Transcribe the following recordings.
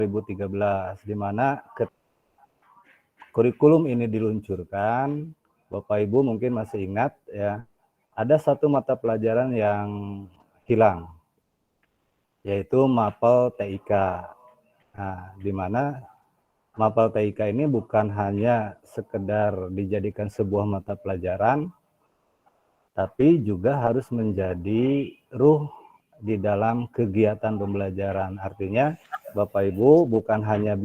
2013, di mana kurikulum ini diluncurkan, Bapak Ibu mungkin masih ingat ya, ada satu mata pelajaran yang hilang, yaitu mapel TIK. Nah, di mana mapel TIK ini bukan hanya sekedar dijadikan sebuah mata pelajaran, tapi juga harus menjadi ruh di dalam kegiatan pembelajaran. Artinya Bapak Ibu bukan hanya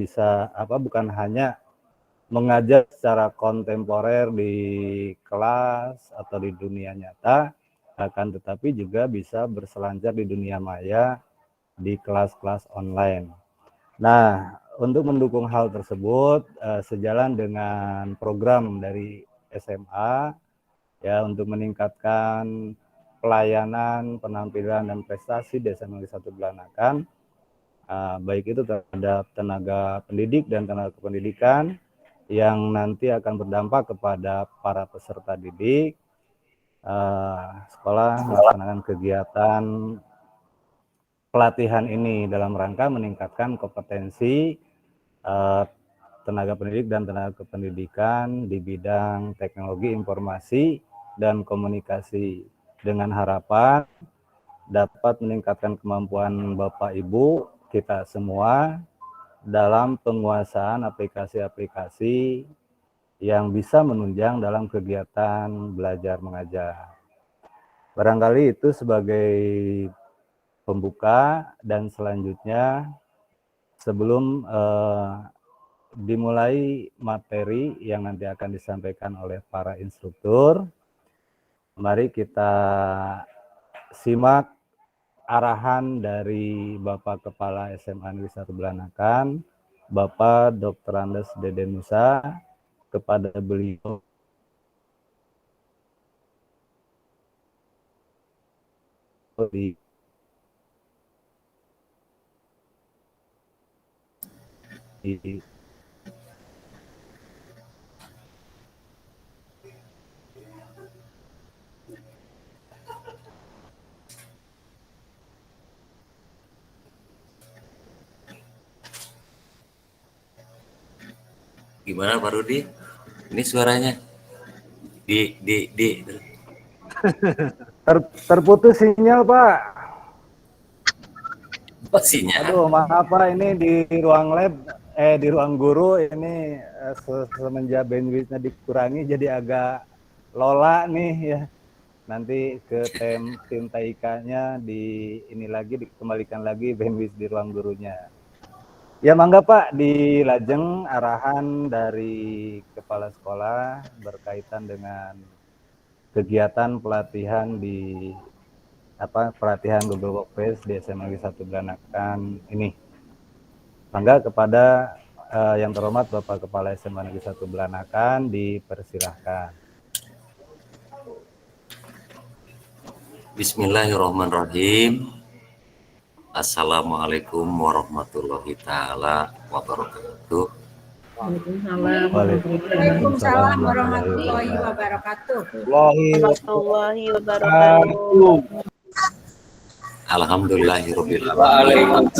mengajar secara kontemporer di kelas atau di dunia nyata, akan tetapi juga bisa berselancar di dunia maya di kelas-kelas online. Nah, untuk mendukung hal tersebut, sejalan dengan program dari SMA, ya, untuk meningkatkan pelayanan, penampilan, dan prestasi Desa Negeri 1 Belanakan, baik itu terhadap tenaga pendidik dan tenaga kependidikan yang nanti akan berdampak kepada para peserta didik. Sekolah melaksanakan kegiatan pelatihan ini dalam rangka meningkatkan kompetensi tenaga pendidik dan tenaga kependidikan di bidang teknologi informasi dan komunikasi, dengan harapan dapat meningkatkan kemampuan Bapak Ibu kita semua dalam penguasaan aplikasi-aplikasi yang bisa menunjang dalam kegiatan belajar mengajar. Barangkali itu sebagai pembuka, dan selanjutnya sebelum dimulai materi yang nanti akan disampaikan oleh para instruktur, mari kita simak arahan dari Bapak Kepala SMA Negeri 1 Belanakan, Bapak Dr. Andes Deden Musa, kepada beliau di Gimana Pak Rudi? Ini suaranya di terputus sinyal, Pak. sinyal. Aduh, maaf Pak, ini di ruang lab, di ruang guru ini semenjak bandwidth-nya dikurangi jadi agak lola nih ya. Nanti ke tim TIK-nya dikembalikan lagi bandwidth di ruang gurunya. Ya, mangga Pak, dilajeng arahan dari kepala sekolah berkaitan dengan kegiatan pelatihan pelatihan Google Workspace di SMA Negeri 1 Belanakan ini. Mangga kepada yang terhormat Bapak Kepala SMA Negeri 1 Belanakan dipersilahkan. Bismillahirrahmanirrahim. Assalamualaikum warahmatullahi taala wabarakatuh. Waalaikumsalam warahmatullahi wabarakatuh. Alhamdulillahirabbil alamin.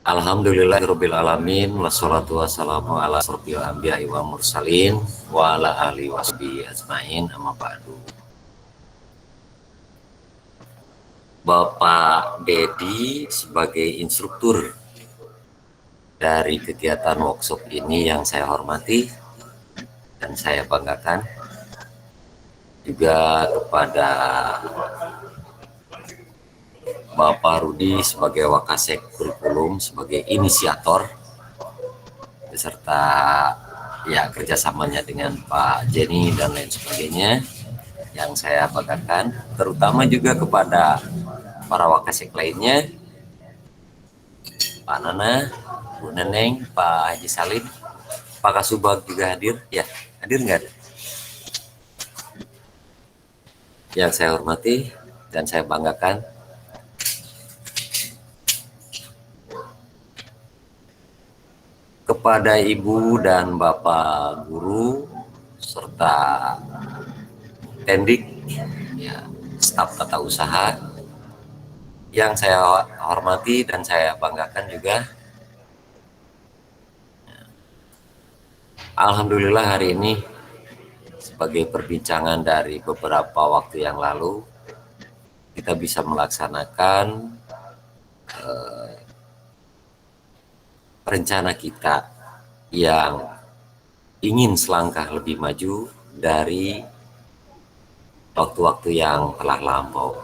Alhamdulillahirabbil alamin, wassalatu wassalamu ala asyrofil anbiya'i wa mursalin wa ala alihi washabihi ajmain, amma ba'du. Bapak Dedi sebagai instruktur dari kegiatan workshop ini yang saya hormati dan saya banggakan, juga kepada Bapak Rudi sebagai Wakasek Kurikulum, sebagai inisiator, beserta ya kerjasamanya dengan Pak Jenny dan lain sebagainya, yang saya banggakan, terutama juga kepada para Wakasek lainnya, Pak Nana, Bu Neneng, Pak Haji Salim, Pak Kasubag juga hadir, ya hadir nggak ada? Yang saya hormati dan saya banggakan, kepada Ibu dan Bapak Guru serta Tendik, ya, staf tata usaha yang saya hormati dan saya banggakan juga. Alhamdulillah hari ini sebagai perbincangan dari beberapa waktu yang lalu kita bisa melaksanakan rencana kita yang ingin selangkah lebih maju dari waktu-waktu yang telah lampau.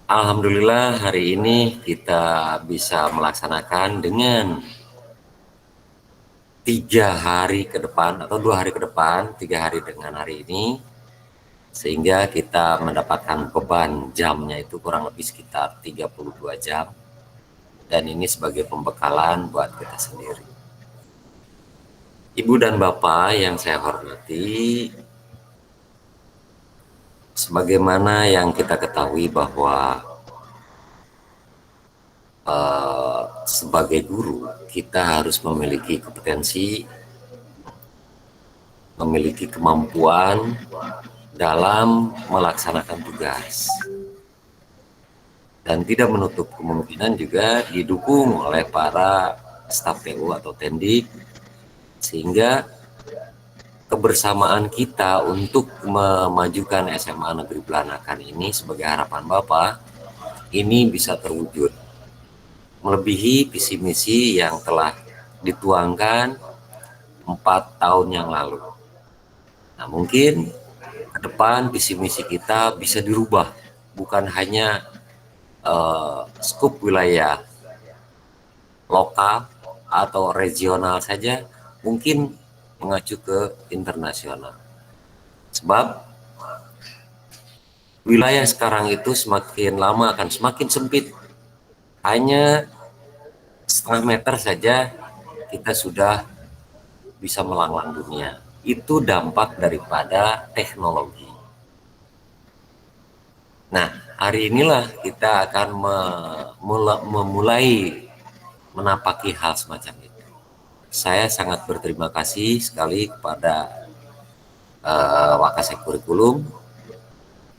Alhamdulillah hari ini kita bisa melaksanakan dengan 3 hari ke depan atau 2 hari ke depan, 3 hari dengan hari ini, sehingga kita mendapatkan beban jamnya itu kurang lebih sekitar 32 jam, dan ini sebagai pembekalan buat kita sendiri. Ibu dan Bapak yang saya hormati, sebagaimana yang kita ketahui bahwa sebagai guru kita harus memiliki kompetensi, memiliki kemampuan dalam melaksanakan tugas, dan tidak menutup kemungkinan juga didukung oleh para staf TU atau Tendik, sehingga kebersamaan kita untuk memajukan SMA Negeri Belanakan ini sebagai harapan Bapak ini bisa terwujud, melebihi visi misi yang telah dituangkan 4 tahun yang lalu. Nah, mungkin ke depan visi misi kita bisa dirubah, bukan hanya skup wilayah lokal atau regional saja, mungkin mengacu ke internasional. Sebab wilayah sekarang itu semakin lama akan semakin sempit. Hanya setengah meter saja kita sudah bisa melanglang dunia. Itu dampak daripada teknologi. Nah, hari inilah kita akan memulai menapaki hal semacam itu. Saya sangat berterima kasih sekali kepada Wakasek Kurikulum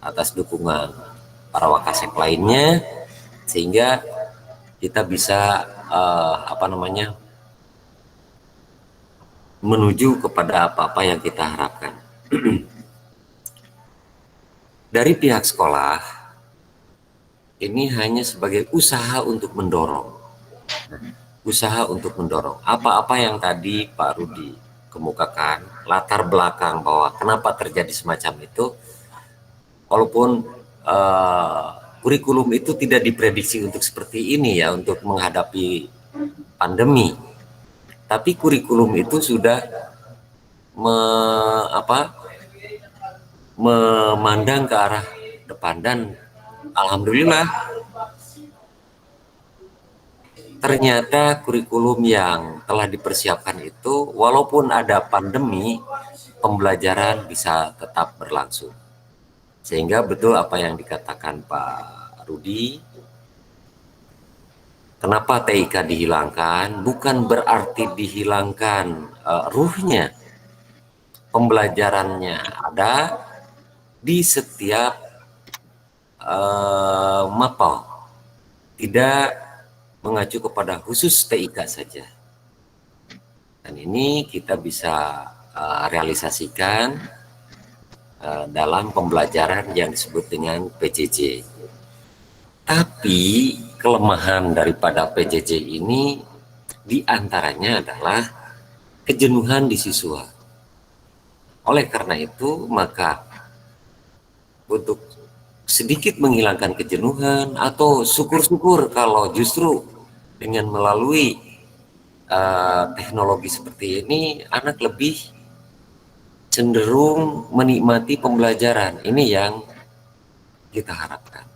atas dukungan para Wakasek lainnya, sehingga kita bisa menuju kepada apa-apa yang kita harapkan. Dari pihak sekolah, ini hanya sebagai usaha untuk mendorong. Usaha untuk mendorong. Apa-apa yang tadi Pak Rudi kemukakan, latar belakang bahwa kenapa terjadi semacam itu, walaupun kurikulum itu tidak diprediksi untuk seperti ini ya, untuk menghadapi pandemi. Tapi kurikulum itu sudah memandang ke arah depan, dan alhamdulillah ternyata kurikulum yang telah dipersiapkan itu walaupun ada pandemi, pembelajaran bisa tetap berlangsung. Sehingga betul apa yang dikatakan Pak Rudi, kenapa TIK dihilangkan, bukan berarti dihilangkan ruhnya. Pembelajarannya ada di setiap mapel, tidak mengacu kepada khusus TIK saja. Dan ini kita bisa realisasikan dalam pembelajaran yang disebut dengan PJJ. Tapi kelemahan daripada PJJ ini diantaranya adalah kejenuhan di siswa. Oleh karena itu, maka untuk sedikit menghilangkan kejenuhan, atau syukur-syukur kalau justru dengan melalui teknologi seperti ini, anak lebih cenderung menikmati pembelajaran. Ini yang kita harapkan.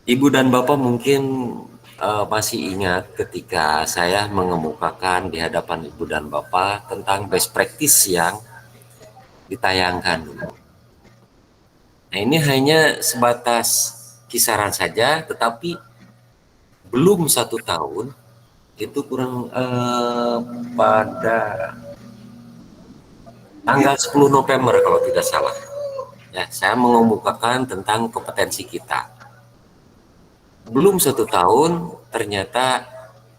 Ibu dan Bapak mungkin masih ingat ketika saya mengemukakan di hadapan Ibu dan Bapak tentang best practice yang ditayangkan dulu. Nah, ini hanya sebatas kisaran saja, tetapi belum 1 tahun itu kurang pada tanggal 10 November kalau tidak salah. Ya, saya mengemukakan tentang kompetensi kita. Belum 1 tahun, ternyata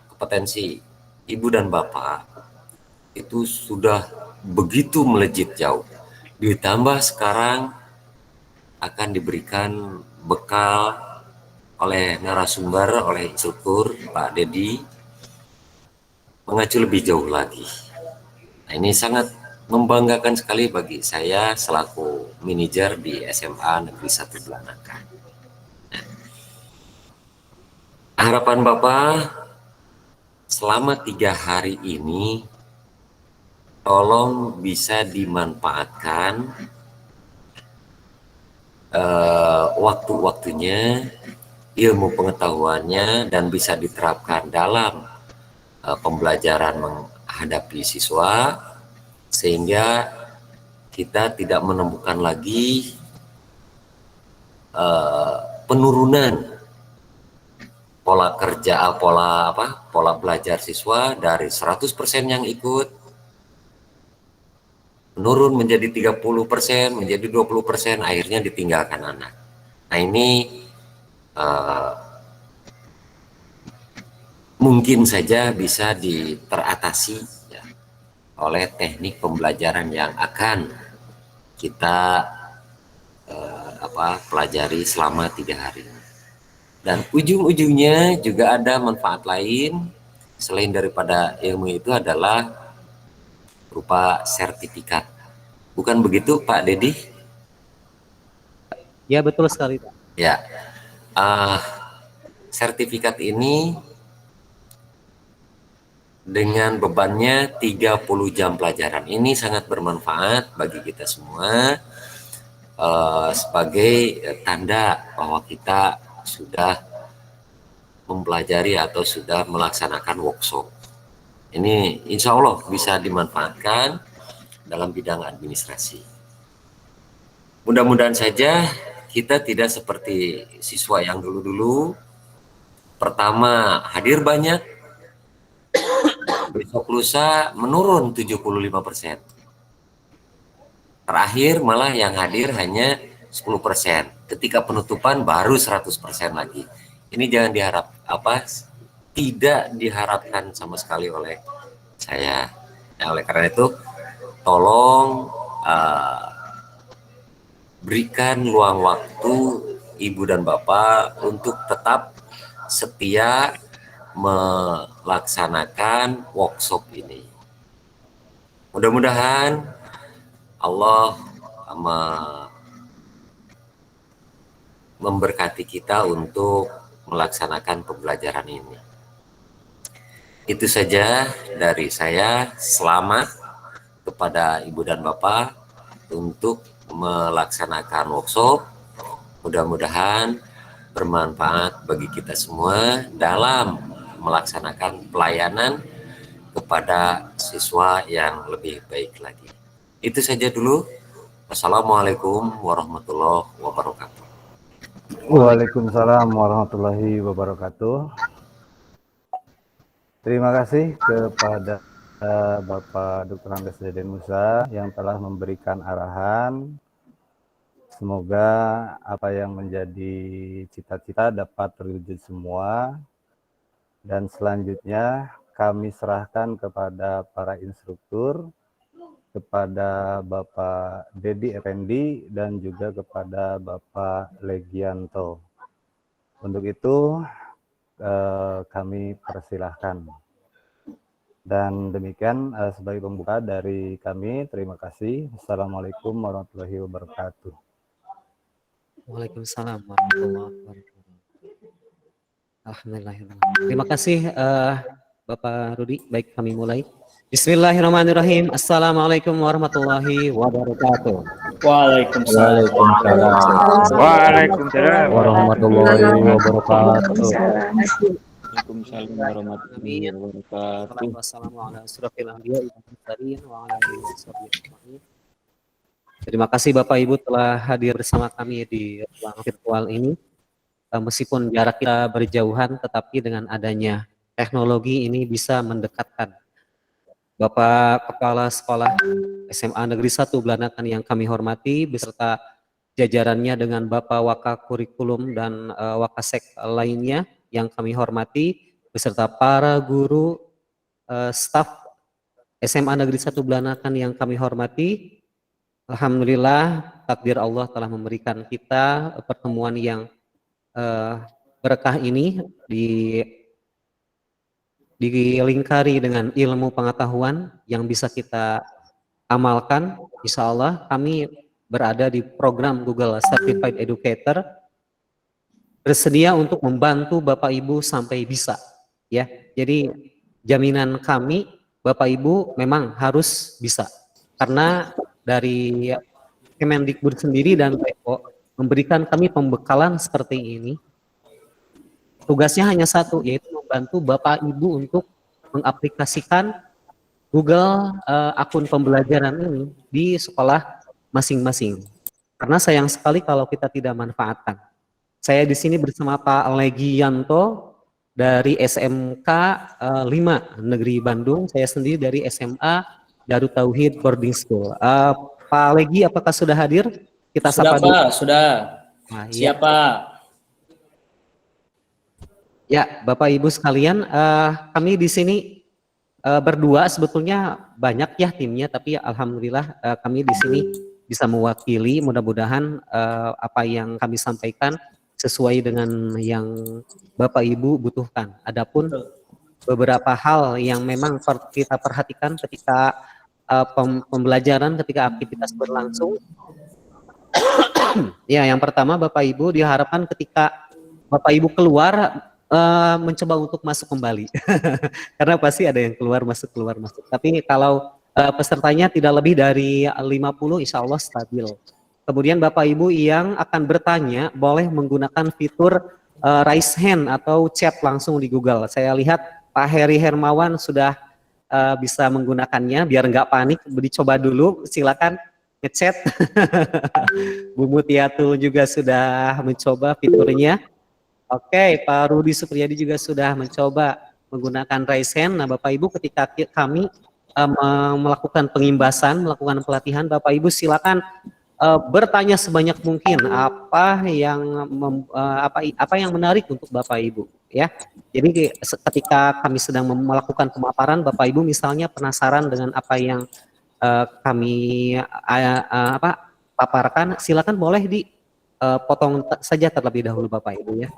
kompetensi ibu dan bapak itu sudah begitu melejit jauh. Ditambah sekarang akan diberikan bekal oleh narasumber, oleh instruktur Pak Dedi, mengacu lebih jauh lagi. Nah, ini sangat membanggakan sekali bagi saya selaku manajer di SMA Negeri 1 Belanakan. Harapan Bapak selama 3 hari ini tolong bisa dimanfaatkan waktu-waktunya, ilmu pengetahuannya, dan bisa diterapkan dalam pembelajaran menghadapi siswa, sehingga kita tidak menemukan lagi penurunan pola kerja, pola belajar siswa dari 100% yang ikut menurun menjadi 30%, menjadi 20%, akhirnya ditinggalkan anak. Nah, ini mungkin saja bisa teratasi ya, oleh teknik pembelajaran yang akan kita pelajari selama 3 hari. Dan ujung-ujungnya juga ada manfaat lain selain daripada ilmu itu adalah berupa sertifikat. Bukan begitu Pak Dedi? Ya, betul sekali Pak. Ya, sertifikat ini dengan bebannya 30 jam pelajaran. Ini sangat bermanfaat bagi kita semua sebagai tanda bahwa kita sudah mempelajari atau sudah melaksanakan workshop. Ini insya Allah bisa dimanfaatkan dalam bidang administrasi. Mudah-mudahan saja kita tidak seperti siswa yang dulu-dulu. Pertama hadir banyak, besok lusa menurun 75%. Terakhir malah yang hadir hanya 10%. Ketika penutupan baru 100% lagi. Ini jangan tidak diharapkan sama sekali oleh saya. Nah, oleh karena itu, tolong berikan luang waktu Ibu dan Bapak untuk tetap setia melaksanakan workshop ini. Mudah-mudahan Allah memberkati kita untuk melaksanakan pembelajaran ini. Itu saja dari saya. Selamat kepada Ibu dan Bapak untuk melaksanakan workshop. Mudah-mudahan bermanfaat bagi kita semua dalam melaksanakan pelayanan kepada siswa yang lebih baik lagi. Itu saja dulu. Wassalamualaikum warahmatullahi wabarakatuh. Waalaikumsalam warahmatullahi wabarakatuh. Terima kasih kepada Bapak Dr. Andes Deden Musa yang telah memberikan arahan. Semoga apa yang menjadi cita-cita dapat terwujud semua. Dan selanjutnya kami serahkan kepada para instruktur, kepada Bapak Dedi Effendi dan juga kepada Bapak Legianto. Untuk itu kami persilahkan. Dan demikian sebagai pembuka dari kami. Terima kasih. Assalamualaikum warahmatullahi wabarakatuh. Waalaikumsalam warahmatullahi wabarakatuh. Alhamdulillah. Terima kasih Bapak Rudi. Baik, kami mulai. Bismillahirrahmanirrahim. Assalamualaikum warahmatullahi wabarakatuh. Waalaikumsalam. Waalaikumsalam warahmatullahi wabarakatuh. Waalaikumsalam warahmatullahi wabarakatuh. Terima kasih Bapak Ibu telah hadir bersama kami di ruang virtual ini. Meskipun jarak kita berjauhan, tetapi dengan adanya teknologi ini bisa mendekatkan. Bapak Kepala Sekolah SMA Negeri 1 Belanakan yang kami hormati beserta jajarannya dengan Bapak Wakakurikulum dan Wakasek lainnya yang kami hormati beserta para guru, staf SMA Negeri 1 Belanakan yang kami hormati. Alhamdulillah takdir Allah telah memberikan kita pertemuan yang berkah ini dilingkari dengan ilmu pengetahuan yang bisa kita amalkan. Insya Allah kami berada di program Google Certified Educator, bersedia untuk membantu Bapak Ibu sampai bisa, ya. Jadi jaminan kami Bapak Ibu memang harus bisa, karena dari Kemendikbud sendiri dan PO memberikan kami pembekalan seperti ini. Tugasnya hanya satu, yaitu membantu Bapak Ibu untuk mengaplikasikan Google akun pembelajaran ini di sekolah masing-masing. Karena sayang sekali kalau kita tidak manfaatkan. Saya di sini bersama Pak Legianto dari SMK 5 Negeri Bandung. Saya sendiri dari SMA Darut Tauhid Boarding School. Pak Legi, apakah sudah hadir? Kita Sudah, sapa dulu. Pak, sudah. Nah, Siapa? Ya, Bapak Ibu sekalian, kami di sini berdua, sebetulnya banyak ya timnya, tapi alhamdulillah kami di sini bisa mewakili. Mudah-mudahan apa yang kami sampaikan sesuai dengan yang Bapak Ibu butuhkan. Adapun beberapa hal yang memang kita perhatikan ketika pembelajaran, ketika aktivitas berlangsung. Ya, yang pertama Bapak Ibu diharapkan ketika Bapak Ibu keluar mencoba untuk masuk kembali. Karena pasti ada yang keluar masuk. Tapi kalau pesertanya tidak lebih dari 50, insya Allah stabil. Kemudian Bapak Ibu yang akan bertanya boleh menggunakan fitur raise hand atau chat langsung di Google. Saya lihat Pak Heri Hermawan sudah bisa menggunakannya, biar nggak panik, dicoba dulu, silakan ngechat. Bu Mutiatul juga sudah mencoba fiturnya. Oke, Pak Rudi Supriyadi juga sudah mencoba menggunakan raise hand. Nah, Bapak Ibu ketika kami melakukan pengimbasan, melakukan pelatihan, Bapak Ibu silakan bertanya sebanyak mungkin apa yang menarik untuk Bapak Ibu, ya. Jadi ketika kami sedang melakukan pemaparan, Bapak Ibu misalnya penasaran dengan apa yang kami paparkan, silakan boleh dipotong saja terlebih dahulu Bapak Ibu, ya.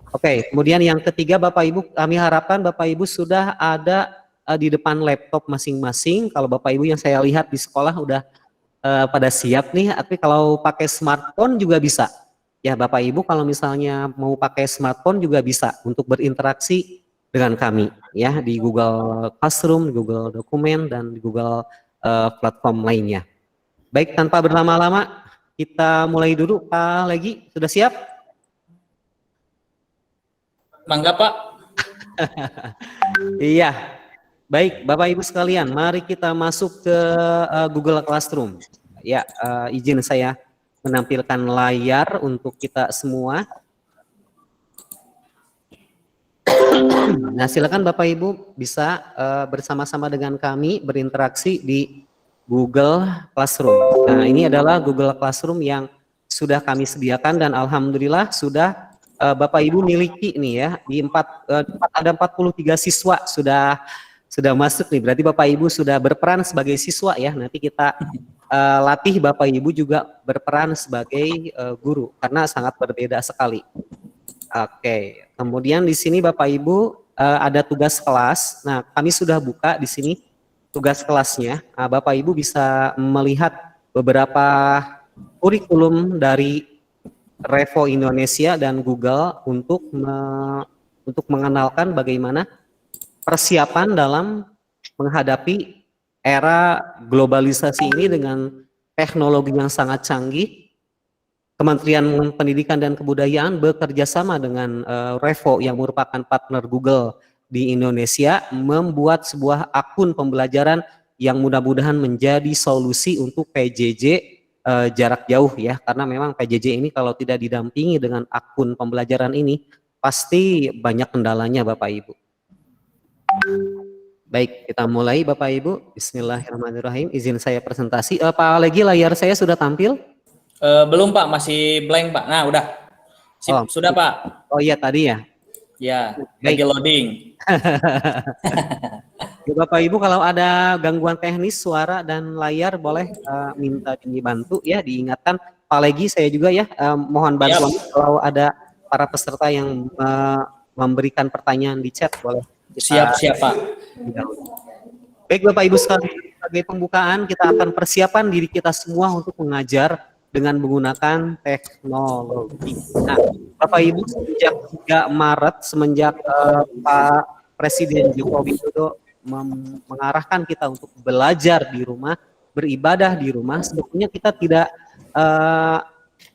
Oke, kemudian yang ketiga Bapak Ibu, kami harapkan Bapak Ibu sudah ada di depan laptop masing-masing. Kalau Bapak Ibu yang saya lihat di sekolah udah pada siap nih, tapi kalau pakai smartphone juga bisa. Ya Bapak Ibu kalau misalnya mau pakai smartphone juga bisa untuk berinteraksi dengan kami, ya, di Google Classroom, di Google Dokumen, dan di Google platform lainnya. Baik, tanpa berlama-lama kita mulai dulu. Pak Legi, sudah siap? Mangga, Pak. Iya. Baik, Bapak Ibu sekalian, mari kita masuk ke Google Classroom. Ya, izin saya menampilkan layar untuk kita semua. Nah, silakan Bapak Ibu bisa bersama-sama dengan kami berinteraksi di Google Classroom. Nah, ini adalah Google Classroom yang sudah kami sediakan dan alhamdulillah sudah Bapak Ibu miliki nih, ya. Di ada 43 siswa sudah masuk nih. Berarti Bapak Ibu sudah berperan sebagai siswa, ya. Nanti kita latih Bapak Ibu juga berperan sebagai guru karena sangat berbeda sekali. Oke. Kemudian di sini Bapak Ibu ada tugas kelas. Nah, kami sudah buka di sini tugas kelasnya. Nah, Bapak Ibu bisa melihat beberapa kurikulum dari Revo Indonesia dan Google untuk mengenalkan bagaimana persiapan dalam menghadapi era globalisasi ini dengan teknologi yang sangat canggih. Kementerian Pendidikan dan Kebudayaan bekerja sama dengan Revo yang merupakan partner Google di Indonesia membuat sebuah akun pembelajaran yang mudah-mudahan menjadi solusi untuk PJJ jarak jauh, ya, karena memang PJJ ini kalau tidak didampingi dengan akun pembelajaran ini pasti banyak kendalanya Bapak Ibu. Baik, kita mulai Bapak Ibu. Bismillahirrahmanirrahim. Izin saya presentasi. Pak Legi, layar saya sudah tampil? Belum Pak, masih blank Pak. Nah udah, sip, Oh, sudah Pak. Oh iya tadi ya. Ya, Baik. lagi loading. Ya, Bapak Ibu kalau ada gangguan teknis suara dan layar boleh minta dibantu ya, diingatkan. Pak Legi saya juga ya mohon bantuan kalau ada para peserta yang memberikan pertanyaan di chat boleh. Siap Pak. Baik Bapak Ibu sekalian, sebagai pembukaan kita akan persiapan diri kita semua untuk mengajar dengan menggunakan teknologi. Nah, Bapak Ibu sejak 3 Maret semenjak Pak Presiden Joko Widodo mengarahkan kita untuk belajar di rumah, beribadah di rumah, sebetulnya kita tidak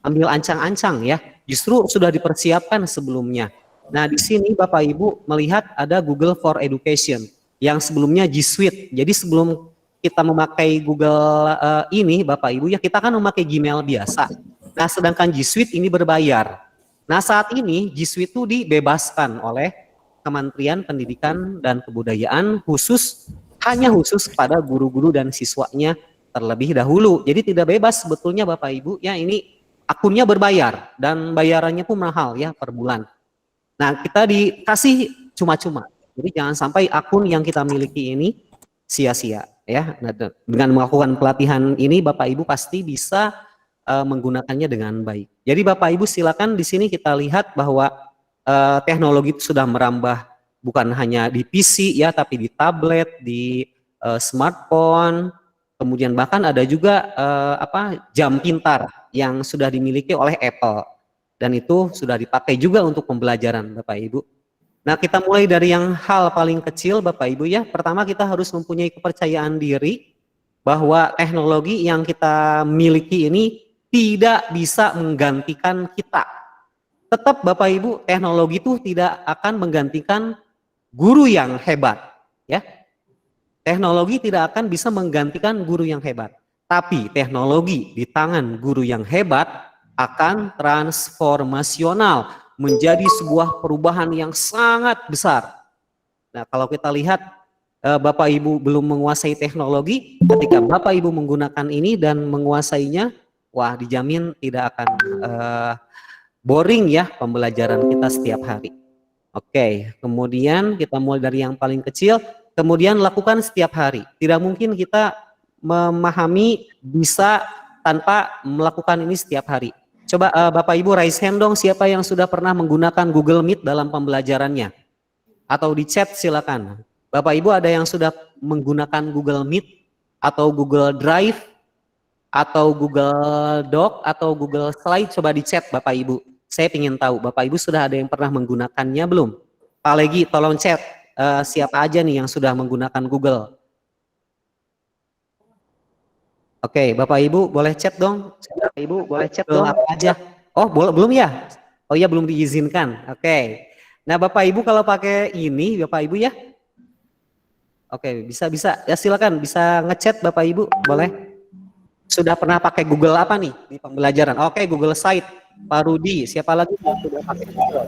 ambil ancang-ancang ya, justru sudah dipersiapkan sebelumnya. Nah, di sini Bapak Ibu melihat ada Google for Education yang sebelumnya G Suite. Jadi sebelum kita memakai Google ini Bapak Ibu ya, kita kan memakai Gmail biasa. Nah, sedangkan G Suite ini berbayar. Nah, saat ini G Suite itu dibebaskan oleh Kementerian Pendidikan dan Kebudayaan hanya khusus pada guru-guru dan siswanya terlebih dahulu. Jadi tidak bebas sebetulnya Bapak Ibu ya, ini akunnya berbayar dan bayarannya pun mahal ya per bulan. Nah, kita dikasih cuma-cuma. Jadi jangan sampai akun yang kita miliki ini sia-sia ya. Nah, dengan melakukan pelatihan ini Bapak Ibu pasti bisa menggunakannya dengan baik. Jadi Bapak Ibu silakan di sini kita lihat bahwa teknologi itu sudah merambah bukan hanya di PC ya, tapi di tablet, di smartphone, kemudian bahkan ada juga jam pintar yang sudah dimiliki oleh Apple. Dan itu sudah dipakai juga untuk pembelajaran Bapak Ibu. Nah, kita mulai dari yang hal paling kecil Bapak Ibu ya. Pertama kita harus mempunyai kepercayaan diri bahwa teknologi yang kita miliki ini tidak bisa menggantikan kita. Tetap Bapak Ibu, teknologi itu tidak akan menggantikan guru yang hebat ya. Teknologi tidak akan bisa menggantikan guru yang hebat. Tapi teknologi di tangan guru yang hebat akan transformasional menjadi sebuah perubahan yang sangat besar. Nah, kalau kita lihat Bapak Ibu belum menguasai teknologi, ketika Bapak Ibu menggunakan ini dan menguasainya, wah dijamin tidak akan boring ya pembelajaran kita setiap hari. Oke, kemudian kita mulai dari yang paling kecil, kemudian lakukan setiap hari. Tidak mungkin kita memahami bisa tanpa melakukan ini setiap hari. Coba Bapak Ibu raise hand dong, siapa yang sudah pernah menggunakan Google Meet dalam pembelajarannya? Atau di chat silakan. Bapak Ibu ada yang sudah menggunakan Google Meet atau Google Drive atau Google Doc atau Google Slide, coba di chat Bapak Ibu. Saya ingin tahu Bapak Ibu sudah ada yang pernah menggunakannya belum? Pak Legi tolong chat siapa aja nih yang sudah menggunakan Google. Oke, Bapak Ibu boleh chat dong. Bapak Ibu boleh chat dong apa aja. Oh, belum ya? Oh iya, belum diizinkan. Oke. Nah, Bapak Ibu kalau pakai ini Bapak Ibu ya. Oke, bisa ya silakan bisa ngechat Bapak Ibu, boleh. Sudah pernah pakai Google apa nih di pembelajaran? Oke, Google Site. Pak Rudi, siapa lagi yang sudah pakai Google?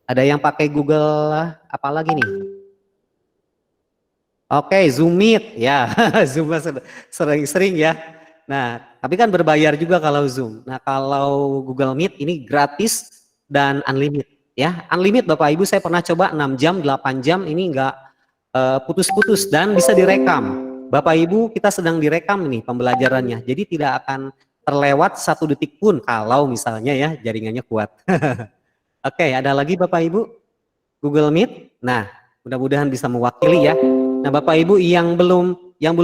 Ada yang pakai Google apa lagi nih? Oke, Zoom Meet, ya, Zoom sering-sering ya. Nah, tapi kan berbayar juga kalau Zoom. Nah, kalau Google Meet ini gratis dan unlimited, ya. Unlimited Bapak Ibu, saya pernah coba 6 jam, 8 jam, ini enggak putus-putus dan bisa direkam. Bapak Ibu, kita sedang direkam nih pembelajarannya, jadi tidak akan terlewat 1 detik pun kalau misalnya ya jaringannya kuat. Oke, ada lagi Bapak Ibu? Google Meet. Nah, mudah-mudahan bisa mewakili ya. Nah, Bapak Ibu yang belum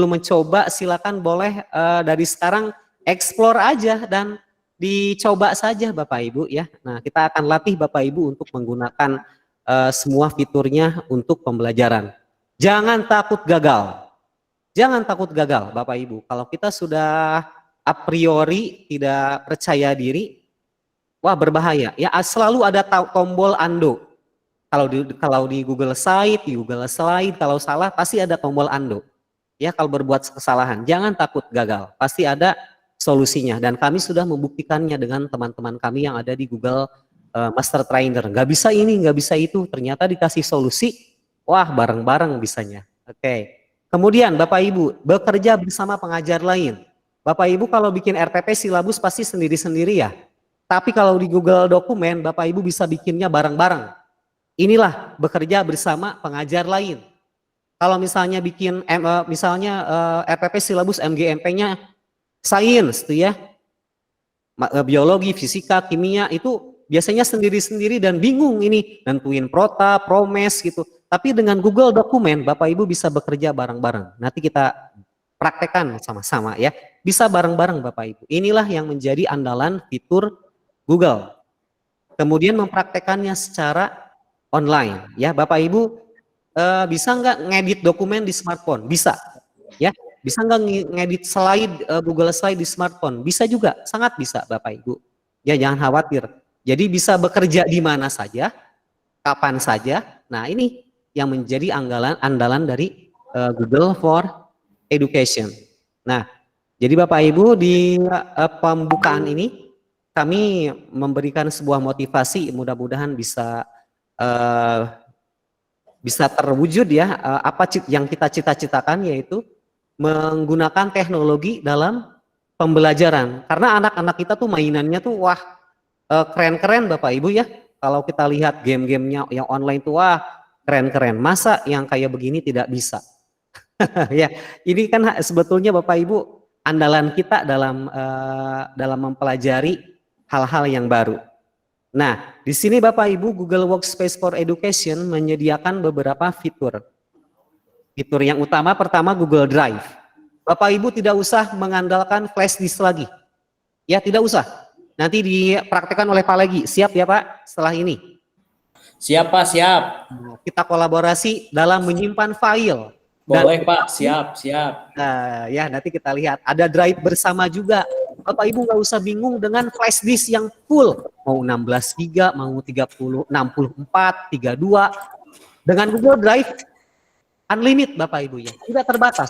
mencoba silakan boleh dari sekarang explore aja dan dicoba saja Bapak Ibu ya. Nah, kita akan latih Bapak Ibu untuk menggunakan semua fiturnya untuk pembelajaran. Jangan takut gagal. Jangan takut gagal Bapak Ibu. Kalau kita sudah a priori tidak percaya diri, wah berbahaya. Ya, selalu ada tombol undo. Kalau di Google Site, di Google Slide, kalau salah pasti ada tombol undo. Ya, kalau berbuat kesalahan, jangan takut gagal. Pasti ada solusinya dan kami sudah membuktikannya dengan teman-teman kami yang ada di Google master trainer. Nggak bisa ini, nggak bisa itu. Ternyata dikasih solusi, wah bareng-bareng bisanya. Oke. Kemudian Bapak Ibu, bekerja bersama pengajar lain. Bapak Ibu kalau bikin RPP silabus pasti sendiri-sendiri ya. Tapi kalau di Google Dokumen, Bapak Ibu bisa bikinnya bareng-bareng. Inilah bekerja bersama pengajar lain. Kalau misalnya bikin RPP silabus MGMP-nya sains tuh ya, biologi, fisika, kimia itu biasanya sendiri-sendiri dan bingung ini nentuin prota, promes gitu. Tapi dengan Google Dokumen Bapak Ibu bisa bekerja bareng-bareng. Nanti kita praktekkan sama-sama ya. Bisa bareng-bareng Bapak Ibu. Inilah yang menjadi andalan fitur Google. Kemudian mempraktekannya secara online ya. Bapak Ibu bisa nggak ngedit dokumen di smartphone? Bisa ya. Bisa nggak ngedit slide Google Slide di smartphone? Bisa juga, sangat bisa Bapak Ibu. Ya jangan khawatir. Jadi bisa bekerja di mana saja, kapan saja. Nah ini yang menjadi andalan dari Google for Education. Nah jadi Bapak Ibu di pembukaan ini kami memberikan sebuah motivasi, mudah-mudahan bisa terwujud ya apa yang kita cita-citakan, yaitu menggunakan teknologi dalam pembelajaran. Karena anak-anak kita tuh mainannya tuh wah keren-keren Bapak Ibu ya. Kalau kita lihat game-gamenya yang online tuh wah keren-keren. Masa yang kayak begini tidak bisa? Ya, ini kan sebetulnya Bapak Ibu andalan kita dalam mempelajari hal-hal yang baru. Nah, di sini Bapak Ibu Google Workspace for Education menyediakan beberapa fitur. Fitur yang utama pertama Google Drive. Bapak Ibu tidak usah mengandalkan flash disk lagi. Ya, tidak usah. Nanti dipraktekkan oleh Pak Legi. Siap ya Pak setelah ini? Siap Pak, siap. Kita kolaborasi dalam menyimpan file. Boleh Pak, siap. Ya nanti kita lihat. Ada drive bersama juga. Bapak Ibu nggak usah bingung dengan flash disk yang full. Mau 16 GB, mau 30, 64, 32. Dengan Google Drive, unlimited Bapak Ibu ya, tidak terbatas.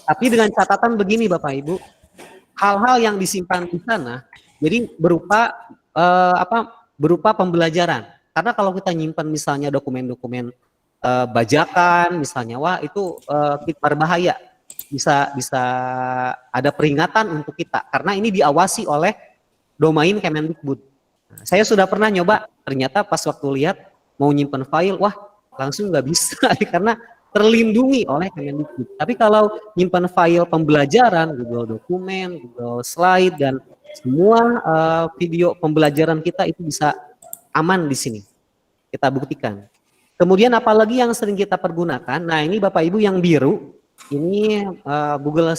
Tapi dengan catatan begini Bapak Ibu, hal-hal yang disimpan di sana, jadi berupa pembelajaran. Karena kalau kita nyimpan misalnya dokumen-dokumen bajakan, misalnya, wah itu berbahaya, bisa ada peringatan untuk kita. Karena ini diawasi oleh domain Kemendikbud. Nah, saya sudah pernah nyoba, ternyata pas waktu lihat mau nyimpan file, wah langsung nggak bisa karena terlindungi oleh Kemendikbud. Tapi kalau nyimpan file pembelajaran, Google Dokumen, Google Slide, dan semua video pembelajaran kita itu bisa aman di sini. Kita buktikan. Kemudian apalagi yang sering kita pergunakan, nah ini Bapak Ibu yang biru, ini Google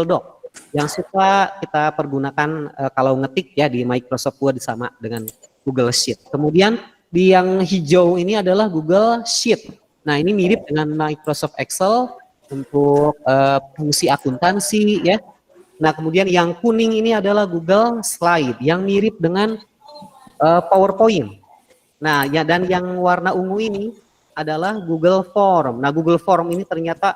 Doc. Yang suka kita pergunakan kalau ngetik ya di Microsoft Word sama dengan Google Sheet. Kemudian di yang hijau ini adalah Google Sheet. Nah ini mirip dengan Microsoft Excel untuk fungsi akuntansi ya. Nah kemudian yang kuning ini adalah Google Slide yang mirip dengan PowerPoint. Nah ya, dan yang warna ungu ini adalah Google Form. Nah Google Form ini ternyata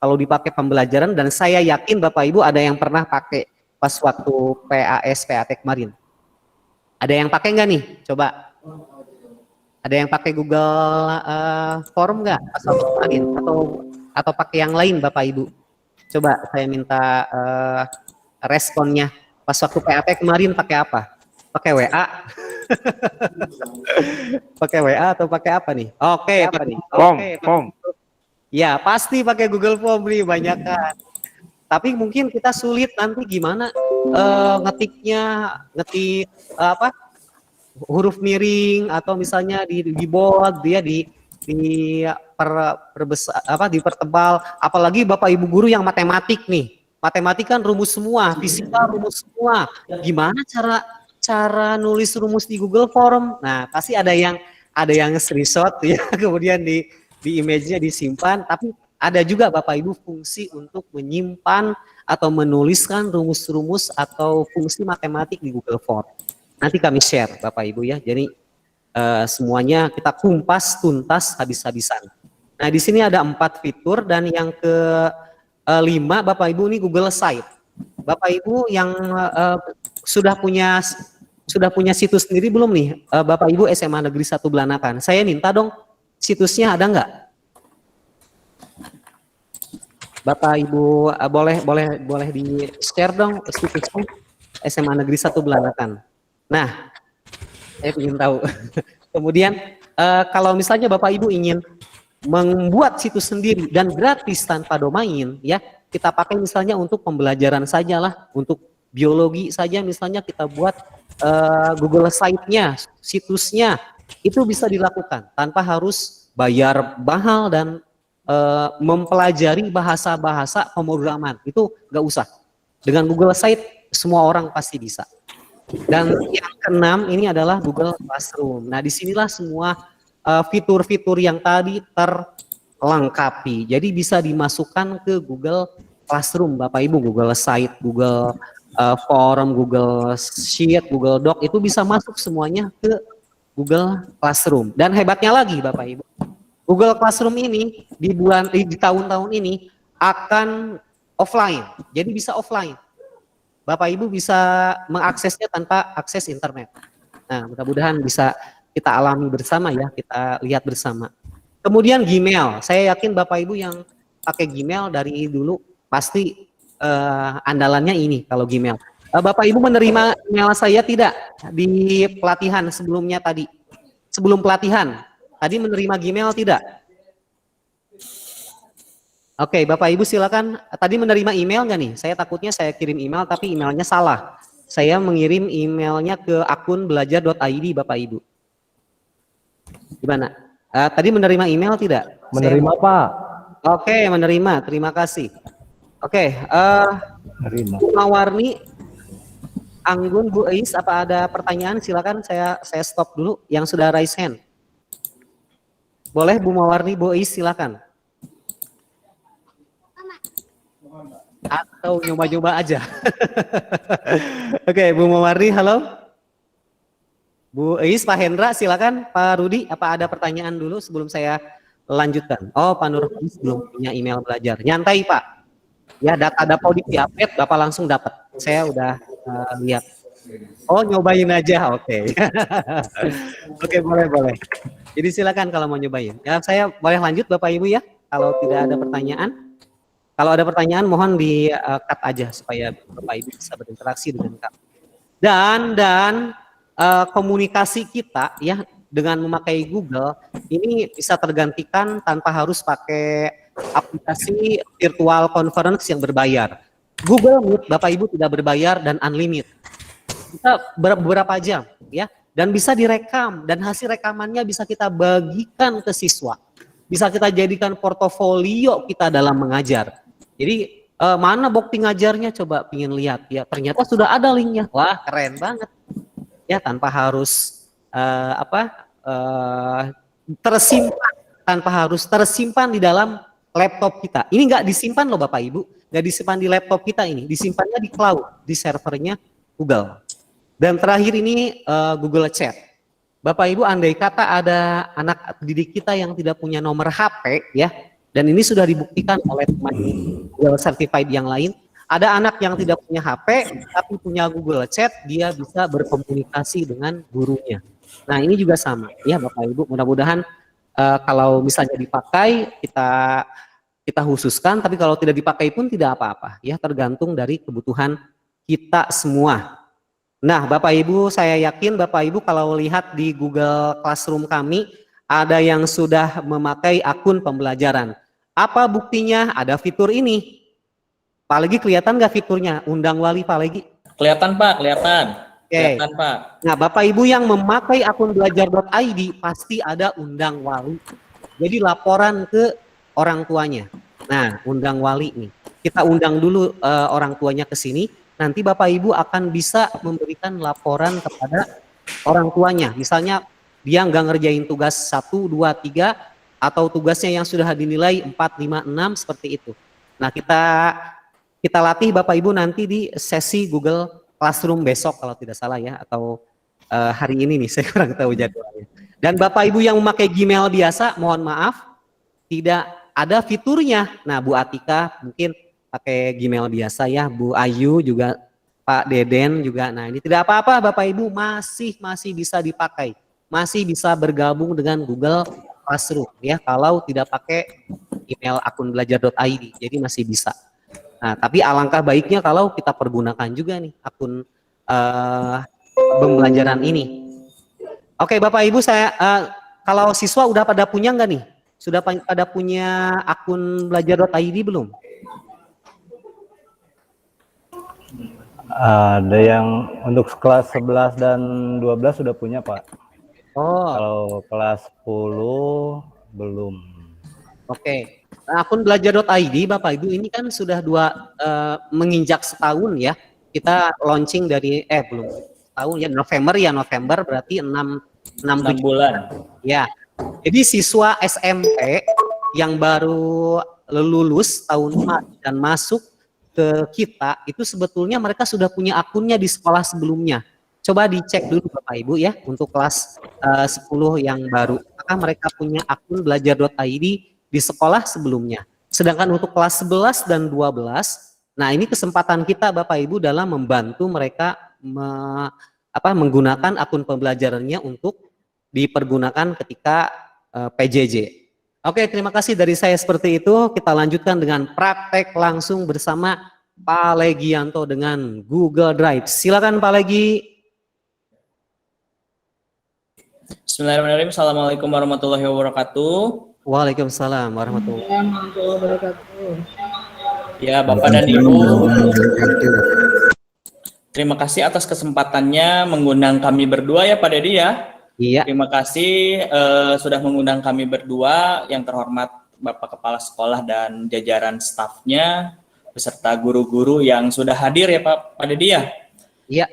kalau dipakai pembelajaran, dan saya yakin Bapak Ibu ada yang pernah pakai pas waktu PAT kemarin. Ada yang pakai nggak nih? Coba. Ada yang pakai Google Form nggak pas waktu kemarin? Atau pakai yang lain Bapak Ibu? Coba saya minta responnya. Pas waktu PAT kemarin pakai apa? Pakai WA? Pakai WA atau pakai apa nih? Oke, apa nih? Form. Ya, pasti pakai Google Form nih banyak kan. Tapi mungkin kita sulit nanti gimana ngetik huruf miring atau misalnya di bold dia dipertebal, apalagi Bapak Ibu guru yang matematik nih. Matematik kan rumus semua, fisika rumus semua. Gimana cara nulis rumus di Google Form? Nah, pasti ada yang screenshot ya, kemudian di image-nya disimpan, tapi ada juga Bapak Ibu fungsi untuk menyimpan atau menuliskan rumus-rumus atau fungsi matematik di Google Form. Nanti kami share Bapak Ibu ya. Jadi semuanya kita kumpas tuntas habis-habisan. Nah, di sini ada 4 fitur, dan yang ke-5 Bapak Ibu ini Google Site. Bapak Ibu yang sudah punya sudah punya situs sendiri belum nih, Bapak Ibu SMA Negeri 1 Belanakan? Saya minta dong situsnya ada nggak? Bapak Ibu boleh di share dong situsnya SMA Negeri 1 Belanakan. Nah, saya ingin tahu. Kemudian kalau misalnya Bapak Ibu ingin membuat situs sendiri dan gratis tanpa domain, ya kita pakai misalnya untuk pembelajaran saja lah, untuk biologi saja misalnya kita buat Google Site-nya, situsnya, itu bisa dilakukan tanpa harus bayar mahal dan mempelajari bahasa-bahasa pemrograman, itu nggak usah. Dengan Google Site semua orang pasti bisa. Dan yang keenam ini adalah Google Classroom. Nah, disinilah semua fitur-fitur yang tadi terlengkapi. Jadi bisa dimasukkan ke Google Classroom, Bapak Ibu, Google Site, Google Form, Google Sheet, Google Doc, itu bisa masuk semuanya ke Google Classroom. Dan hebatnya lagi, Bapak Ibu, Google Classroom ini di tahun-tahun ini akan offline. Jadi bisa offline. Bapak Ibu bisa mengaksesnya tanpa akses internet. Nah, mudah-mudahan bisa kita alami bersama ya, kita lihat bersama. Kemudian Gmail, saya yakin Bapak Ibu yang pakai Gmail dari dulu pasti andalannya ini kalau Gmail. Bapak Ibu menerima email saya tidak di pelatihan sebelumnya tadi? Sebelum pelatihan, tadi menerima Gmail tidak? Oke, Bapak Ibu silakan. Tadi menerima email nggak nih? Saya takutnya saya kirim email tapi emailnya salah. Saya mengirim emailnya ke akun belajar.id, Bapak Ibu. Gimana? Tadi menerima email tidak? Menerima, Pak. Oke, menerima. Terima kasih. Oke, Menerima. Bu Mawarni, Anggun, Bu Eis, apa ada pertanyaan? Silakan, saya stop dulu. Yang sudah raise hand. Boleh Bu Mawarni, Bu Eis, silakan. Atau nyoba-nyoba aja. Oke, Bu Mawarni, halo. Bu Eis, Pak Hendra, silakan. Pak Rudi, apa ada pertanyaan dulu sebelum saya lanjutkan? Oh, Pak Nurholis belum punya email belajar. Nyantai, Pak. Ya, data Podik di-update, Bapak langsung dapat. Saya udah lihat. Oh, nyobain aja, oke. Oke, boleh. Jadi silakan kalau mau nyobain. Ya, saya boleh lanjut Bapak Ibu ya, kalau tidak ada pertanyaan. Kalau ada pertanyaan mohon di-cut aja supaya Bapak Ibu bisa berinteraksi dengan kami. Dan komunikasi kita ya dengan memakai Google ini bisa tergantikan tanpa harus pakai aplikasi virtual conference yang berbayar. Google Meet Bapak Ibu tidak berbayar dan unlimited. Kita beberapa jam ya, dan bisa direkam dan hasil rekamannya bisa kita bagikan ke siswa. Bisa kita jadikan portofolio kita dalam mengajar. Jadi mana bukti ngajarnya, coba pingin lihat ya, ternyata sudah ada linknya. Wah, keren banget. Ya, tanpa harus tersimpan, tanpa harus tersimpan di dalam laptop kita. Ini nggak disimpan loh Bapak Ibu, nggak disimpan di laptop kita ini, disimpannya di cloud, di servernya Google. Dan terakhir ini Google Chat. Bapak Ibu, andai kata ada anak didik kita yang tidak punya nomor HP ya, dan ini sudah dibuktikan oleh teman Google Certified yang lain, ada anak yang tidak punya HP tapi punya Google Chat, dia bisa berkomunikasi dengan gurunya. Nah, ini juga sama ya Bapak Ibu, mudah-mudahan kalau misalnya dipakai kita khususkan, tapi kalau tidak dipakai pun tidak apa-apa ya, tergantung dari kebutuhan kita semua. Nah, Bapak Ibu, saya yakin Bapak Ibu kalau lihat di Google Classroom kami ada yang sudah memakai akun pembelajaran. Apa buktinya? Ada fitur ini. Pak Legi, kelihatan nggak fiturnya? Undang wali Pak Legi? Kelihatan Pak, kelihatan. Oke. Kelihatan Pak. Nah, Bapak Ibu yang memakai akun belajar.id pasti ada undang wali. Jadi laporan ke orang tuanya. Nah, undang wali nih. Kita undang dulu orang tuanya ke sini. Nanti Bapak Ibu akan bisa memberikan laporan kepada orang tuanya. Misalnya dia nggak ngerjain tugas 1, 2, 3 atau tugasnya yang sudah dinilai 4, 5, 6 seperti itu. Nah, kita latih Bapak Ibu nanti di sesi Google Classroom besok kalau tidak salah ya, atau hari ini nih, saya kurang tahu jadwalnya. Dan Bapak Ibu yang memakai Gmail biasa, mohon maaf, tidak ada fiturnya. Nah, Bu Atika mungkin pakai Gmail biasa ya, Bu Ayu juga Pak Deden juga. Nah, ini tidak apa-apa Bapak Ibu, masih bisa dipakai. Masih bisa bergabung dengan Google Classroom ya kalau tidak pakai email akun belajar.id. Jadi masih bisa. Nah, tapi alangkah baiknya kalau kita pergunakan juga nih akun pembelajaran ini. Oke, Bapak Ibu, saya kalau siswa udah pada punya nggak nih? Sudah pada punya akun belajar.id belum? Ada yang untuk kelas 11 dan 12 sudah punya, Pak. Oh, Kalau kelas 10 belum. oke. Nah, akun belajar.id Bapak Ibu ini kan sudah menginjak setahun ya. Kita launching dari belum tahun ya, November berarti 6 bulan. ya. Jadi siswa SMP yang baru lulus tahun dan masuk ke kita itu sebetulnya mereka sudah punya akunnya di sekolah sebelumnya. Coba dicek dulu Bapak Ibu ya untuk kelas 10 yang baru. Apakah mereka punya akun belajar.id di sekolah sebelumnya. Sedangkan untuk kelas 11 dan 12, nah ini kesempatan kita Bapak Ibu dalam membantu mereka menggunakan akun pembelajarannya untuk dipergunakan ketika PJJ. Oke, terima kasih dari saya seperti itu. Kita lanjutkan dengan praktek langsung bersama Pak Legianto dengan Google Drive. Silakan Pak Legi. Bismillahirrahmanirrahim. Assalamualaikum warahmatullahi wabarakatuh. Waalaikumsalam warahmatullahi wabarakatuh. Ya, Bapak dan Ibu, terima kasih atas kesempatannya mengundang kami berdua ya Pak Dedi ya. Iya. Terima kasih sudah mengundang kami berdua, yang terhormat Bapak Kepala Sekolah dan jajaran stafnya, beserta guru-guru yang sudah hadir ya Pak Dedi ya. Iya.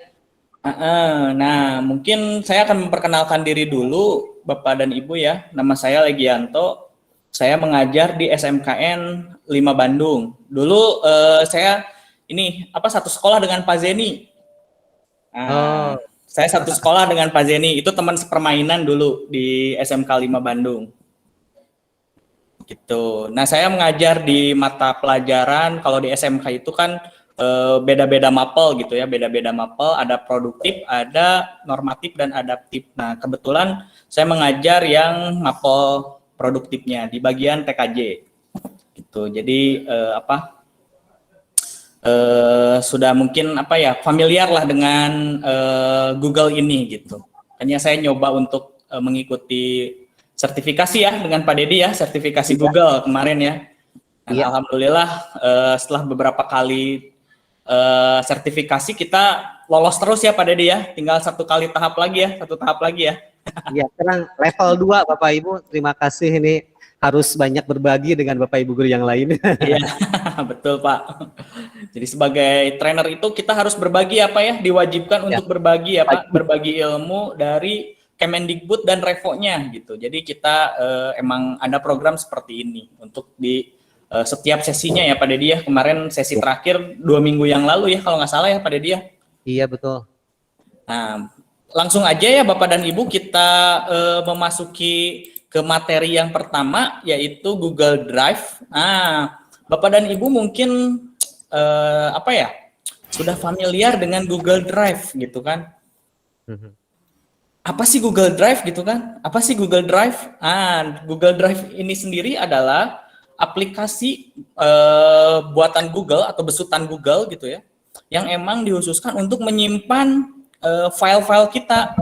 Nah, mungkin saya akan memperkenalkan diri dulu Bapak dan Ibu ya. Nama saya Legianto. Saya mengajar di SMKN 5 Bandung. Dulu saya satu sekolah dengan Pak Zeni. Saya satu sekolah dengan Pak Zeni, itu teman sepermainan dulu di SMK 5 Bandung. Gitu. Nah, saya mengajar di mata pelajaran, kalau di SMK itu kan beda-beda mapel gitu ya, beda-beda mapel, ada produktif, ada normatif, dan adaptif. Nah, kebetulan saya mengajar yang mapel produktifnya di bagian TKJ. Gitu. Jadi sudah mungkin familiar lah dengan Google ini gitu. Hanya saya nyoba untuk mengikuti sertifikasi ya dengan Pak Dedi ya, sertifikasi Google kemarin ya. Dan alhamdulillah setelah beberapa kali sertifikasi kita lolos terus ya Pak Dedi ya. Tinggal satu tahap lagi ya. Iya, sekarang level 2 Bapak Ibu. Terima kasih, ini harus banyak berbagi dengan Bapak Ibu guru yang lain. Iya, betul Pak. Jadi sebagai trainer itu kita harus berbagi diwajibkan untuk berbagi berbagi ilmu dari Kemendikbud dan Revo-nya gitu. Jadi kita emang ada program seperti ini untuk di setiap sesinya ya Pak Dedi ya. Kemarin sesi terakhir 2 minggu yang lalu ya kalau nggak salah ya Pak Dedi ya. Iya betul. Nah, langsung aja ya Bapak dan Ibu kita memasuki ke materi yang pertama yaitu Google Drive. Nah, Bapak dan Ibu mungkin sudah familiar dengan Google Drive gitu kan? Apa sih Google Drive gitu kan? Apa sih Google Drive? Google Drive ini sendiri adalah aplikasi buatan Google atau besutan Google gitu ya, yang emang dikhususkan untuk menyimpan file-file kita.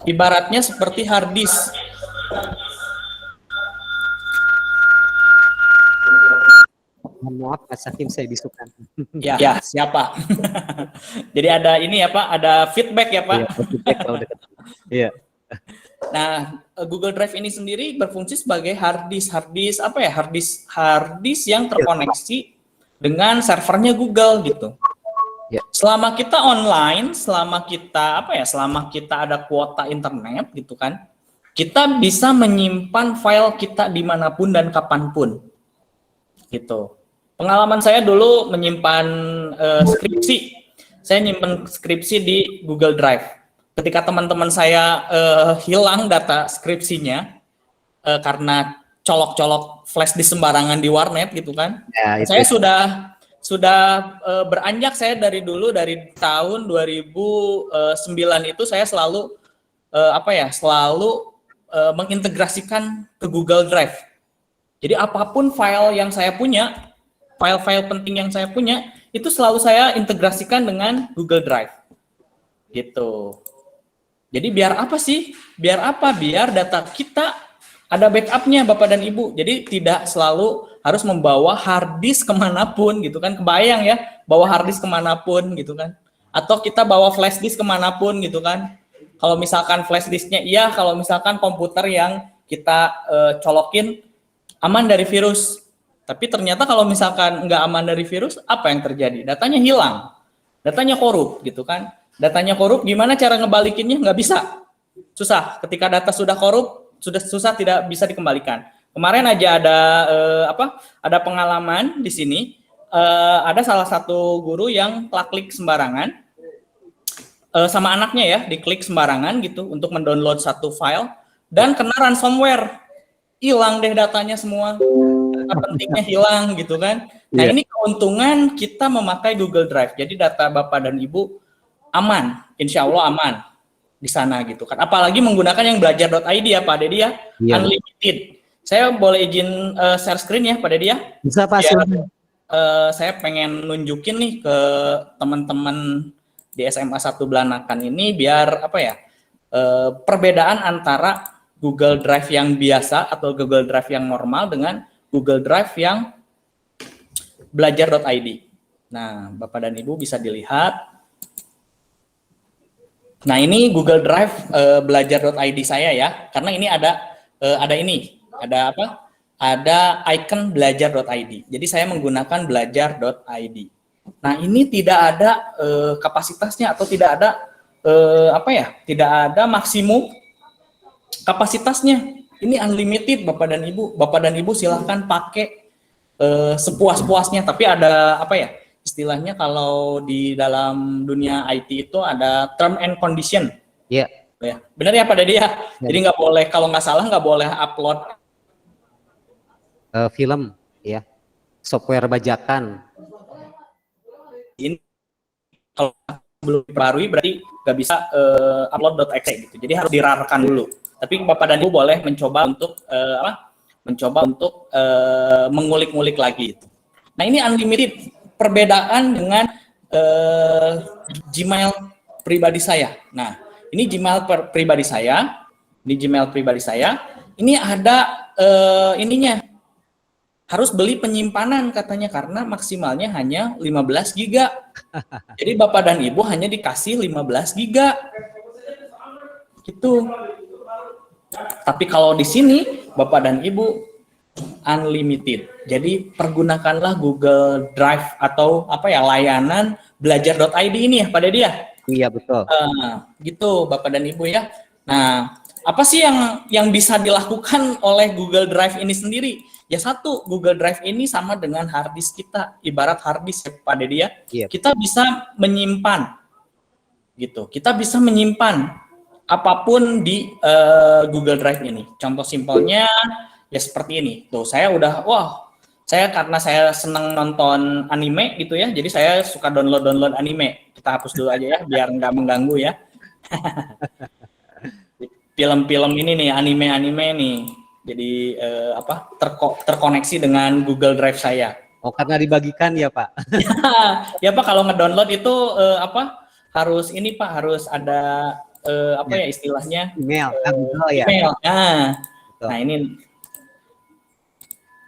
Ibaratnya seperti hard disk. Maaf, Mas Hakim, saya bisukan. Ya, siapa? Jadi ada ini ya Pak, ada feedback ya Pak. Iya, feedback kalau dekat. Iya. Nah, Google Drive ini sendiri berfungsi sebagai hard disk yang terkoneksi dengan servernya Google gitu. Ya. Selama kita online, selama kita ada kuota internet gitu kan, kita bisa menyimpan file kita dimanapun dan kapanpun gitu. Pengalaman saya dulu menyimpan skripsi, saya nyimpan skripsi di Google Drive. Ketika teman-teman saya hilang data skripsinya karena colok-colok flash di sembarangan di warnet gitu kan, saya sudah beranjak saya dari dulu, dari tahun 2009 itu saya selalu mengintegrasikan ke Google Drive. Jadi apapun file yang saya punya, file-file penting yang saya punya, itu selalu saya integrasikan dengan Google Drive. Gitu. Jadi biar apa sih? Biar apa? Biar data kita ada backupnya Bapak dan Ibu. Jadi tidak selalu harus membawa hard disk kemanapun gitu kan. Kebayang ya, bawa hard disk kemanapun gitu kan. Atau kita bawa flash disk kemanapun gitu kan. Kalau misalkan flash disknya iya, kalau misalkan komputer yang kita colokin aman dari virus. Tapi ternyata kalau misalkan nggak aman dari virus, apa yang terjadi? Datanya hilang. Datanya korup gitu kan. Datanya korup, gimana cara ngebalikinnya? Nggak bisa. Susah. Ketika data sudah korup, sudah susah, tidak bisa dikembalikan. Kemarin aja ada pengalaman di sini. Ada salah satu guru yang klik sembarangan sama anaknya ya, diklik sembarangan gitu untuk mendownload satu file dan kena ransomware. Hilang deh datanya semua. Data pentingnya hilang gitu kan. Nah, ini keuntungan kita memakai Google Drive. Jadi data Bapak dan Ibu aman, insya Allah aman di sana gitu kan. Apalagi menggunakan yang belajar.id ya Pak Dedi ya, unlimited. Saya boleh izin share screen ya Pak Dedi ya? Bisa Pak. Saya pengen nunjukin nih ke teman-teman di SMA 1 Belanakan ini biar perbedaan antara Google Drive yang biasa atau Google Drive yang normal dengan Google Drive yang belajar.id. Nah, Bapak dan Ibu bisa dilihat. Nah, ini Google Drive belajar.id saya ya, karena ini ada icon belajar.id. Jadi saya menggunakan belajar.id. Nah, ini tidak ada kapasitasnya atau tidak ada tidak ada maksimum kapasitasnya. Ini unlimited Bapak dan Ibu. Bapak dan Ibu silahkan pakai sepuas-puasnya. Tapi ada istilahnya kalau di dalam dunia IT itu ada term and condition. Iya. Ya, benar ya Pak Dedi ya. Jadi nggak boleh, kalau nggak salah nggak boleh upload film, ya, software bajakan. Ini kalau belum diperbarui berarti nggak bisa upload.exe gitu. Jadi harus dirarkan dulu. Tapi Bapak dan Ibu boleh mencoba untuk mengulik-ngulik lagi. Gitu. Nah, ini unlimited. Perbedaan dengan Gmail pribadi saya. Nah, ini Gmail pribadi saya. Ini ada ininya. Harus beli penyimpanan katanya karena maksimalnya hanya 15 GB. Jadi Bapak dan Ibu hanya dikasih 15 GB. Gitu. Tapi kalau di sini Bapak dan Ibu unlimited. Jadi pergunakanlah Google Drive atau layanan belajar.id ini ya Pak Dedi ya? Iya betul. Gitu Bapak dan Ibu ya. Nah, apa sih yang bisa dilakukan oleh Google Drive ini sendiri? Ya satu, Google Drive ini sama dengan hard disk kita, ibarat hard disk ya Pak Dedi ya. Iya. Kita bisa menyimpan gitu. Kita bisa menyimpan apapun di Google Drive ini. Contoh simpelnya ya seperti ini. Tuh, karena saya senang nonton anime gitu ya, jadi saya suka download anime. Kita hapus dulu aja ya, biar nggak mengganggu ya. Film-film ini nih, anime nih, jadi terkoneksi dengan Google Drive saya. Oh, karena dibagikan ya Pak? Ya Pak, kalau ngedownload itu harus ini Pak, harus ada istilahnya email, ya. Email. Nah ini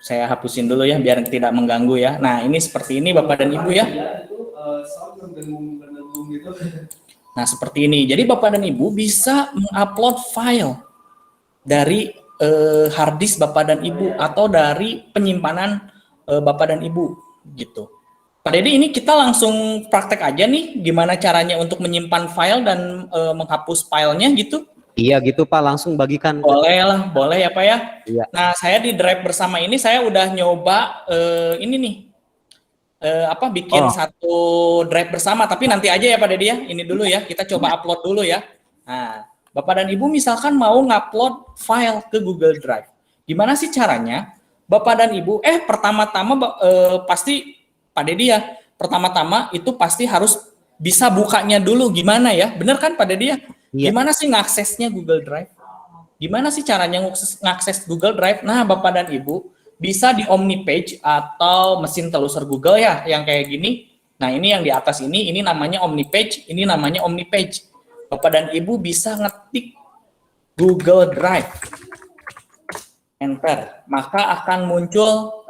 saya hapusin dulu ya biar tidak mengganggu ya. Nah, ini seperti ini Bapak dan Ibu ya. Nah, seperti ini. Jadi Bapak dan Ibu bisa mengupload file dari hard disk Bapak dan Ibu atau dari penyimpanan Bapak dan Ibu gitu. Pak Dedi, ini kita langsung praktek aja nih gimana caranya untuk menyimpan file dan menghapus filenya gitu. Iya gitu Pak, langsung bagikan. Boleh ya Pak ya. Iya. Nah, saya di Drive bersama ini saya udah nyoba ini nih. Bikin satu Drive bersama, tapi nanti aja ya Pak Dedi ya. Ini dulu ya, kita coba upload dulu ya. Nah, Bapak dan Ibu misalkan mau ngupload file ke Google Drive. Gimana sih caranya? Bapak dan Ibu, pertama-tama pasti Pak Dedi ya, pertama-tama itu pasti harus bisa bukanya dulu gimana ya, bener kan Pak Dedi ya? Iya. Gimana sih ngaksesnya Google Drive? Gimana sih caranya ngakses Google Drive? Nah, Bapak dan Ibu bisa di OmniPage atau mesin telusur Google ya, yang kayak gini. Nah, ini yang di atas ini namanya OmniPage, ini namanya OmniPage. Bapak dan Ibu bisa ngetik Google Drive, enter, maka akan muncul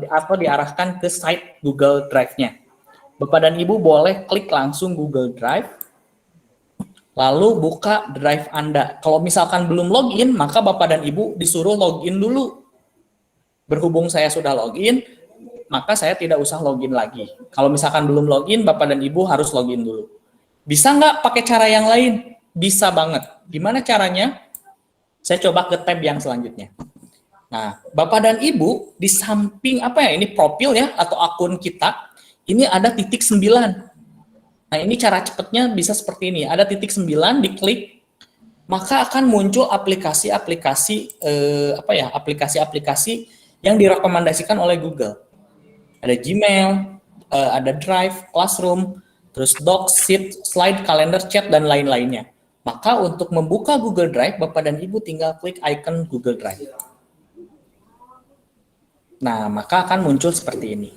atau diarahkan ke site Google Drive-nya. Bapak dan Ibu boleh klik langsung Google Drive, lalu buka Drive Anda. Kalau misalkan belum login, maka Bapak dan Ibu disuruh login dulu. Berhubung saya sudah login, maka saya tidak usah login lagi. Kalau misalkan belum login, Bapak dan Ibu harus login dulu. Bisa nggak pakai cara yang lain? Bisa banget. Gimana caranya? Saya coba ke tab yang selanjutnya. Nah, Bapak dan Ibu, di samping ini profil ya, atau akun kita, ini ada titik 9. Nah, ini cara cepatnya bisa seperti ini. Ada titik 9, diklik, maka akan muncul aplikasi-aplikasi aplikasi-aplikasi yang direkomendasikan oleh Google. Ada Gmail, ada Drive, Classroom, terus Docs, Sheet, Slide, Calendar, Chat, dan lain-lainnya. Maka untuk membuka Google Drive, Bapak dan Ibu tinggal klik icon Google Drive. Nah, maka akan muncul seperti ini.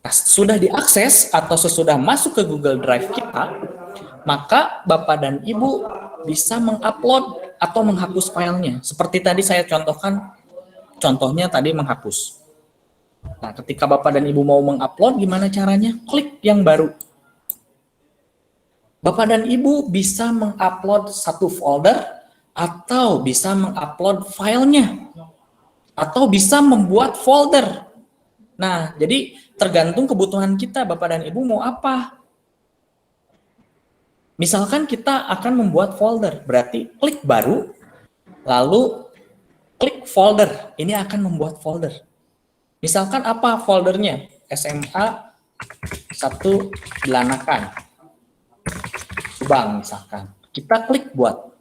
Nah, sudah diakses atau sesudah masuk ke Google Drive kita, maka Bapak dan Ibu bisa mengupload atau menghapus filenya. Seperti tadi saya contohkan, contohnya tadi menghapus. Nah, ketika Bapak dan Ibu mau mengupload, gimana caranya? Klik yang baru. Bapak dan Ibu bisa mengupload satu folder, atau bisa mengupload filenya, atau bisa membuat folder. Nah, jadi tergantung kebutuhan kita, Bapak dan Ibu mau apa. Misalkan kita akan membuat folder, berarti klik baru, lalu klik folder, ini akan membuat folder. Misalkan apa foldernya? SMA 1 Belanakan, Subang misalkan. Kita klik buat.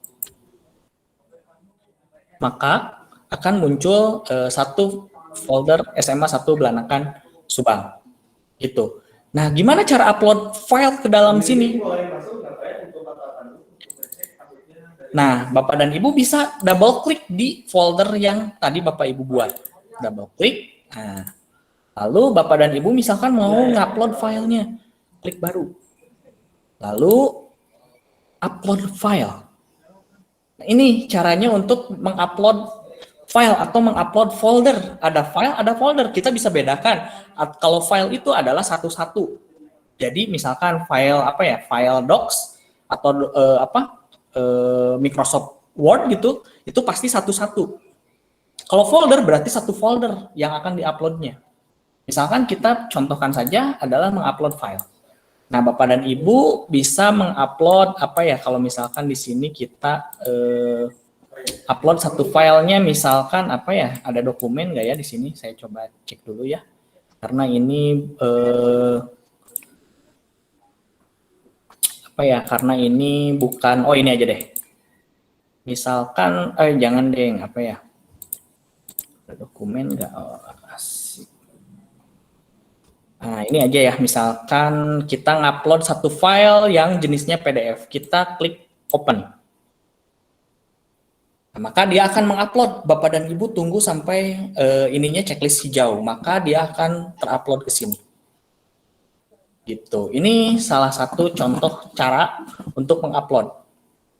Maka akan muncul satu folder SMA 1 Belanakan, Subang. Gitu. Nah, gimana cara upload file ke dalam sini? Nah, Bapak dan Ibu bisa double klik di folder yang tadi Bapak Ibu buat. Double klik. Nah, lalu Bapak dan Ibu misalkan mau ngupload filenya. Klik baru. Lalu upload file. Nah, ini caranya untuk mengupload file atau mengupload folder. Ada file, ada folder. Kita bisa bedakan. Kalau file itu adalah satu-satu. Jadi misalkan file file docs atau Microsoft Word gitu, itu pasti satu-satu. Kalau folder berarti satu folder yang akan diuploadnya. Misalkan kita contohkan saja adalah mengupload file. Nah, Bapak dan Ibu bisa mengupload kalau misalkan di sini kita upload satu filenya, misalkan ada dokumen nggak ya di sini? Saya coba cek dulu ya, karena ini karena ini bukan, ini aja deh. Misalkan, jangan deh, ada dokumen nggak? Asik. Nah, ini aja ya, misalkan kita ngupload satu file yang jenisnya PDF, kita klik open. Nah, maka dia akan mengupload. Bapak dan Ibu tunggu sampai ininya checklist hijau, maka dia akan terupload ke sini. Gitu. Ini salah satu contoh cara untuk mengupload.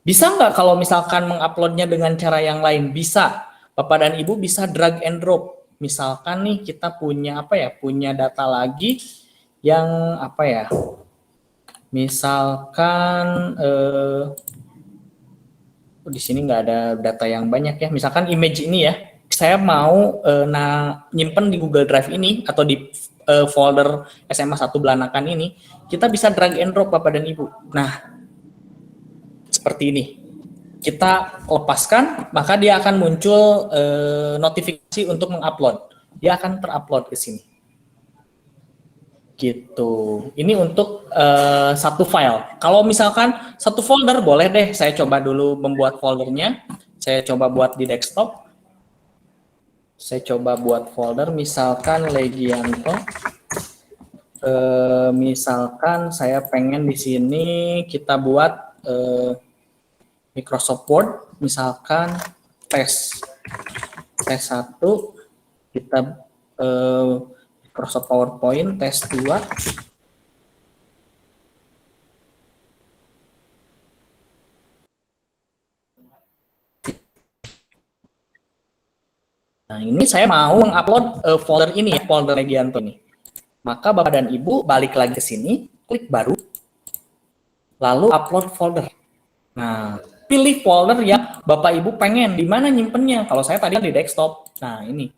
Bisa nggak kalau misalkan menguploadnya dengan cara yang lain? Bisa. Bapak dan Ibu bisa drag and drop. Misalkan nih kita punya punya data lagi yang misalkan di sini nggak ada data yang banyak ya. Misalkan image ini ya, saya mau nyimpen di Google Drive ini atau di folder SMA 1 Belanakan ini, kita bisa drag and drop Bapak dan Ibu. Nah, seperti ini. Kita lepaskan, maka dia akan muncul notifikasi untuk mengupload. Dia akan terupload ke sini. Gitu. Ini untuk satu file. Kalau misalkan satu folder, boleh deh saya coba dulu membuat foldernya. Saya coba buat di desktop. Saya coba buat folder, misalkan Legianto. Misalkan saya pengen di sini kita buat Microsoft Word, misalkan tes 1, kita Microsoft PowerPoint tes 2. Nah, ini saya mau mengupload folder ini, folder Legianto ini. Maka Bapak dan Ibu balik lagi ke sini, klik baru, lalu upload folder. Nah, pilih folder yang Bapak Ibu pengen, di mana nyimpennya. Kalau saya tadi di desktop. Nah, ini.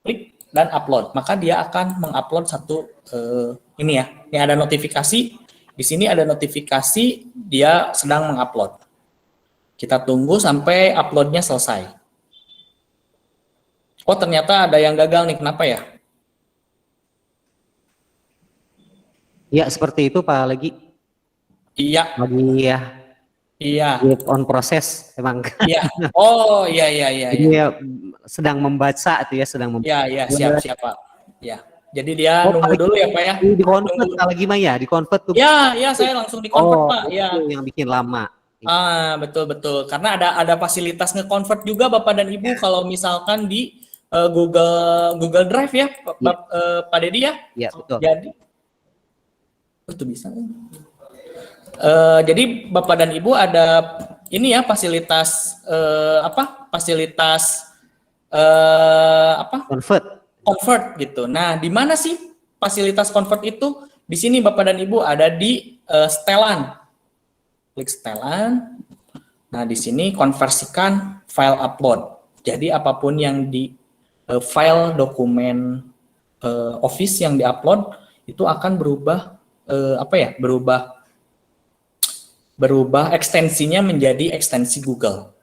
Klik dan upload. Maka dia akan mengupload satu, ini ya. Ini ada notifikasi. Di sini ada notifikasi dia sedang mengupload. Kita tunggu sampai uploadnya selesai. Oh, ternyata ada yang gagal nih. Kenapa ya? Ya, seperti itu Pak Legi. Iya. Lagi ya, Iya. on proses emang. Iya. Oh, iya. Ini ya sedang membaca itu ya, sedang membaca. Iya, siap Pak. Ya. Jadi dia nunggu dulu ya Pak ya. Di convert Pak Legi mah ya, di convert tuh. Ya, saya langsung di convert Pak. Ya. Itu yang bikin lama. Betul. Karena ada fasilitas nge-convert juga Bapak dan Ibu kalau misalkan di Google Drive ya, Pak Dedi ya. Iya, betul. Jadi itu bisa. Jadi Bapak dan Ibu ada ini ya fasilitas convert gitu. Nah, di mana sih fasilitas convert itu? Di sini Bapak dan Ibu ada di setelan. Klik setelan. Nah, di sini konversikan file upload. Jadi apapun yang di file dokumen Office yang diupload itu akan berubah berubah ekstensinya menjadi ekstensi Google.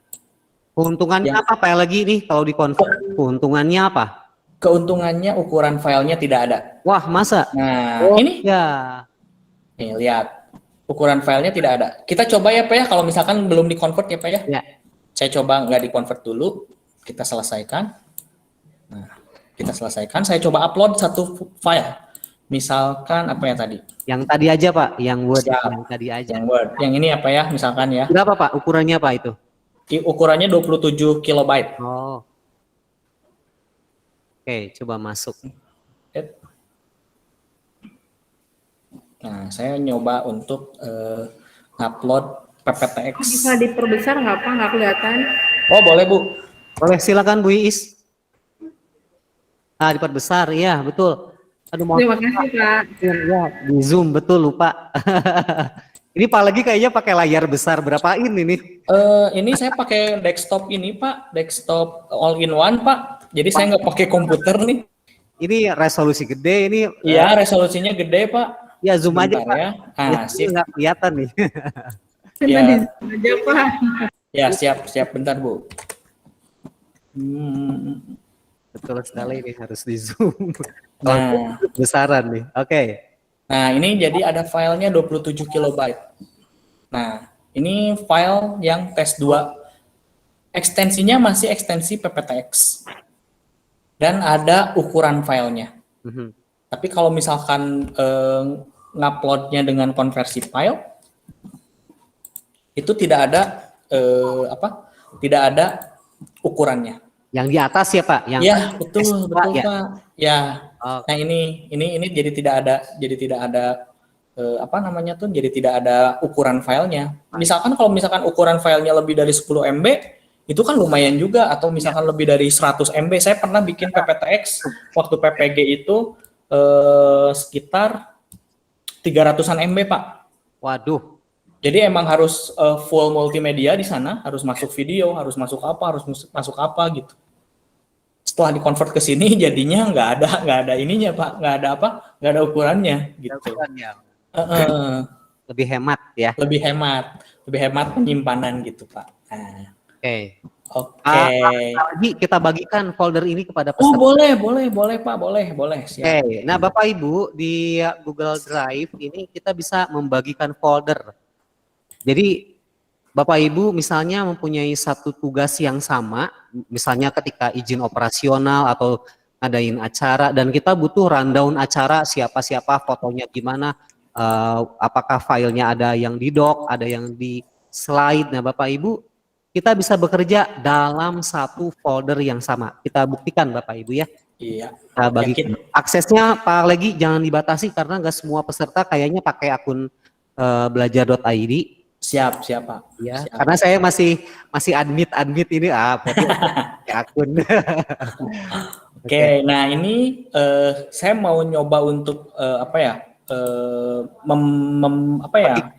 Keuntungannya Ya. apa Pak Legi nih kalau di convert? Keuntungannya apa? Keuntungannya ukuran filenya tidak ada. Wah, masa? Nah, ini Ya. nih lihat. Ukuran filenya tidak ada. Kita coba ya Pak ya, kalau misalkan belum di-convert ya Pak ya. Ya. Saya coba nggak di-convert dulu. Kita selesaikan. Nah, kita selesaikan. Saya coba upload satu file. Misalkan apa ya tadi? Yang tadi aja Pak, yang Word Siap. yang tadi aja. Yang Word. Yang ini apa ya, misalkan ya. Berapa Pak ukurannya Pak itu? Ukurannya 27 kilobyte. Oh. Oke, coba masuk. Nah, saya nyoba untuk upload PPTX. Bisa diperbesar nggak Pak? Nggak kelihatan. Oh, boleh Bu. Boleh, silakan Bu Iis. Diperbesar, iya betul. Aduh, mohon Terima kasih Pak. ya, di zoom betul lupa. Ini Pak lagi kayaknya pakai layar besar berapa ini? Ini saya pakai desktop ini Pak, desktop all in one Pak. Jadi saya nggak pakai komputer nih. Ini resolusi gede ini. Iya, resolusinya gede Pak. Ya zoom aja Bentar Pak. ya. Ya, Sip. nggak kelihatan nih. Ya. Di zoom aja Pak. Ya, siap bentar Bu. Betul sekali ini harus di zoom. Nah. Besaran nih. Oke. Nah, ini jadi ada filenya 27 kilobyte. Nah, ini file yang tes 2. Ekstensinya masih ekstensi PPTX. Dan ada ukuran filenya. Tapi kalau misalkan nguploadnya dengan konversi file, itu tidak ada tidak ada ukurannya. Yang di atas ya Pak? Yang Ya, betul ya? Pak. Ya. Oh. Nah, ini jadi tidak ada jadi tidak ada ukuran filenya. Misalkan kalau misalkan ukuran filenya lebih dari 10 MB, itu kan lumayan juga, atau misalkan lebih dari 100 MB. Saya pernah bikin PPTX waktu PPG itu sekitar 300-an MB, Pak. Waduh. Jadi emang harus full multimedia di sana, harus masuk video, harus masuk apa, harus masuk apa gitu. Setelah dikonvert ke sini jadinya nggak ada ininya Pak, nggak ada ukurannya gitu. Lebih hemat ya. Lebih hemat penyimpanan gitu Pak. Nah, Oke. Oke. Lagi kita bagikan folder ini kepada Oh peserta. boleh Pak, boleh. Siap. Oke. Nah Bapak Ibu di Google Drive ini kita bisa membagikan folder. Jadi Bapak Ibu misalnya mempunyai satu tugas yang sama, misalnya ketika izin operasional atau ngadain acara dan kita butuh rundown acara siapa-siapa, fotonya gimana, apakah filenya ada yang di doc, ada yang di slide. Nah, Bapak Ibu, kita bisa bekerja dalam satu folder yang sama. Kita buktikan Bapak Ibu ya. Iya. Kita bagi aksesnya Pak Legi jangan dibatasi karena nggak semua peserta kayaknya pakai akun belajar.id. Siap, Pak. Ya, Siap. karena saya masih admit ini berarti pakai akun. Oke, nah ini saya mau nyoba untuk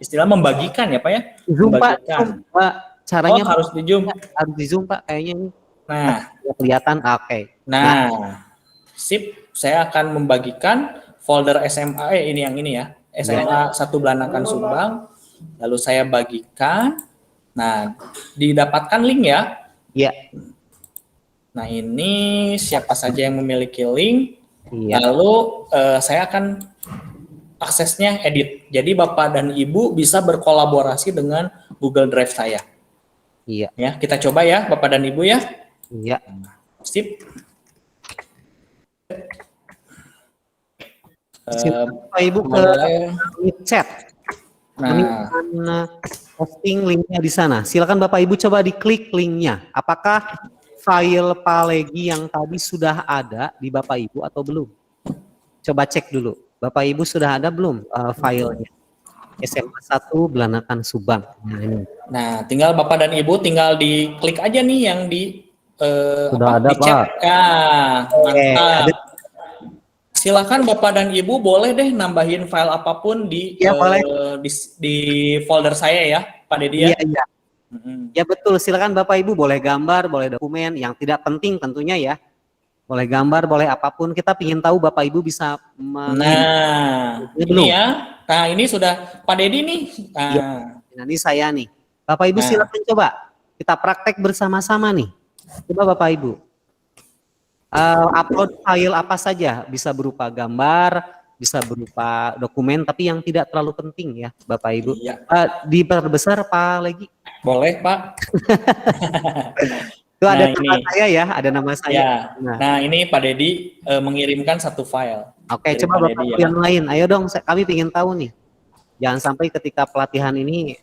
istilah membagikan ya Pak ya? Zoom Pak, Membagikan. Zoom, Pak. Caranya harus di Zoom. harus di Zoom Pak kayaknya ini. Nah, Kelihatan, oke. nah, sip. Saya akan membagikan folder SMA ini yang ini ya, SMA 1 Belanakan Subang. Lalu saya bagikan. Nah, didapatkan link ya. Iya. Nah, ini siapa saja yang memiliki link. Iya. Lalu saya akan aksesnya edit. Jadi Bapak dan Ibu bisa berkolaborasi dengan Google Drive saya. Iya. Ya, kita coba ya Bapak dan Ibu ya. Iya. Sip. Bapak Ibu ke chat. Nah, Posting linknya di sana. Silakan Bapak Ibu coba diklik linknya. Apakah file Pak Legi yang tadi sudah ada di Bapak Ibu atau belum? Coba cek dulu. Bapak Ibu sudah ada belum filenya? SMA 1 Belanakan Subang. Nah, ini. nah, tinggal Bapak dan Ibu tinggal diklik aja nih yang di Sudah ada, di chat. Pak. Nah, Oke, mantap. Silakan Bapak dan Ibu boleh deh nambahin file apapun di Ya, boleh. di folder saya ya, Pak Dedi ya. Iya, iya. Ya betul, silakan Bapak Ibu boleh gambar, boleh dokumen yang tidak penting tentunya ya. Boleh gambar, boleh apapun. Kita ingin tahu Bapak Ibu bisa Nah, Ini ini belum. ya. Nah, ini sudah Pak Dedi nih. Nah, Iya. Nah, ini saya nih. Bapak Ibu Nah. silakan coba. Kita praktek bersama-sama nih. Coba Bapak Ibu. Upload file apa saja, bisa berupa gambar, bisa berupa dokumen, tapi yang tidak terlalu penting ya, Bapak Ibu. iya. Diperbesar Pak Legi. Boleh, Pak. Itu ada Nah, nama ini. saya ya, ada nama saya. Ya. Nah, Nah, ini Pak Dedi mengirimkan satu file. oke, Dari coba Pak Bapak Dedi Ibu ya. yang lain. Ayo dong, kami ingin tahu nih. Jangan sampai ketika pelatihan ini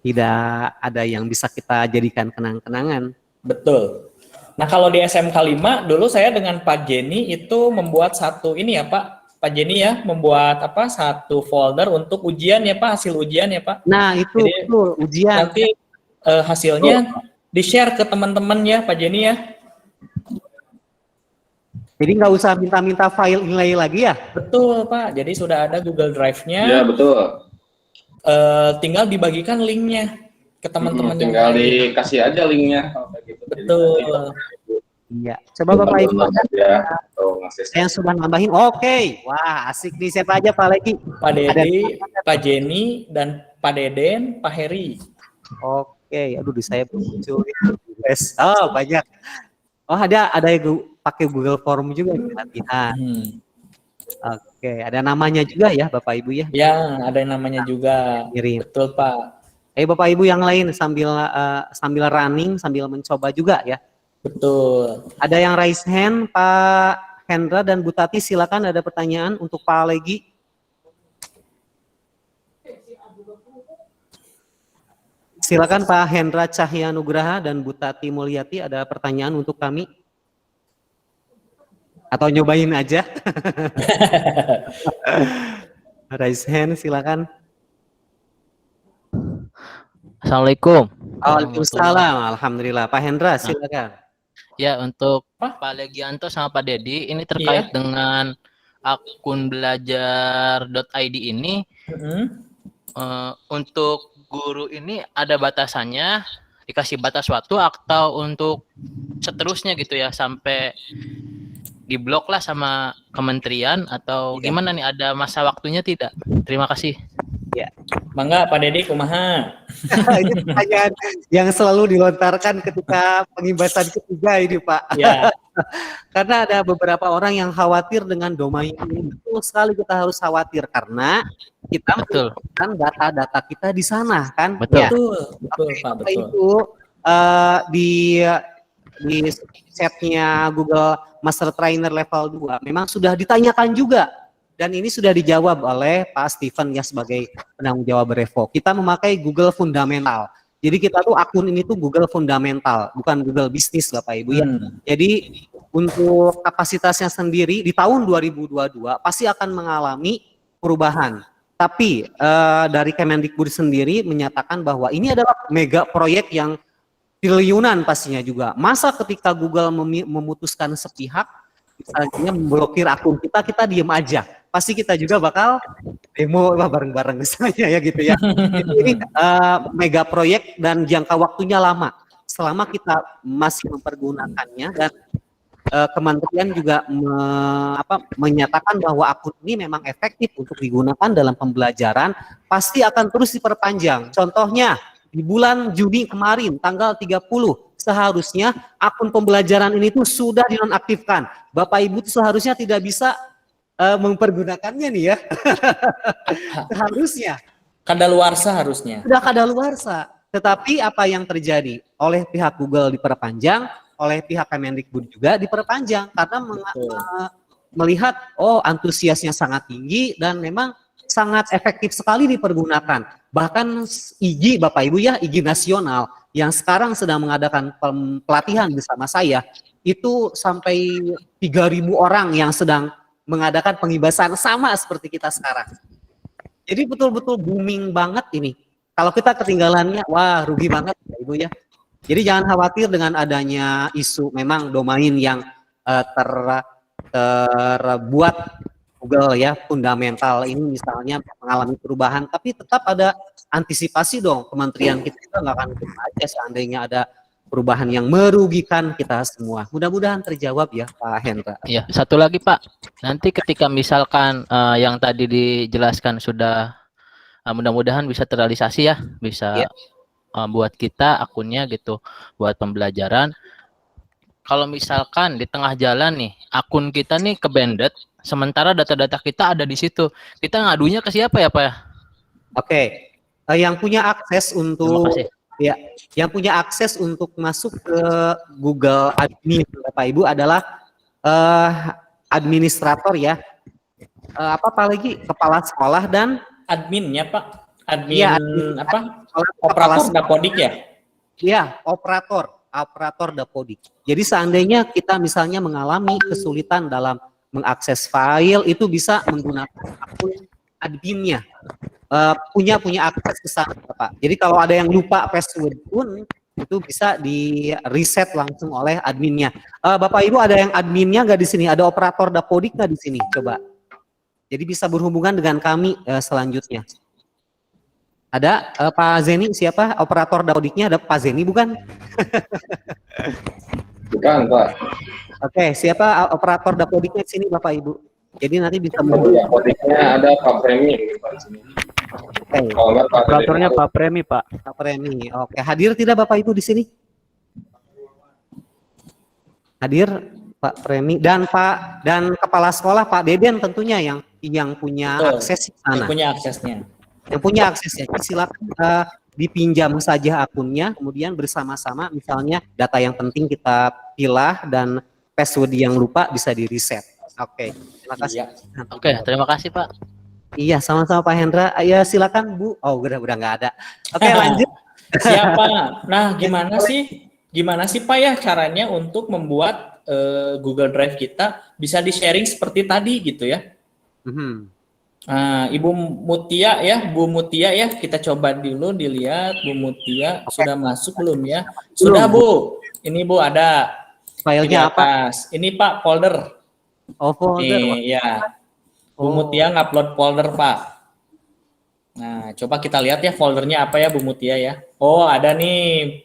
tidak ada yang bisa kita jadikan kenang-kenangan. Betul. Nah, kalau di SMK 5 dulu saya dengan Pak Jenny itu membuat satu ini ya, Pak. Pak Jenny ya membuat satu folder untuk ujian ya, Pak, hasil ujian ya, Pak. Nah, itu Jadi, betul ujian. Nanti hasilnya di-share ke teman-teman ya, Pak Jenny ya. Jadi nggak usah minta-minta file nilai lagi ya? Betul, Pak. Jadi sudah ada Google Drive-nya. Ya betul. Tinggal dibagikan linknya ke teman-teman yang Tinggal lain. dikasih aja linknya. Kalau kayak gitu. Betul. Iya. Coba Bapak Ibu ya, atau ngakses. yang sudah nambahin. Oke. Wah, asik nih. Siapa aja Pak Legi? Pak Dedi, Pak Jenny, dan Pak Deden, Pak Heri. Oke. Aduh, di saya belum muncul. Yes. Oh, banyak. Oh, ada yang pakai Google Form juga nih latihan. Oke, ada namanya juga ya Bapak Ibu ya. Ya, ada yang namanya juga. Kirim. Betul, Pak. Bapak Ibu yang lain sambil running, sambil mencoba juga ya. Betul. Ada yang raise hand, Pak Hendra dan Bu Tati, silakan ada pertanyaan untuk Pak Legi. Silakan Pak Hendra Cahya Nugraha dan Bu Tati Mulyati, ada pertanyaan untuk kami? Atau nyobain aja? Raise hand, silakan. Assalamualaikum. Waalaikumsalam. Alhamdulillah. Pak Hendra, silakan. Ya, untuk Pak Legianto sama Pak Dedi, ini terkait dengan akun belajar.id ini, untuk guru ini ada batasannya, dikasih batas waktu atau untuk seterusnya gitu ya, sampai diblok lah sama kementerian atau gimana nih, ada masa waktunya tidak? Terima kasih. Ya. Mangga Pak Dedi kumaha? Ini pertanyaan yang selalu dilontarkan ketika pengimbasan ketiga ini Pak. Ya. Karena ada beberapa orang yang khawatir dengan domain ini. Betul sekali kita harus khawatir karena kita menyimpan data-data kita di sana kan. Betul. Ya. Betul, betul Oke, Pak, Bapak betul. Ibu, di di setnya Google Master Trainer level 2 memang sudah ditanyakan juga, dan ini sudah dijawab oleh Pak Steven ya sebagai penanggung jawab Revo. Kita memakai Google Fundamental. Jadi kita tuh akun ini tuh Google Fundamental, bukan Google Bisnis Bapak Ibu ya. Jadi untuk kapasitasnya sendiri di tahun 2022 pasti akan mengalami perubahan. Tapi dari Kemendikbud sendiri menyatakan bahwa ini adalah mega proyek yang triliunan pastinya juga. Masa ketika Google memutuskan sepihak, misalnya memblokir akun kita, kita diem aja. Pasti kita juga bakal demo bareng-bareng misalnya ya gitu ya. Ini mega proyek dan jangka waktunya lama. Selama kita masih mempergunakannya, dan kementerian juga menyatakan bahwa akun ini memang efektif untuk digunakan dalam pembelajaran, pasti akan terus diperpanjang. Contohnya di bulan Juni kemarin tanggal 30 seharusnya akun pembelajaran ini tuh sudah dinonaktifkan. Bapak Ibu tuh seharusnya tidak bisa mempergunakannya nih ya. Seharusnya. Kadaluarsa harusnya. Sudah kadaluarsa. Tetapi apa yang terjadi? Oleh pihak Google diperpanjang, oleh pihak Kemendikbud juga diperpanjang karena melihat antusiasnya sangat tinggi dan memang sangat efektif sekali dipergunakan. Bahkan IGI Bapak Ibu ya, IGI nasional yang sekarang sedang mengadakan pelatihan bersama saya, itu sampai 3.000 orang yang sedang mengadakan pengibasan sama seperti kita sekarang. Jadi betul-betul booming banget ini. Kalau kita ketinggalannya, wah rugi banget Bapak Ibu ya. Jadi jangan khawatir dengan adanya isu memang domain yang terbuat Google ya, fundamental ini misalnya mengalami perubahan, tapi tetap ada antisipasi dong. Kementerian kita juga nggak akan terima aja seandainya ada perubahan yang merugikan kita semua. Mudah-mudahan terjawab ya Pak Hendra. Ya, satu lagi Pak. Nanti ketika misalkan yang tadi dijelaskan sudah mudah-mudahan bisa terrealisasi ya, bisa buat kita akunnya gitu, buat pembelajaran. Kalau misalkan di tengah jalan nih, akun kita nih ke-banded, sementara data-data kita ada di situ, kita ngadunya ke siapa ya Pak ya? Oke, yang punya akses untuk yang punya akses untuk masuk ke Google Admin Bapak Ibu adalah administrator ya. Apa lagi? Kepala sekolah dan adminnya Pak. Admin ya, apa? Operator Dapodik ya? Iya, operator Dapodik. Jadi seandainya kita misalnya mengalami kesulitan dalam mengakses file, itu bisa menggunakan akun adminnya. Punya akses ke sana Pak. Jadi kalau ada yang lupa password pun itu bisa di reset langsung oleh adminnya. Bapak Ibu ada yang adminnya nggak di sini? Ada operator Dapodik nggak di sini? Coba. Jadi bisa berhubungan dengan kami selanjutnya. Ada Pak Zeni, siapa operator Dapodiknya? Ada Pak Zeni bukan? Bukan Pak. Oke, siapa operator Dapodiknya di sini Bapak Ibu? Jadi nanti bisa Dapodiknya ada Pak Premi Pak di sini. Operatornya Pak Premi, Pak. Pak Premi. Oke, hadir tidak Bapak Ibu di sini? Hadir Pak Premi dan kepala sekolah Pak Deden tentunya yang punya akses ke sana. Yang punya aksesnya. Yang punya aksesnya. Silakan dipinjam saja akunnya, kemudian bersama-sama misalnya data yang penting kita pilah dan password yang lupa bisa di reset. Oke, terima kasih. Oke, terima kasih Pak. Iya, sama-sama Pak Hendra. Ya silakan Bu. Oh, udah nggak ada. Oke, lanjut. Siapa? Nah, gimana sih Pak ya caranya untuk membuat Google Drive kita bisa di-sharing seperti tadi gitu ya? Nah, Ibu Mutia ya, Bu Mutia ya, kita coba dulu dilihat Bu Mutia sudah masuk belum ya? Sudah Bu. Ini Bu ada. Filenya apa? Ini Pak folder. Oh, folder. Nih, ya. Bu Mutia ngupload folder, Pak. Nah, coba kita lihat ya foldernya apa ya Bu Mutia ya. Oh, ada nih.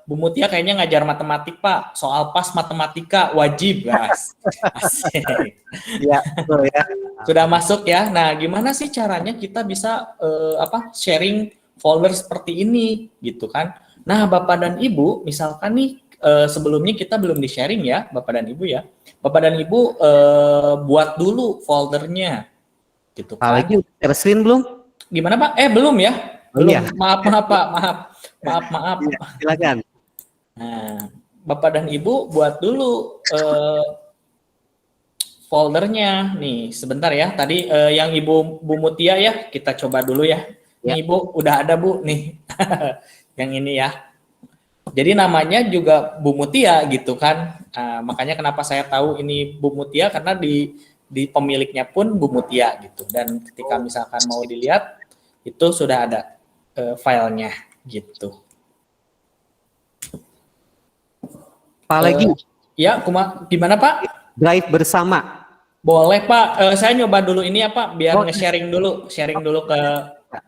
Bu Mutia kayaknya ngajar matematik, Pak. Soal pas matematika wajib, guys. Asik. Ya, betul ya. Sudah masuk ya. Nah, gimana sih caranya kita bisa sharing folder seperti ini gitu kan? Nah, Bapak dan Ibu, misalkan nih sebelumnya kita belum di-sharing ya, Bapak dan Ibu ya. Bapak dan Ibu buat dulu foldernya. Gitu kan. Lagi share screen belum? Gimana, Pak? Belum ya? Belum. Ya. Maaf Pak. Maaf. Ya, silakan. Nah, Bapak dan Ibu buat dulu foldernya nih. Sebentar ya. Tadi yang Ibu Bu Mutia ya, kita coba dulu ya. Ya. Nih Ibu, udah ada Bu nih. Yang ini ya. Jadi namanya juga Bu Mutia gitu kan. Makanya kenapa saya tahu ini Bu Mutia karena di pemiliknya pun Bu Mutia gitu. Dan ketika misalkan mau dilihat itu sudah ada filenya gitu. Pak lagi Ya, gimana Pak? drive bersama. Boleh Pak. Saya nyoba dulu ini ya Pak, biar Oh. nge-sharing dulu ke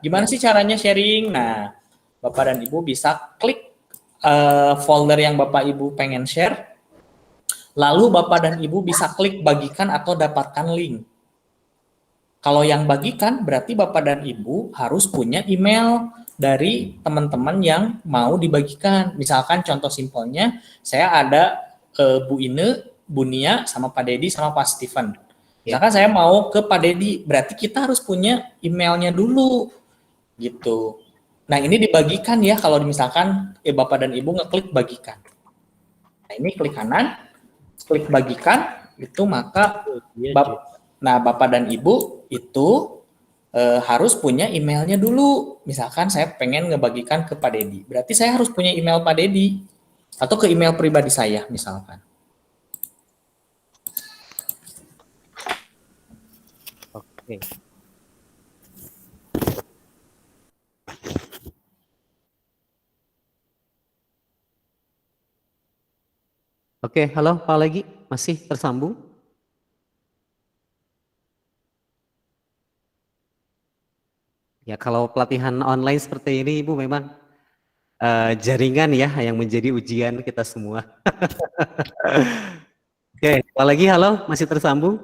gimana sih caranya sharing. Nah, Bapak dan Ibu bisa klik folder yang Bapak Ibu pengen share. Lalu Bapak dan Ibu bisa klik bagikan atau dapatkan link. Kalau yang bagikan berarti Bapak dan Ibu harus punya email dari teman-teman yang mau dibagikan. Misalkan contoh simpelnya, saya ada Bu Ine, Bu Nia, sama Pak Dedi, sama Pak Steven. Misalkan saya mau ke Pak Dedi, berarti kita harus punya emailnya dulu. Gitu. Nah ini dibagikan ya kalau misalkan Bapak dan Ibu ngeklik bagikan. Nah ini klik kanan, klik bagikan, itu maka Bapak dan Ibu itu harus punya emailnya dulu. Misalkan saya pengen ngebagikan ke Pak Dedi, berarti saya harus punya email Pak Dedi atau ke email pribadi saya misalkan. Oke. Oke, halo Pak lagi masih tersambung? Ya kalau pelatihan online seperti ini Ibu memang jaringan ya yang menjadi ujian kita semua. Oke, Pak lagi halo masih tersambung?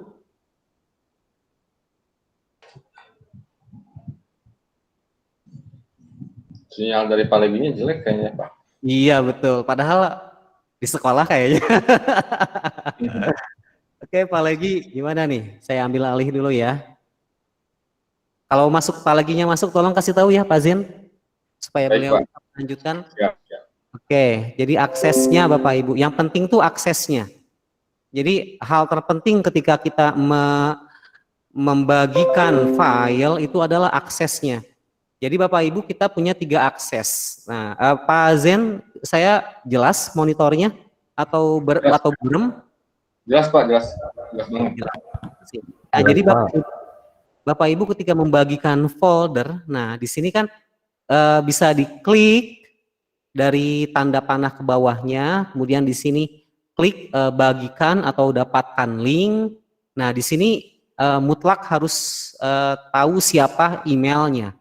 Sinyal dari Pak Leginya jelek kayaknya Pak. Iya betul, padahal di sekolah kayaknya. Oke Pak Legi, gimana nih? Saya ambil alih dulu ya. Kalau masuk Pak Leginya masuk, tolong kasih tahu ya Pak Zen, supaya Baik, beliau Pak. bisa melanjutkan. Ya, ya. Oke, jadi aksesnya Bapak Ibu. Yang penting tuh aksesnya. Jadi hal terpenting ketika kita membagikan file itu adalah aksesnya. Jadi Bapak Ibu kita punya 3 akses. Nah, Pak Zen, saya jelas monitornya atau atau burem? Jelas Pak, jelas banget. Nah, jadi Bapak Ibu ketika membagikan folder, nah di sini kan bisa diklik dari tanda panah ke bawahnya, kemudian di sini klik bagikan atau dapatkan link. Nah di sini mutlak harus tahu siapa emailnya.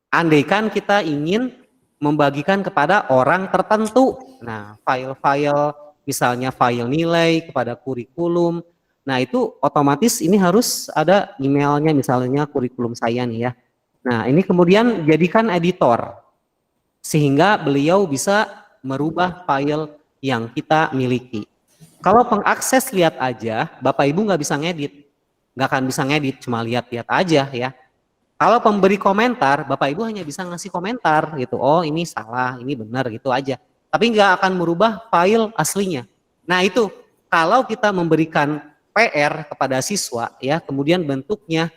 Andaikan kita ingin membagikan kepada orang tertentu, nah file-file misalnya file nilai kepada kurikulum, nah itu otomatis ini harus ada emailnya, misalnya kurikulum saya nih ya. Nah ini kemudian jadikan editor, sehingga beliau bisa merubah file yang kita miliki. Kalau pengakses lihat aja, Bapak Ibu nggak bisa ngedit, nggak akan bisa ngedit, cuma lihat-lihat aja ya. Kalau pemberi komentar, Bapak Ibu hanya bisa ngasih komentar gitu. Oh ini salah, ini benar gitu aja. Tapi nggak akan merubah file aslinya. Nah itu kalau kita memberikan PR kepada siswa ya, kemudian bentuknya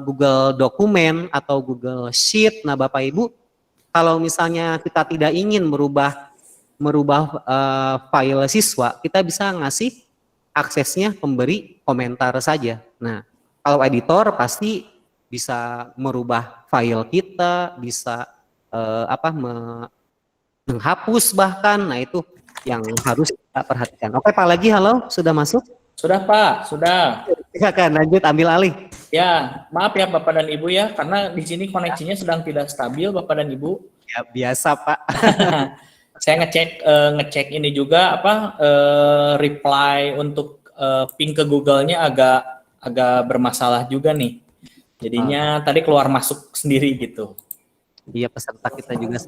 Google Dokumen atau Google Sheet. Nah Bapak Ibu, kalau misalnya kita tidak ingin merubah file siswa, kita bisa ngasih aksesnya pemberi komentar saja. Nah kalau editor pasti bisa merubah file kita, bisa menghapus bahkan. Nah itu yang harus kita perhatikan. Oke Pak lagi, halo, sudah masuk? Sudah Pak, sudah. Silakan lanjut, ambil alih. Ya, maaf ya Bapak dan Ibu ya, karena di sini koneksinya sedang tidak stabil Bapak dan Ibu. Ya biasa Pak. Saya ngecek ini juga reply untuk ping ke Google-nya agak bermasalah juga nih. Jadinya tadi keluar masuk sendiri gitu. Iya, peserta kita juga.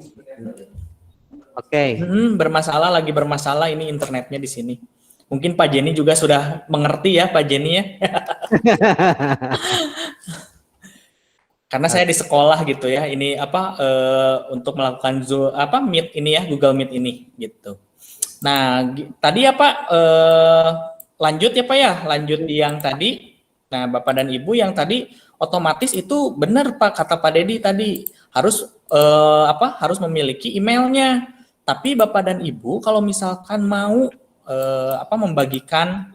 Oke. Lagi bermasalah ini internetnya di sini. Mungkin Pak Jenny juga sudah mengerti ya Pak Jenny ya. Karena saya di sekolah gitu ya. Ini untuk melakukan Meet ini ya, Google Meet ini gitu. Nah, tadi ya Pak, lanjut ya Pak ya, lanjut yang tadi. Nah, Bapak dan Ibu yang tadi otomatis itu benar Pak, kata Pak Dedi tadi harus harus memiliki emailnya. Tapi Bapak dan Ibu kalau misalkan mau membagikan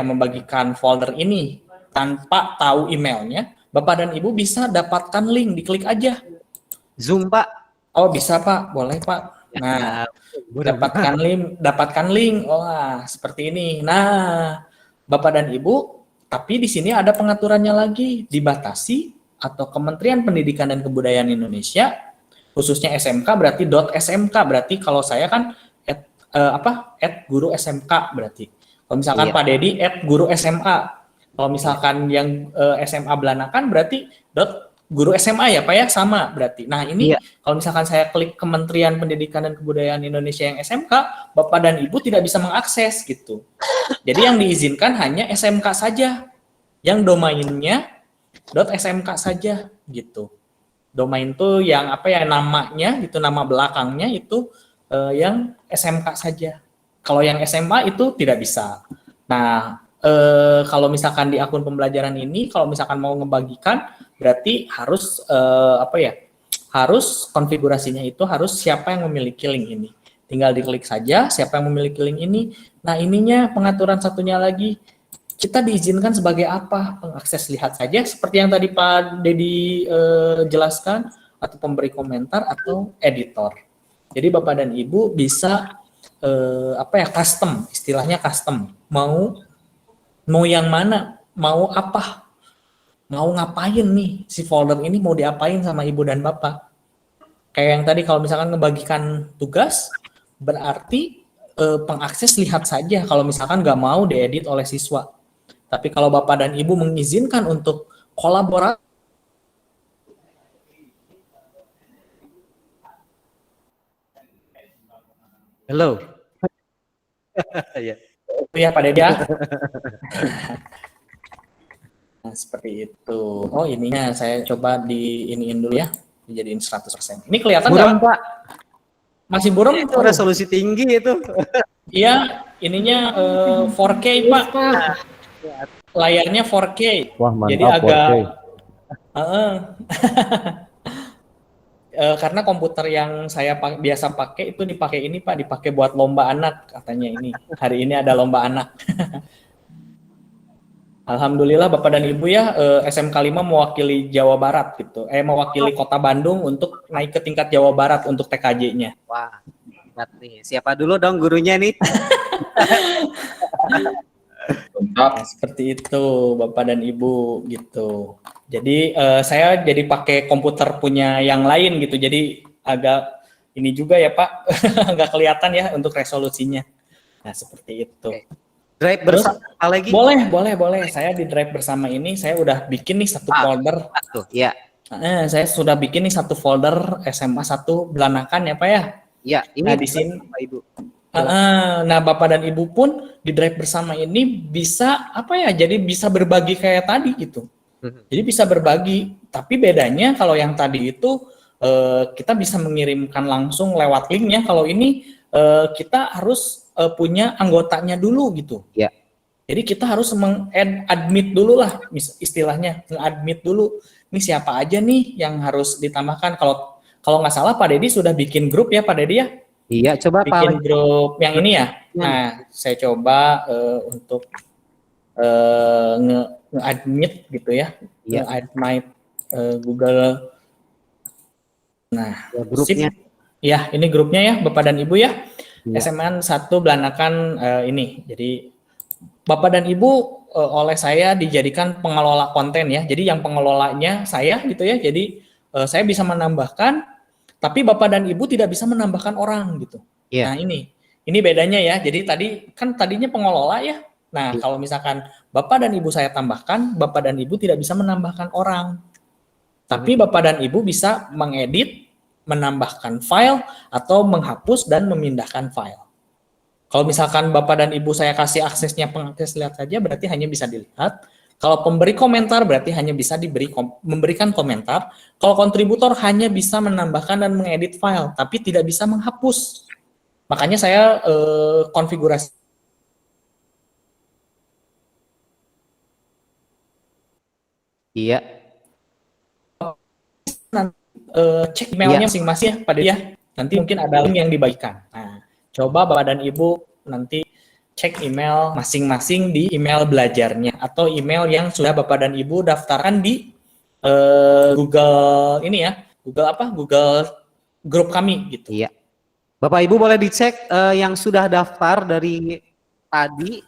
membagikan folder ini tanpa tahu emailnya, Bapak dan Ibu bisa dapatkan link, diklik aja. Zoom, Pak. Oh, bisa Pak, boleh Pak. Nah, dapatkan link. Wah, seperti ini. Nah, Bapak dan Ibu, tapi di sini ada pengaturannya lagi, dibatasi atau Kementerian Pendidikan dan Kebudayaan Indonesia, khususnya SMK berarti .smk, berarti kalau saya kan @guru SMK berarti. Kalau misalkan Pak Dedi @guru SMA. Kalau misalkan yang SMA Belanakan berarti guru SMA ya Pak ya, sama berarti. Nah ini kalau misalkan saya klik Kementerian Pendidikan dan Kebudayaan Indonesia yang SMK, Bapak dan Ibu tidak bisa mengakses gitu. Jadi yang diizinkan hanya SMK saja, yang domainnya .smk saja gitu. Domain itu yang namanya gitu, nama belakangnya itu yang SMK saja. Kalau yang SMA itu tidak bisa. Nah kalau misalkan di akun pembelajaran ini, kalau misalkan mau ngebagikan, berarti harus harus konfigurasinya itu harus siapa yang memiliki link ini. Tinggal diklik saja siapa yang memiliki link ini. Nah ininya pengaturan satunya lagi, kita diizinkan sebagai apa? Pengakses lihat saja seperti yang tadi Pak Dedi jelaskan, atau pemberi komentar atau editor. Jadi Bapak dan Ibu bisa custom, istilahnya custom. Mau yang mana? Mau apa? Mau ngapain nih? Si folder ini mau diapain sama Ibu dan Bapak? Kayak yang tadi kalau misalkan ngebagikan tugas, berarti pengakses lihat saja kalau misalkan nggak mau diedit oleh siswa. Tapi kalau Bapak dan Ibu mengizinkan untuk kolaborasi, Halo. ya Pak Dedi ya. Nah, seperti itu. Oh ininya saya coba iniin dulu ya, dijadiin 100%. Ini kelihatan nggak Pak? Masih buram itu. Resolusi tinggi itu. Iya, ininya 4K Pak. Layarnya 4K. Wah, mantap. Jadi agak 4K. Karena komputer yang saya biasa pakai itu dipakai ini Pak, dipakai buat lomba anak katanya ini. Hari ini ada lomba anak. Alhamdulillah Bapak dan Ibu ya, SMK 5 mewakili Jawa Barat gitu. Mewakili Kota Bandung untuk naik ke tingkat Jawa Barat untuk TKJ-nya. Wah, hebat nih. Siapa dulu dong gurunya nih? Nah, seperti itu Bapak dan Ibu gitu. Jadi saya jadi pakai komputer punya yang lain gitu. Jadi agak ini juga ya Pak, nggak kelihatan ya untuk resolusinya. Nah seperti itu. Drive bersama lagi? Boleh. Saya di drive bersama ini saya udah bikin nih satu folder. Iya. Saya sudah bikin nih satu folder SMA 1 Belanakan ya Pak ya. Iya. Ini nah di sini Bapak Ibu. Nah Bapak dan Ibu pun di drive bersama ini bisa jadi bisa berbagi kayak tadi gitu. Jadi bisa berbagi. Tapi bedanya kalau yang tadi itu kita bisa mengirimkan langsung lewat linknya. Kalau ini kita harus punya anggotanya dulu gitu. Ya. Jadi kita harus admit dulu lah, istilahnya nge-admit dulu. Ini siapa aja nih yang harus ditambahkan? Kalau nggak salah Pak Dedi sudah bikin grup ya Pak Dedi ya? Iya, coba bikin grup yang ini ya. Nah, saya coba untuk nge-admit gitu ya. Nge-admit Google. Nah, ya, grupnya. Ya, ini grupnya ya Bapak dan Ibu ya. SMA 1 Belanakan ini. Jadi Bapak dan Ibu oleh saya dijadikan pengelola konten ya. Jadi yang pengelolanya saya gitu ya. Jadi saya bisa menambahkan, tapi Bapak dan Ibu tidak bisa menambahkan orang gitu. Nah ini bedanya ya. Jadi tadinya pengelola ya. Nah kalau misalkan Bapak dan Ibu saya tambahkan, Bapak dan Ibu tidak bisa menambahkan orang. Tapi Bapak dan Ibu bisa mengedit, menambahkan file, atau menghapus dan memindahkan file. Kalau misalkan Bapak dan Ibu saya kasih aksesnya pengakses lihat saja, berarti hanya bisa dilihat. Kalau pemberi komentar berarti hanya bisa memberikan komentar. Kalau kontributor hanya bisa menambahkan dan mengedit file, tapi tidak bisa menghapus. Makanya saya konfigurasi Iya. cek emailnya Iya. masing-masing ya Pak Dedi ya. Nanti mungkin ada link yang dibagikan. Nah, coba Bapak dan Ibu nanti cek email masing-masing di email belajarnya atau email yang sudah Bapak dan Ibu daftarkan di Google ini ya. Google apa? Google grup kami gitu. Iya. Bapak Ibu boleh dicek yang sudah daftar dari tadi.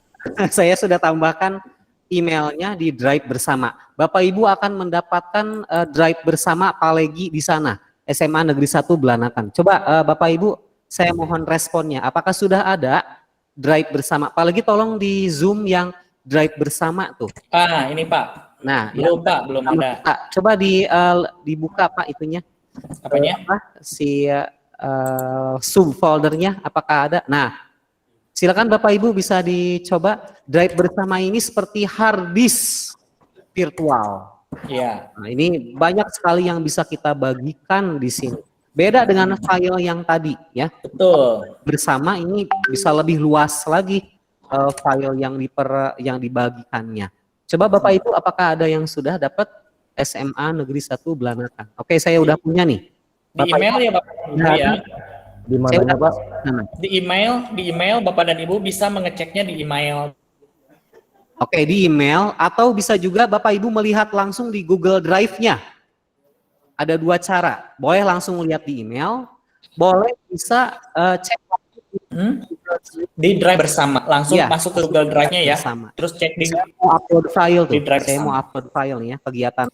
Saya sudah tambahkan emailnya di drive bersama. Bapak Ibu akan mendapatkan drive bersama Palegi di sana. SMA Negeri 1 Belanakan. Coba Bapak Ibu, saya mohon responnya. Apakah sudah ada drive bersama? Apalagi tolong di Zoom yang drive bersama tuh. Ah, ini Pak. Nah, Belum Pak, belum ada. Coba dibuka Pak itunya. Apanya? Si subfoldernya apakah ada? Nah, silakan Bapak Ibu bisa dicoba. Drive bersama ini seperti hard disk virtual. Iya. Nah, ini banyak sekali yang bisa kita bagikan di sini. Beda dengan file yang tadi ya. Betul. Bersama ini bisa lebih luas lagi file yang dibagikannya. Coba Bapak Ibu apakah ada yang sudah dapat SMA Negeri 1 Belanakan? Oke, saya udah punya nih. Di email ya Bapak dan Ibu ya. Di mananya Pak? Di email Bapak dan Ibu bisa mengeceknya di email. Oke, di email atau bisa juga Bapak Ibu melihat langsung di Google Drive-nya. Ada dua cara. Boleh langsung lihat di email, boleh bisa cek di drive bersama. Langsung ya, masuk ke Google Drive-nya ya. Bersama. Terus cek di saya mau upload file tuh. di drive Saya bersama. mau upload file nih ya, kegiatan.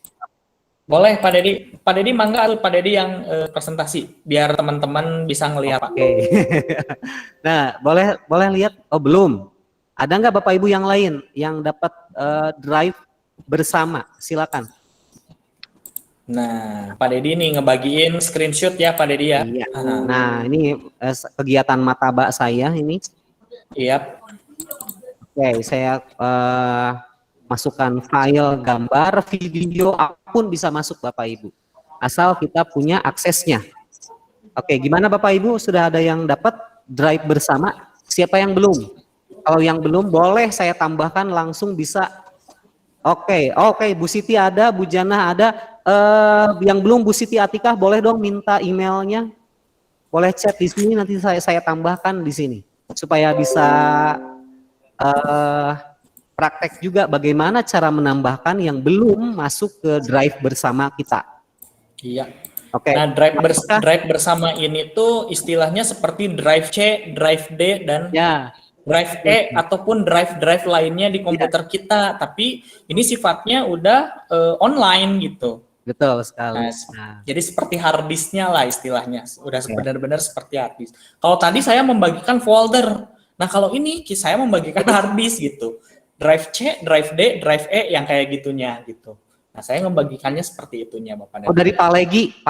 Boleh Pak Dedi. Pak Dedi mangga atau Pak Dedi yang presentasi biar teman-teman bisa ngelihat Pak. Oke. Nah, boleh lihat. Oh, belum. Ada nggak Bapak Ibu yang lain yang dapat drive bersama? Silakan. Nah, Pak Dedi nih ngebagiin screenshot ya Pak Dedi ya. Iya. Nah, ini kegiatan mataba saya ini. Iya. Oke, saya masukkan file, gambar, video, apapun bisa masuk Bapak Ibu. Asal kita punya aksesnya. Oke, gimana Bapak Ibu? Sudah ada yang dapat drive bersama? Siapa yang belum? Kalau yang belum, boleh saya tambahkan langsung bisa. Oke, Bu Siti ada, Bu Jana ada. Yang belum Bu Siti Atikah, boleh dong minta emailnya. Boleh chat di sini, nanti saya tambahkan di sini. Supaya bisa praktek juga bagaimana cara menambahkan yang belum masuk ke drive bersama kita. Iya. Oke. Nah, drive bersama ini tuh istilahnya seperti drive C, drive D, dan drive E ataupun drive lainnya di komputer kita. Tapi ini sifatnya udah online gitu. Betul sekali. Nah, jadi seperti hard disk-nya lah istilahnya. Udah benar-benar seperti hard disk. Kalau tadi saya membagikan folder. Nah, kalau ini saya membagikan hard disk gitu. Drive C, drive D, drive E yang kayak gitunya gitu. Nah, saya membagikannya seperti itunya Bapak. Oh, dari Pak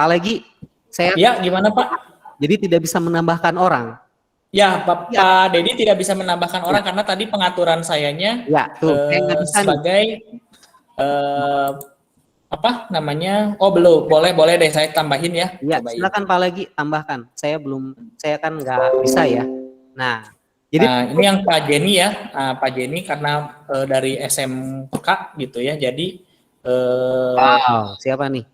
Legi, saya. Ya, gimana Pak? Jadi tidak bisa menambahkan orang. Ya, Pak Dedi tidak bisa menambahkan orang karena tadi pengaturan sayanya sebagai apa namanya? Oh, belum. Boleh deh saya tambahin ya. Ya, silakan Pak Legi tambahkan. Saya kan nggak bisa ya. Nah, jadi ini yang Pak Jenny ya. Pak Jenny karena dari SMK gitu ya. Jadi wow, siapa nih?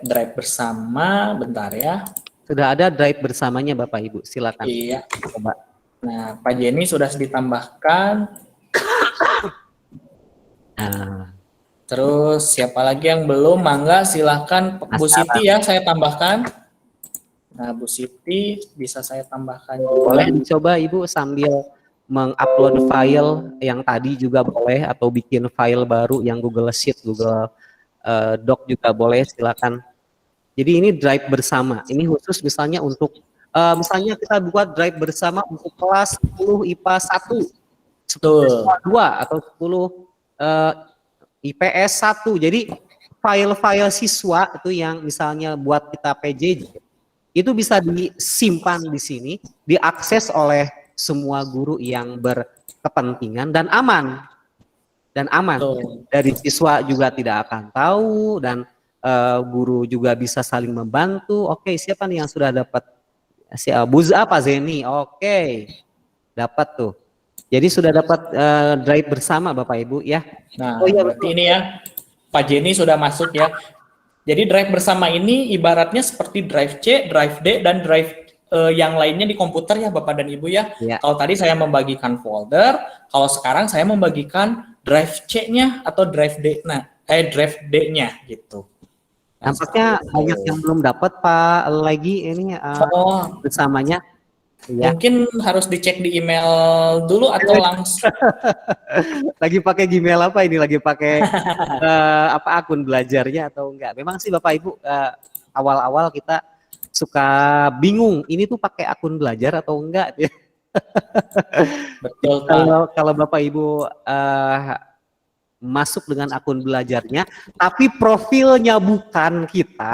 Drive bersama, bentar ya. Sudah ada drive bersamanya Bapak Ibu, silakan. Iya. Coba. Nah, Pak Jenny sudah ditambahkan. Nah. Terus siapa lagi yang belum? Mangga silahkan Bu Siti ya, saya tambahkan. Nah, Bu Siti bisa saya tambahkan juga. Boleh dicoba Ibu sambil mengupload file yang tadi juga boleh, atau bikin file baru yang Google Sheet, Google Doc juga boleh, silakan. Jadi ini drive bersama. Ini khusus misalnya untuk misalnya kita buat drive bersama untuk kelas 10 IPA 1, 10 2 atau 10 IPS 1. Jadi file-file siswa itu yang misalnya buat kita PJJ itu bisa disimpan di sini, diakses oleh semua guru yang berkepentingan dan aman. Dari siswa juga tidak akan tahu, dan guru juga bisa saling membantu. Oke, siapa nih yang sudah dapat Buza Pak Zeni, oke, dapat tuh. Jadi sudah dapat drive bersama Bapak Ibu ya. Nah, Oh iya, berarti ini ya, Pak Jenny sudah masuk ya. Jadi drive bersama ini ibaratnya seperti drive C, drive D, dan drive yang lainnya di komputer ya Bapak dan Ibu ya. Ya. Kalau tadi saya membagikan folder, kalau sekarang saya membagikan drive C-nya atau drive D, drive D-nya gitu. Tampaknya banyak yang belum dapat Pak lagi ini bersamanya. Ya. Mungkin harus dicek di email dulu atau langsung. Lagi pakai Gmail apa ini? Lagi pakai apa akun belajarnya atau enggak? Memang sih Bapak Ibu awal-awal kita suka bingung ini tuh pakai akun belajar atau enggak. Betul Pak. Kalau Bapak Ibu masuk dengan akun belajarnya, tapi profilnya bukan kita.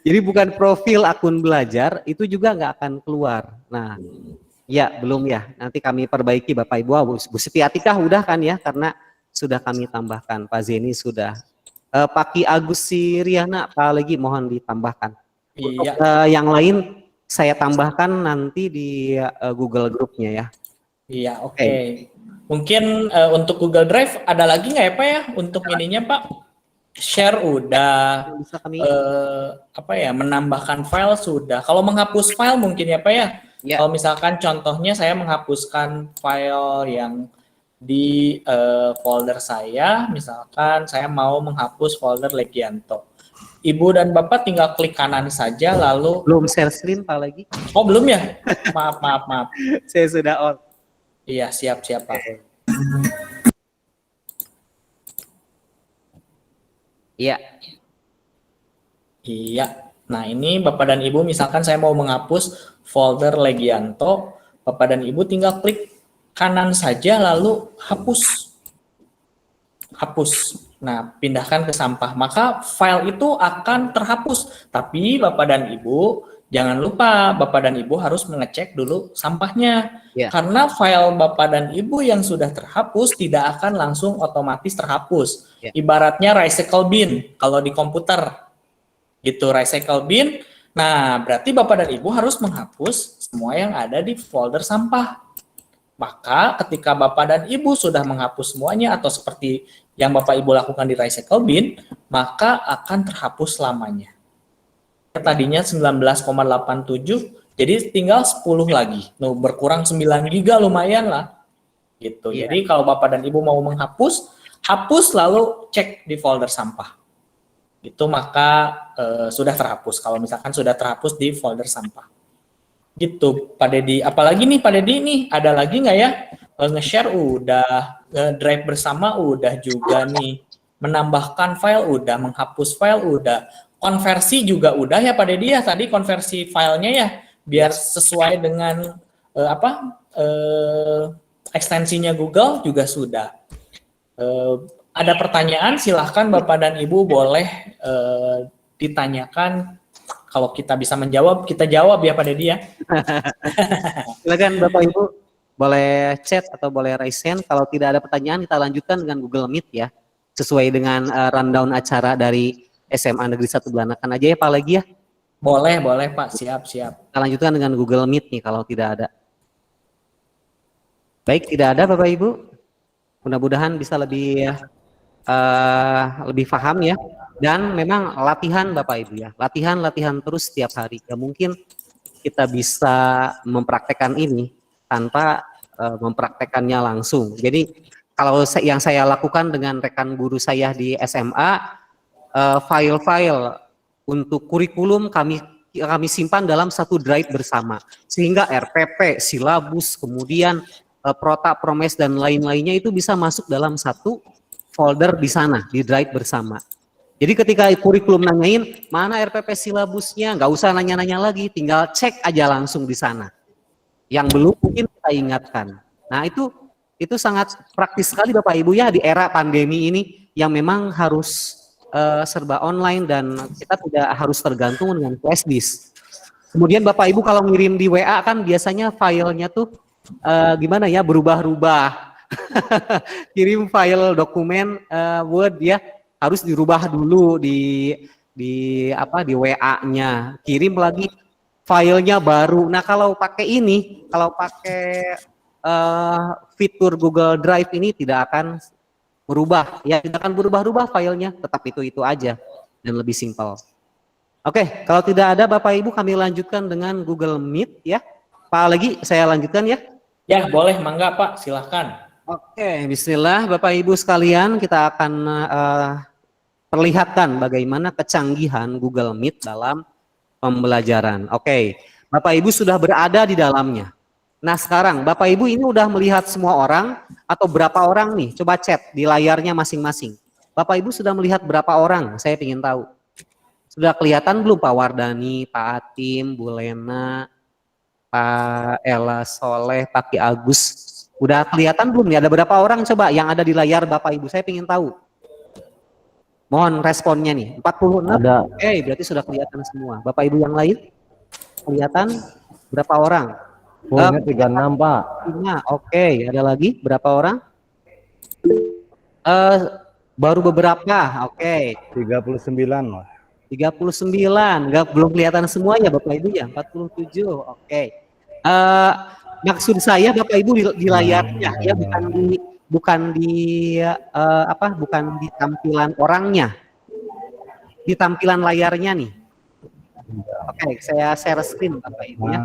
Jadi bukan profil akun belajar, itu juga nggak akan keluar. Nah, ya belum ya. Nanti kami perbaiki Bapak Ibu. Bu Siti Atikah udah kan ya, karena sudah kami tambahkan. Pak Zeni sudah. Pak Ki Agus Siriana, Pak lagi mohon ditambahkan. Iya. Yang lain saya tambahkan nanti di Google Group-nya ya. Iya, oke. Mungkin untuk Google Drive ada lagi nggak ya Pak ya untuk ininya Pak? Share udah, Bisa kami menambahkan file sudah. Kalau menghapus file mungkin ya Pak ya? Ya. Kalau misalkan contohnya saya menghapuskan file yang di folder saya, misalkan saya mau menghapus folder Legianto. Ibu dan Bapak tinggal klik kanan saja lalu. Belum share screen Pak lagi? Oh belum ya? Maaf. Saya sudah on. Iya, siap Pak. Iya. Iya. Nah, ini Bapak dan Ibu misalkan saya mau menghapus folder Legianto, Bapak dan Ibu tinggal klik kanan saja lalu hapus. Hapus. Nah, pindahkan ke sampah. Maka file itu akan terhapus. Tapi Bapak dan Ibu jangan lupa Bapak dan Ibu harus mengecek dulu sampahnya. Ya. Karena file Bapak dan Ibu yang sudah terhapus tidak akan langsung otomatis terhapus. Ya. Ibaratnya recycle bin kalau di komputer. Gitu, recycle bin. Nah, berarti Bapak dan Ibu harus menghapus semua yang ada di folder sampah. Maka ketika Bapak dan Ibu sudah menghapus semuanya atau seperti yang Bapak Ibu lakukan di recycle bin, maka akan terhapus selamanya. Tadinya 19,87, jadi tinggal 10 lagi. Berkurang 9 giga lumayan lah. Gitu. Iya. Jadi kalau Bapak dan Ibu mau menghapus, hapus lalu cek di folder sampah. Itu maka sudah terhapus. Kalau misalkan sudah terhapus di folder sampah. Gitu, Pak Dedi. Apalagi nih Pak Dedi nih, ada lagi nggak ya? Nge-share udah, drive bersama udah juga nih. Menambahkan file udah, menghapus file udah. Konversi juga udah ya Pak Dedi ya, tadi konversi filenya ya, biar sesuai dengan ekstensinya Google juga sudah. Ada pertanyaan silahkan Bapak dan Ibu boleh ditanyakan. Kalau kita bisa menjawab, kita jawab ya Pak Dedi ya. Silakan Bapak Ibu boleh chat atau boleh raise hand. Kalau tidak ada pertanyaan kita lanjutkan dengan Google Meet ya. Sesuai dengan rundown acara dari SMA Negeri 1 Belanakan aja ya Pak lagi ya. Boleh Pak, siap. Kita lanjutkan dengan Google Meet nih kalau tidak ada. Baik, tidak ada Bapak Ibu. Mudah-mudahan bisa lebih paham ya. Dan memang latihan Bapak Ibu ya. Latihan terus setiap hari. Ya mungkin kita bisa mempraktekkan ini tanpa mempraktekannya langsung. Jadi kalau yang saya lakukan dengan rekan guru saya di SMA, file-file untuk kurikulum kami simpan dalam satu drive bersama. Sehingga RPP, silabus, kemudian prota, promes, dan lain-lainnya itu bisa masuk dalam satu folder di sana, di drive bersama. Jadi ketika kurikulum nanyain, mana RPP silabusnya, nggak usah nanya-nanya lagi, tinggal cek aja langsung di sana. Yang belum mungkin kita ingatkan. Nah itu sangat praktis sekali Bapak Ibu ya di era pandemi ini yang memang harus serba online dan kita tidak harus tergantung dengan flash disk. Kemudian Bapak Ibu kalau ngirim di WA kan biasanya filenya tuh gimana ya, berubah-ubah. Kirim file dokumen Word ya, harus dirubah dulu di WA-nya. Kirim lagi filenya baru. Nah, kalau pakai ini, kalau pakai fitur Google Drive ini tidak akan berubah, ya tidak akan berubah-ubah filenya, tetap itu aja dan lebih simpel. Oke, kalau tidak ada Bapak Ibu kami lanjutkan dengan Google Meet ya. Pak lagi saya lanjutkan ya. Ya, boleh, mangga Pak, silahkan. Oke, bismillah Bapak Ibu sekalian, kita akan perlihatkan bagaimana kecanggihan Google Meet dalam pembelajaran. Oke, Bapak Ibu sudah berada di dalamnya. Nah sekarang Bapak Ibu ini udah melihat semua orang atau berapa orang nih? Coba chat di layarnya masing-masing. Bapak Ibu sudah melihat berapa orang? Saya ingin tahu. Sudah kelihatan belum Pak Wardani, Pak Atim, Bu Lena, Pak Ella Soleh, Pak Ki Agus? Udah kelihatan belum nih? Ada berapa orang coba yang ada di layar Bapak Ibu? Saya ingin tahu. Mohon responnya nih. 46? Ada. Oke, berarti sudah kelihatan semua. Bapak Ibu yang lain? Kelihatan berapa orang? Fullnya 36 Pak. Oke, ada lagi berapa orang? Baru beberapa, oke. 39 lah. 39, belum kelihatan semuanya Bapak Ibu ya, 47, oke. Maksud saya Bapak Ibu di layarnya ya, bukan di tampilan orangnya, di tampilan layarnya nih. Oke, saya share screen Bapak Ibu ya.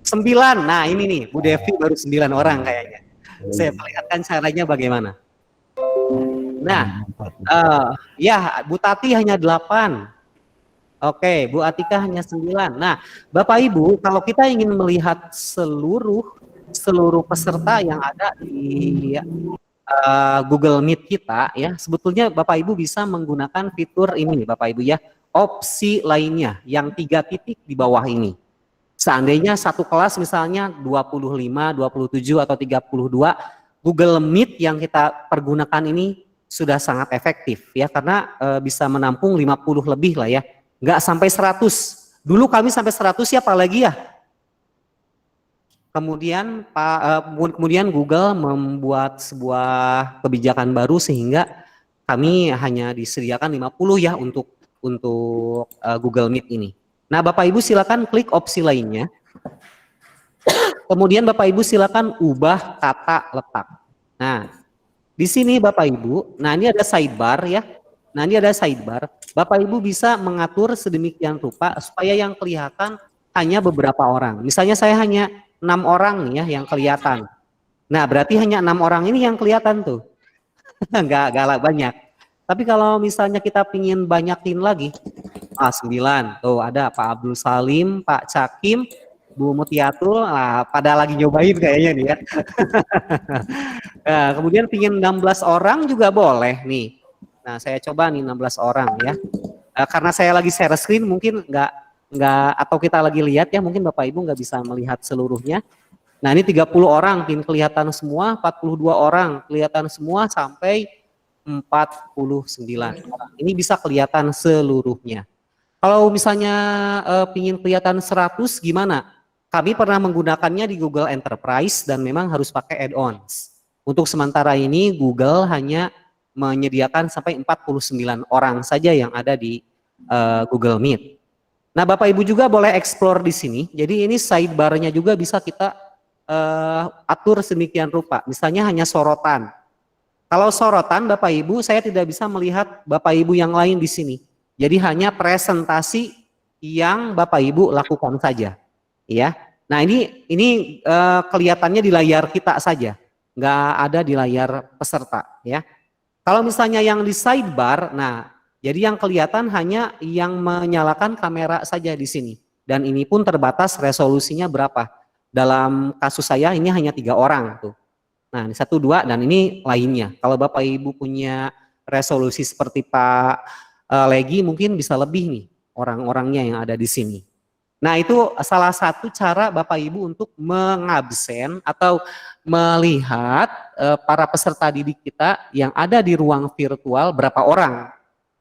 9, nah ini nih Bu Devi baru 9 orang kayaknya. Saya perlihatkan caranya bagaimana. Nah, ya Bu Tati hanya 8. Oke, Bu Atika hanya 9. Nah, Bapak Ibu, kalau kita ingin melihat seluruh peserta yang ada di Google Meet kita ya, sebetulnya Bapak Ibu bisa menggunakan fitur ini Bapak Ibu ya, opsi lainnya yang 3 titik di bawah ini. Seandainya satu kelas misalnya 25, 27 atau 32, Google Meet yang kita pergunakan ini sudah sangat efektif ya, karena bisa menampung 50 lebih lah ya, nggak sampai 100. Dulu kami sampai 100 ya Pak lagi ya. Kemudian Google membuat sebuah kebijakan baru sehingga kami hanya disediakan 50 ya untuk Google Meet ini. Nah Bapak Ibu silakan klik opsi lainnya. Kemudian Bapak Ibu silakan ubah tata letak. Nah, di sini Bapak Ibu, nah ini ada sidebar ya. Nah ini ada sidebar. Bapak Ibu bisa mengatur sedemikian rupa supaya yang kelihatan hanya beberapa orang. Misalnya saya hanya 6 orang ya yang kelihatan. Nah berarti hanya 6 orang ini yang kelihatan tuh. Nggak banyak. Tapi kalau misalnya kita pingin banyakin lagi, 9, tuh ada Pak Abdul Salim, Pak Cakim, Bu Mutiatul, pada lagi nyobain kayaknya nih ya. Nah, kemudian pingin 16 orang juga boleh nih. Nah saya coba nih 16 orang ya. Karena saya lagi share screen mungkin nggak atau kita lagi lihat ya, mungkin Bapak Ibu nggak bisa melihat seluruhnya. Nah ini 30 orang pingin kelihatan semua, 42 orang kelihatan semua sampai 49 orang. Ini bisa kelihatan seluruhnya. Kalau misalnya pingin kelihatan 100 gimana? Kami pernah menggunakannya di Google Enterprise dan memang harus pakai add-ons. Untuk sementara ini Google hanya menyediakan sampai 49 orang saja yang ada di Google Meet. Nah Bapak Ibu juga boleh explore di sini. Jadi ini sidebar-nya juga bisa kita atur sedemikian rupa. Misalnya hanya sorotan. Kalau sorotan Bapak Ibu, saya tidak bisa melihat Bapak Ibu yang lain di sini. Jadi hanya presentasi yang Bapak Ibu lakukan saja, ya. Nah ini kelihatannya di layar kita saja, nggak ada di layar peserta, ya. Kalau misalnya yang di sidebar, nah jadi yang kelihatan hanya yang menyalakan kamera saja di sini. Dan ini pun terbatas resolusinya berapa. Dalam kasus saya ini hanya 3 orang tuh. Nah, ini 1, 2, dan ini lainnya. Kalau Bapak Ibu punya resolusi seperti Pak Legi, mungkin bisa lebih nih orang-orangnya yang ada di sini. Nah, itu salah satu cara Bapak Ibu untuk mengabsen atau melihat para peserta didik kita yang ada di ruang virtual berapa orang.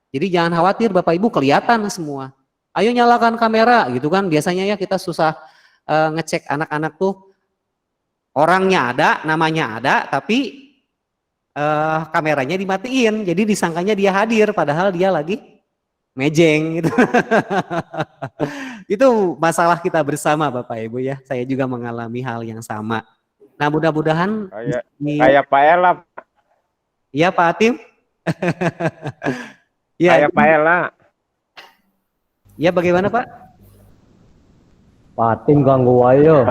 Jadi jangan khawatir Bapak Ibu kelihatan semua. Ayo nyalakan kamera gitu kan. Biasanya ya kita susah ngecek anak-anak tuh. Orangnya ada, namanya ada, tapi kameranya dimatiin, jadi disangkanya dia hadir, padahal dia lagi mejeng gitu. Itu masalah kita bersama Bapak Ibu ya. Saya juga mengalami hal yang sama. Nah, mudah-mudahan Kayak Pak Ella, Iya Pak Atim. Ya, kayak Pak Ella. ya bagaimana Pak? Patim ganggu ayo.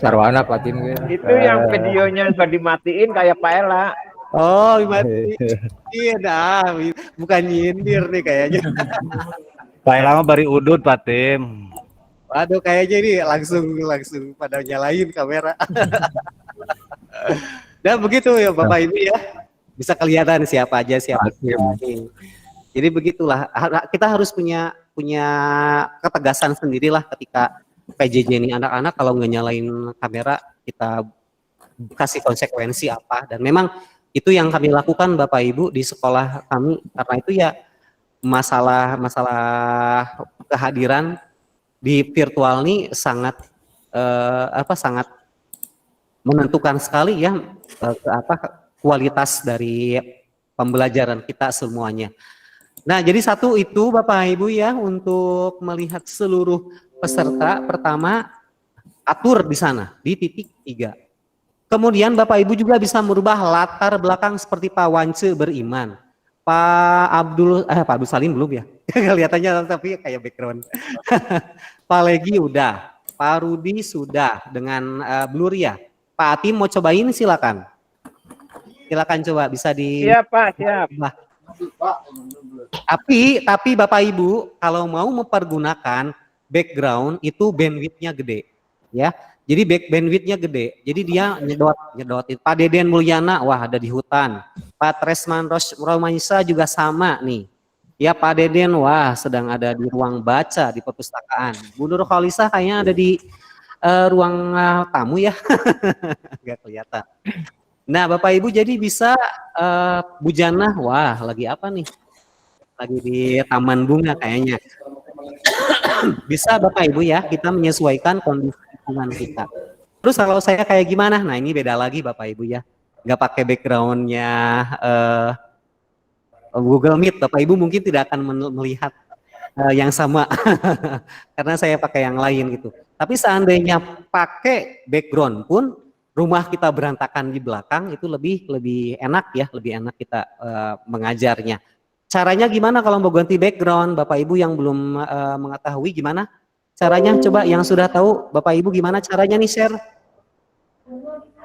Sarwana Patim Itu yang videonya sudah dimatiin kayak Pak Ella. Oh, dimatiin. Bukan nyindir nih kayaknya. Pak lama bari udut Pak Tim. Waduh, kayaknya ini langsung pada nyalain kamera. Dan begitu ya Bapak Ibu ya. Bisa kelihatan siapa aja siapa. Jadi begitulah, kita harus punya ketegasan sendirilah ketika PJJ ini anak-anak kalau nggak nyalain kamera kita kasih konsekuensi apa. Dan memang itu yang kami lakukan Bapak Ibu di sekolah kami, karena itu ya masalah kehadiran di virtual ini sangat sangat menentukan sekali ya kualitas dari pembelajaran kita semuanya. Nah, jadi satu itu Bapak Ibu ya untuk melihat seluruh peserta. Pertama, atur di sana di titik 3. Kemudian Bapak Ibu juga bisa merubah latar belakang seperti Pak Wance beriman. Pak Abdul Salim belum ya? Kelihatannya tapi kayak background. Pak Legi udah, Pak Rudi sudah dengan blur ya. Pak Atim mau cobain silakan. Silakan coba bisa di. Siap Pak, siap. Tapi Bapak Ibu kalau mau mempergunakan background itu bandwidth-nya gede ya. Jadi bandwidth-nya gede. Jadi dia nyedot. Pak Deden Mulyana wah ada di hutan. Pak Tresman Romanisa juga sama nih. Ya Pak Deden wah sedang ada di ruang baca di perpustakaan. Bu Nur Khalisah kayaknya ada di ruang tamu ya. Enggak kelihatan. Nah, Bapak Ibu jadi bisa Bu Janah, wah lagi apa nih? Lagi di Taman Bunga kayaknya. Bisa Bapak Ibu ya, kita menyesuaikan kondisi lingkungan kita. Terus kalau saya kayak gimana? Nah, ini beda lagi Bapak Ibu ya. Nggak pakai backgroundnya Google Meet, Bapak Ibu mungkin tidak akan melihat yang sama. Karena saya pakai yang lain gitu. Tapi seandainya pakai background pun rumah kita berantakan di belakang itu lebih enak ya, lebih enak kita mengajarnya. Caranya gimana kalau mau ganti background? Bapak Ibu yang belum mengetahui gimana caranya? Coba yang sudah tahu Bapak Ibu gimana caranya nih share?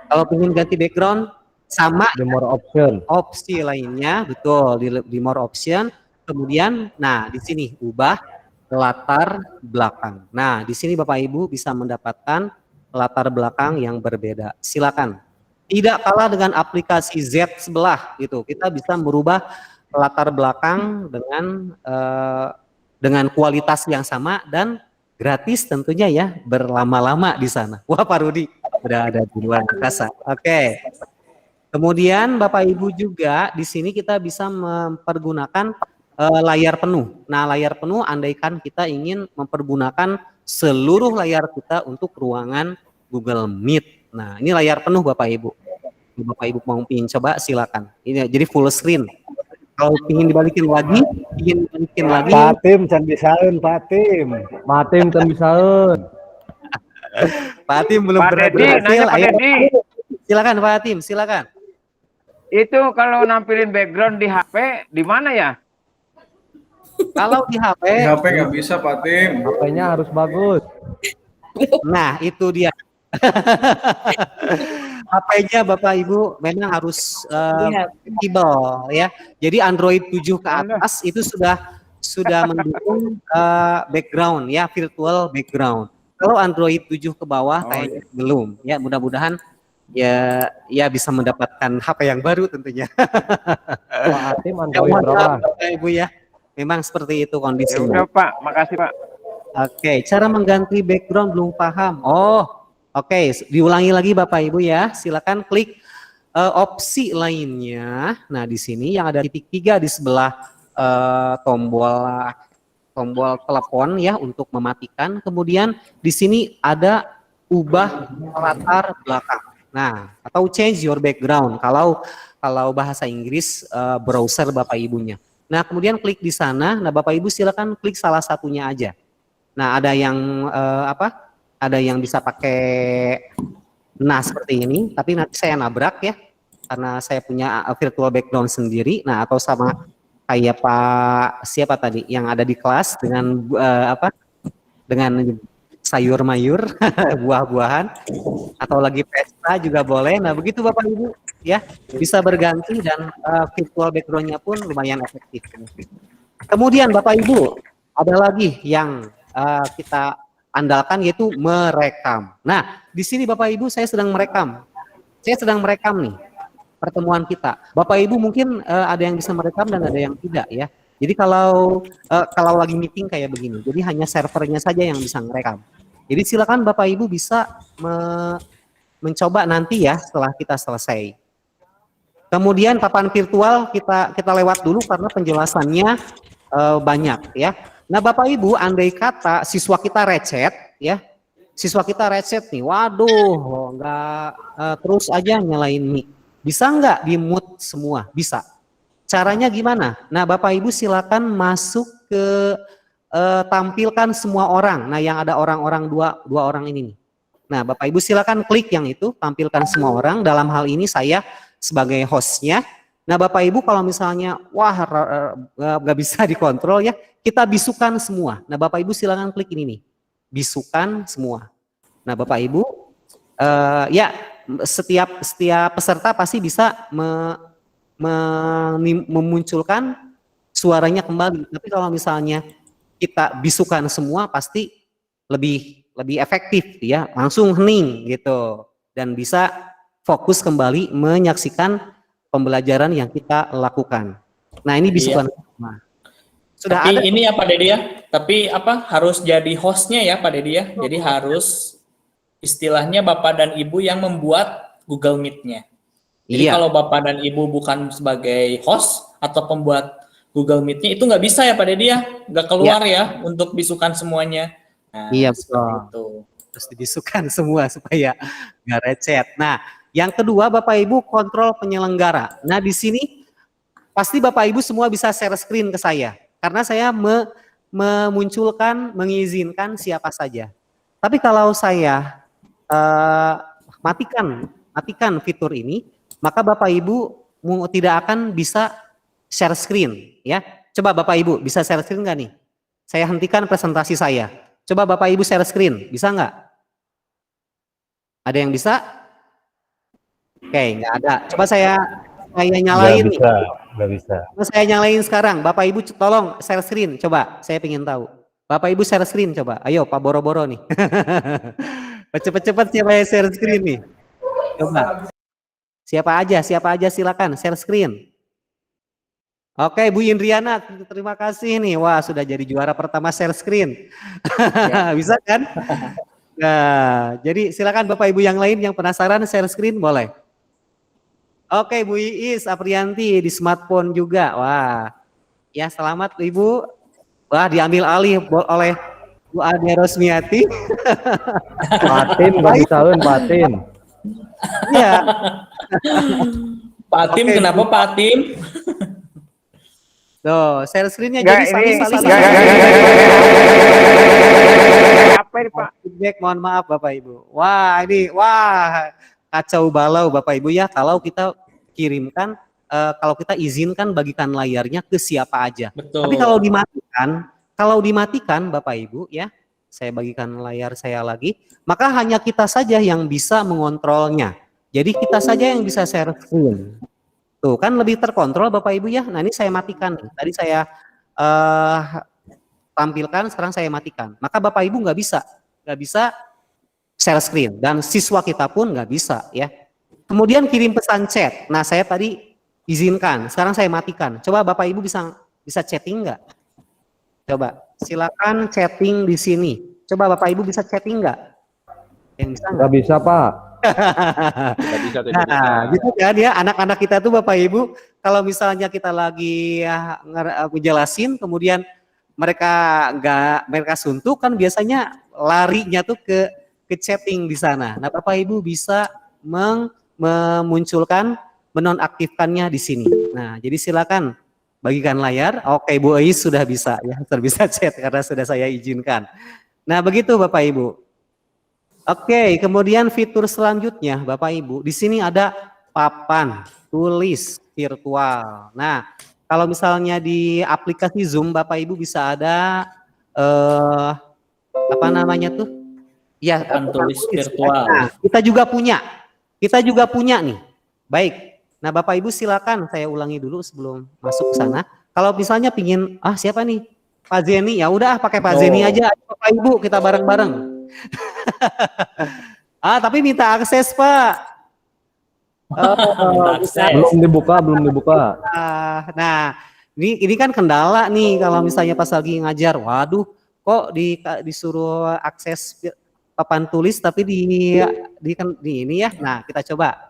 Kalau ingin ganti background sama The more option. opsi lainnya, betul di more option. Kemudian, nah di sini ubah latar belakang. Nah di sini Bapak Ibu bisa mendapatkan latar belakang yang berbeda. Silakan. Tidak kalah dengan aplikasi Z sebelah gitu. Kita bisa merubah latar belakang dengan kualitas yang sama dan gratis tentunya ya, berlama-lama di sana. Wah, Pak Rudi udah ada di luar angkasa. Oke. Kemudian Bapak Ibu juga di sini kita bisa mempergunakan layar penuh. Nah, layar penuh andaikan kita ingin mempergunakan seluruh layar kita untuk ruangan Google Meet. Nah, ini layar penuh Bapak Ibu. Bapak Ibu mau ingin coba silakan. Ini jadi full screen. Kalau ingin dibalikin lagi, Pak Tim can bisaeun Pak Tim. Matim kan bisaeun. Pak Atim belum Pak Dedi, berhasil. nanya Pak Ayo, Dedi. silakan Pak Atim, silakan. Itu kalau nampilin background di HP di mana ya? Kalau di HP, HP nggak bisa Pak Tim. HP-nya harus bagus. nah itu dia. HP-nya Bapak Ibu memang harus compatible ya. Jadi Android 7 ke atas itu sudah mendukung background ya, virtual background. Kalau Android 7 ke bawah kayaknya belum ya. Mudah-mudahan ya bisa mendapatkan HP yang baru tentunya. Pak Atim Android berapa? Bapak Ibu ya. Memang seperti itu Ya kondisinya. udah Pak, makasih Pak. Oke, cara mengganti background belum paham. Oke, diulangi lagi Bapak Ibu ya. Silakan klik opsi lainnya. Nah, di sini yang ada titik 3 di sebelah tombol telepon ya untuk mematikan. Kemudian di sini ada ubah latar belakang. Nah, atau change your background kalau bahasa Inggris browser Bapak Ibunya. Nah, kemudian klik di sana. Nah, Bapak Ibu silakan klik salah satunya aja. Nah, ada yang apa? Ada yang bisa pakai seperti ini, tapi nanti saya nabrak ya, karena saya punya virtual background sendiri. Nah, atau sama kayak Pak siapa tadi yang ada di kelas dengan apa? Dengan sayur mayur, buah-buahan, atau lagi pesta juga boleh. Nah, begitu Bapak Ibu ya, bisa berganti dan virtual background-nya pun lumayan efektif. Kemudian Bapak Ibu, ada lagi yang kita andalkan yaitu merekam. Nah, di sini Bapak Ibu saya sedang merekam. Saya sedang merekam nih pertemuan kita. Bapak Ibu mungkin ada yang bisa merekam dan ada yang tidak ya. Jadi kalau lagi meeting kayak begini, jadi hanya servernya saja yang bisa merekam. Jadi silakan Bapak Ibu bisa mencoba nanti ya setelah kita selesai. Kemudian papan virtual kita lewat dulu karena penjelasannya banyak ya. Nah Bapak Ibu, andai kata siswa kita recet ya, siswa kita recet nih, waduh nggak terus aja nyalain mic, bisa nggak di mute semua? Bisa. Caranya gimana? Nah Bapak Ibu silakan masuk ke tampilkan semua orang. Nah yang ada orang-orang dua orang ini nih. Nah Bapak Ibu silakan klik yang itu, tampilkan semua orang. Dalam hal ini saya sebagai hostnya. Nah Bapak Ibu kalau misalnya wah nggak bisa dikontrol ya, kita bisukan semua. Nah Bapak Ibu silakan klik ini nih, bisukan semua. Nah Bapak Ibu ya setiap peserta pasti bisa memunculkan suaranya kembali. Tapi kalau misalnya kita bisukan semua pasti lebih efektif ya, langsung hening gitu dan bisa fokus kembali menyaksikan pembelajaran yang kita lakukan. Nah ini bisukan semua. Sudah tapi ada. ini ya Pak Dedi ya, tapi apa harus jadi hostnya ya Pak Dedi ya, jadi harus istilahnya Bapak dan Ibu yang membuat Google Meet-nya. Jadi kalau Bapak dan Ibu bukan sebagai host atau pembuat Google Meet-nya itu nggak bisa ya Pak Dedi ya, nggak keluar ya untuk bisukan semuanya. Nah, iya betul. Terus dibisukan semua supaya nggak recet. Nah, yang kedua Bapak Ibu kontrol penyelenggara. Nah di sini pasti Bapak Ibu semua bisa share screen ke saya, karena saya mengizinkan siapa saja. Tapi kalau saya matikan fitur ini, maka Bapak Ibu tidak akan bisa share screen ya. Coba Bapak Ibu bisa share screen nggak nih? Saya hentikan presentasi saya. Coba Bapak Ibu share screen, bisa nggak? Ada yang bisa? Oke, nggak ada. Coba saya nyalain nih. Nggak bisa. Coba saya nyalain sekarang. Bapak Ibu tolong share screen. Coba, saya pengen tahu. Bapak Ibu share screen coba. Ayo Pak Boro-Boro nih. Cepet-cepet siapa yang share screen nih? Coba. Siapa aja silakan share screen. Oke, Bu Indriana, terima kasih nih. Wah, sudah jadi juara pertama share screen. Bisa kan? Nah, jadi silakan Bapak Ibu yang lain yang penasaran share screen boleh. Oke, Bu Iis Aprianti di smartphone juga. Wah, ya selamat Ibu. Wah, diambil alih oleh Bu Ade Rosmiati. Patin, nggak bisa Patin. Iya. Pak Tim, kenapa Pak Tim? Tuh, share screen-nya Nggak, jadi ini saling. Apa ini Pak? Feedback, mohon maaf Bapak Ibu. Wah, ini kacau balau Bapak Ibu ya kalau kita kirimkan kalau kita izinkan bagikan layarnya ke siapa aja. Betul. Tapi kalau dimatikan Bapak Ibu ya, saya bagikan layar saya lagi, maka hanya kita saja yang bisa mengontrolnya. Jadi kita saja yang bisa share screen. Tuh kan lebih terkontrol Bapak Ibu ya. Nah ini saya matikan. Tadi saya tampilkan, sekarang saya matikan. Maka Bapak Ibu nggak bisa share screen dan siswa kita pun nggak bisa ya. Kemudian kirim pesan chat. Nah saya tadi izinkan, sekarang saya matikan. Coba Bapak Ibu bisa chatting nggak? Coba silakan chatting di sini. Coba Bapak Ibu bisa chatting nggak? Yang bisa nggak? Nggak bisa Pak. Nah, gitu kan ya anak-anak kita tuh Bapak Ibu, kalau misalnya kita lagi ngejelasin, kemudian mereka suntuk kan biasanya larinya tuh ke chatting di sana. Nah, Bapak Ibu bisa memunculkan, menonaktifkannya di sini. Nah, jadi silakan bagikan layar. Oke, Bu Ais sudah bisa ya, sudah bisa chat karena sudah saya izinkan. Nah, begitu Bapak Ibu. Oke, kemudian fitur selanjutnya Bapak Ibu, di sini ada papan tulis virtual. Nah, kalau misalnya di aplikasi Zoom Bapak Ibu bisa ada apa namanya tuh? Ya, Papan tulis virtual. Nah, kita juga punya nih. Baik. Nah, Bapak Ibu silakan saya ulangi dulu sebelum masuk ke sana. Kalau misalnya pingin siapa nih? Pak Zeni, ya udah pakai Pak Zeni aja. Bapak Ibu kita bareng-bareng. Tapi minta akses, Pak. Belum dibuka. Nah, ini kan kendala nih kalau misalnya pas lagi ngajar. Waduh, kok disuruh akses papan tulis tapi di ini ya. Nah, kita coba.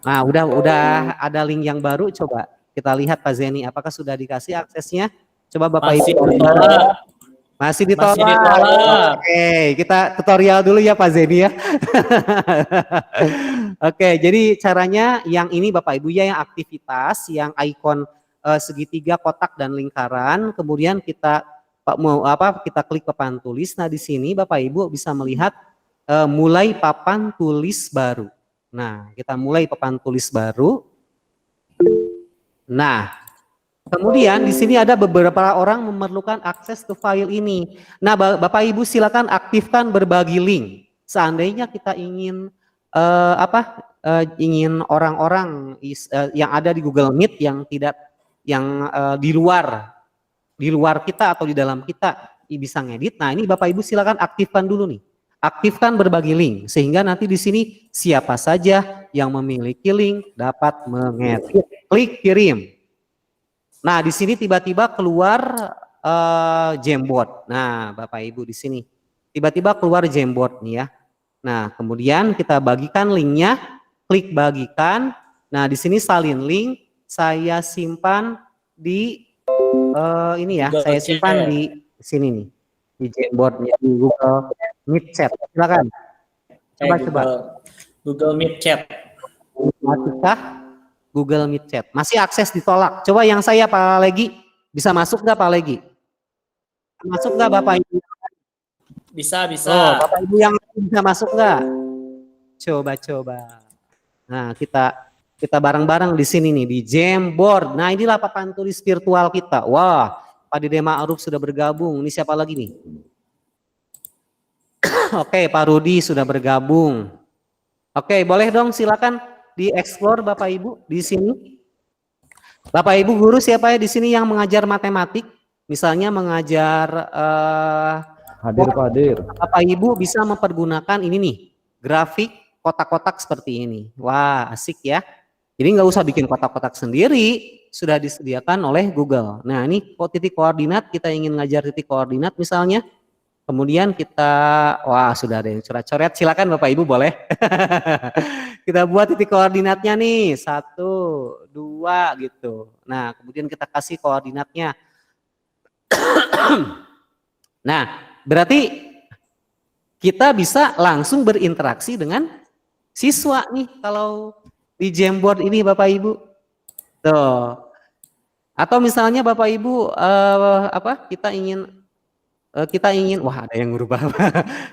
Nah, udah ada link yang baru, coba kita lihat Pak Zeni apakah sudah dikasih aksesnya. Coba Bapak Ibu. Masih ditolak. Oke, kita tutorial dulu ya Pak Zeni ya. Oke, jadi caranya yang ini Bapak Ibu ya, yang aktivitas, yang ikon segitiga, kotak dan lingkaran, kemudian kita klik papan tulis. Nah, di sini Bapak Ibu bisa melihat mulai papan tulis baru. Nah, kita mulai papan tulis baru. Nah, kemudian di sini ada beberapa orang memerlukan akses ke file ini. Nah, Bapak Ibu silakan aktifkan berbagi link. Seandainya kita ingin ingin orang-orang yang ada di Google Meet yang di luar kita atau di dalam kita bisa ngedit. Nah, ini Bapak Ibu silakan aktifkan dulu nih. Aktifkan berbagi link sehingga nanti di sini siapa saja yang memiliki link dapat mengedit. Klik kirim. Nah, di sini tiba-tiba keluar Jamboard. Nah, Bapak Ibu di sini tiba-tiba keluar Jamboard nih ya. Nah, kemudian kita bagikan linknya, klik bagikan. Nah, di sini salin link, saya simpan di ini ya, saya simpan di sini nih, di Jamboardnya di Google Meet Chat. Silakan. Coba. Google Meet Chat. Masuklah Google Meet Chat. Masih akses ditolak. Coba yang saya Pak Legi, bisa masuk nggak Pak Legi? Masuk nggak Bapak Ibu? Bisa. Bapak Ibu yang bisa masuk nggak? Coba. Nah, kita bareng-bareng di sini nih di Jamboard. Nah, inilah papan tulis virtual kita. Wah, Pak Dede Ma'ruf sudah bergabung. Ini siapa lagi nih? Oke, Pak Rudi sudah bergabung. Oke, boleh dong silakan di-explore Bapak Ibu di sini. Bapak Ibu guru siapa ya di sini yang mengajar matematik? Misalnya mengajar Hadir. Bapak Ibu bisa mempergunakan ini nih, grafik kotak-kotak seperti ini. Wah, asik ya. Jadi nggak usah bikin kotak-kotak sendiri, sudah disediakan oleh Google. Nah, ini titik koordinat, kita ingin ngajar titik koordinat misalnya. Kemudian sudah ada yang coret-coret, silakan Bapak Ibu boleh. Kita buat titik koordinatnya nih, 1, 2 gitu. Nah, kemudian kita kasih koordinatnya. Nah, berarti kita bisa langsung berinteraksi dengan siswa nih kalau di Jamboard ini Bapak Ibu. Tuh. Atau misalnya Bapak Ibu kita ingin wah ada yang berubah.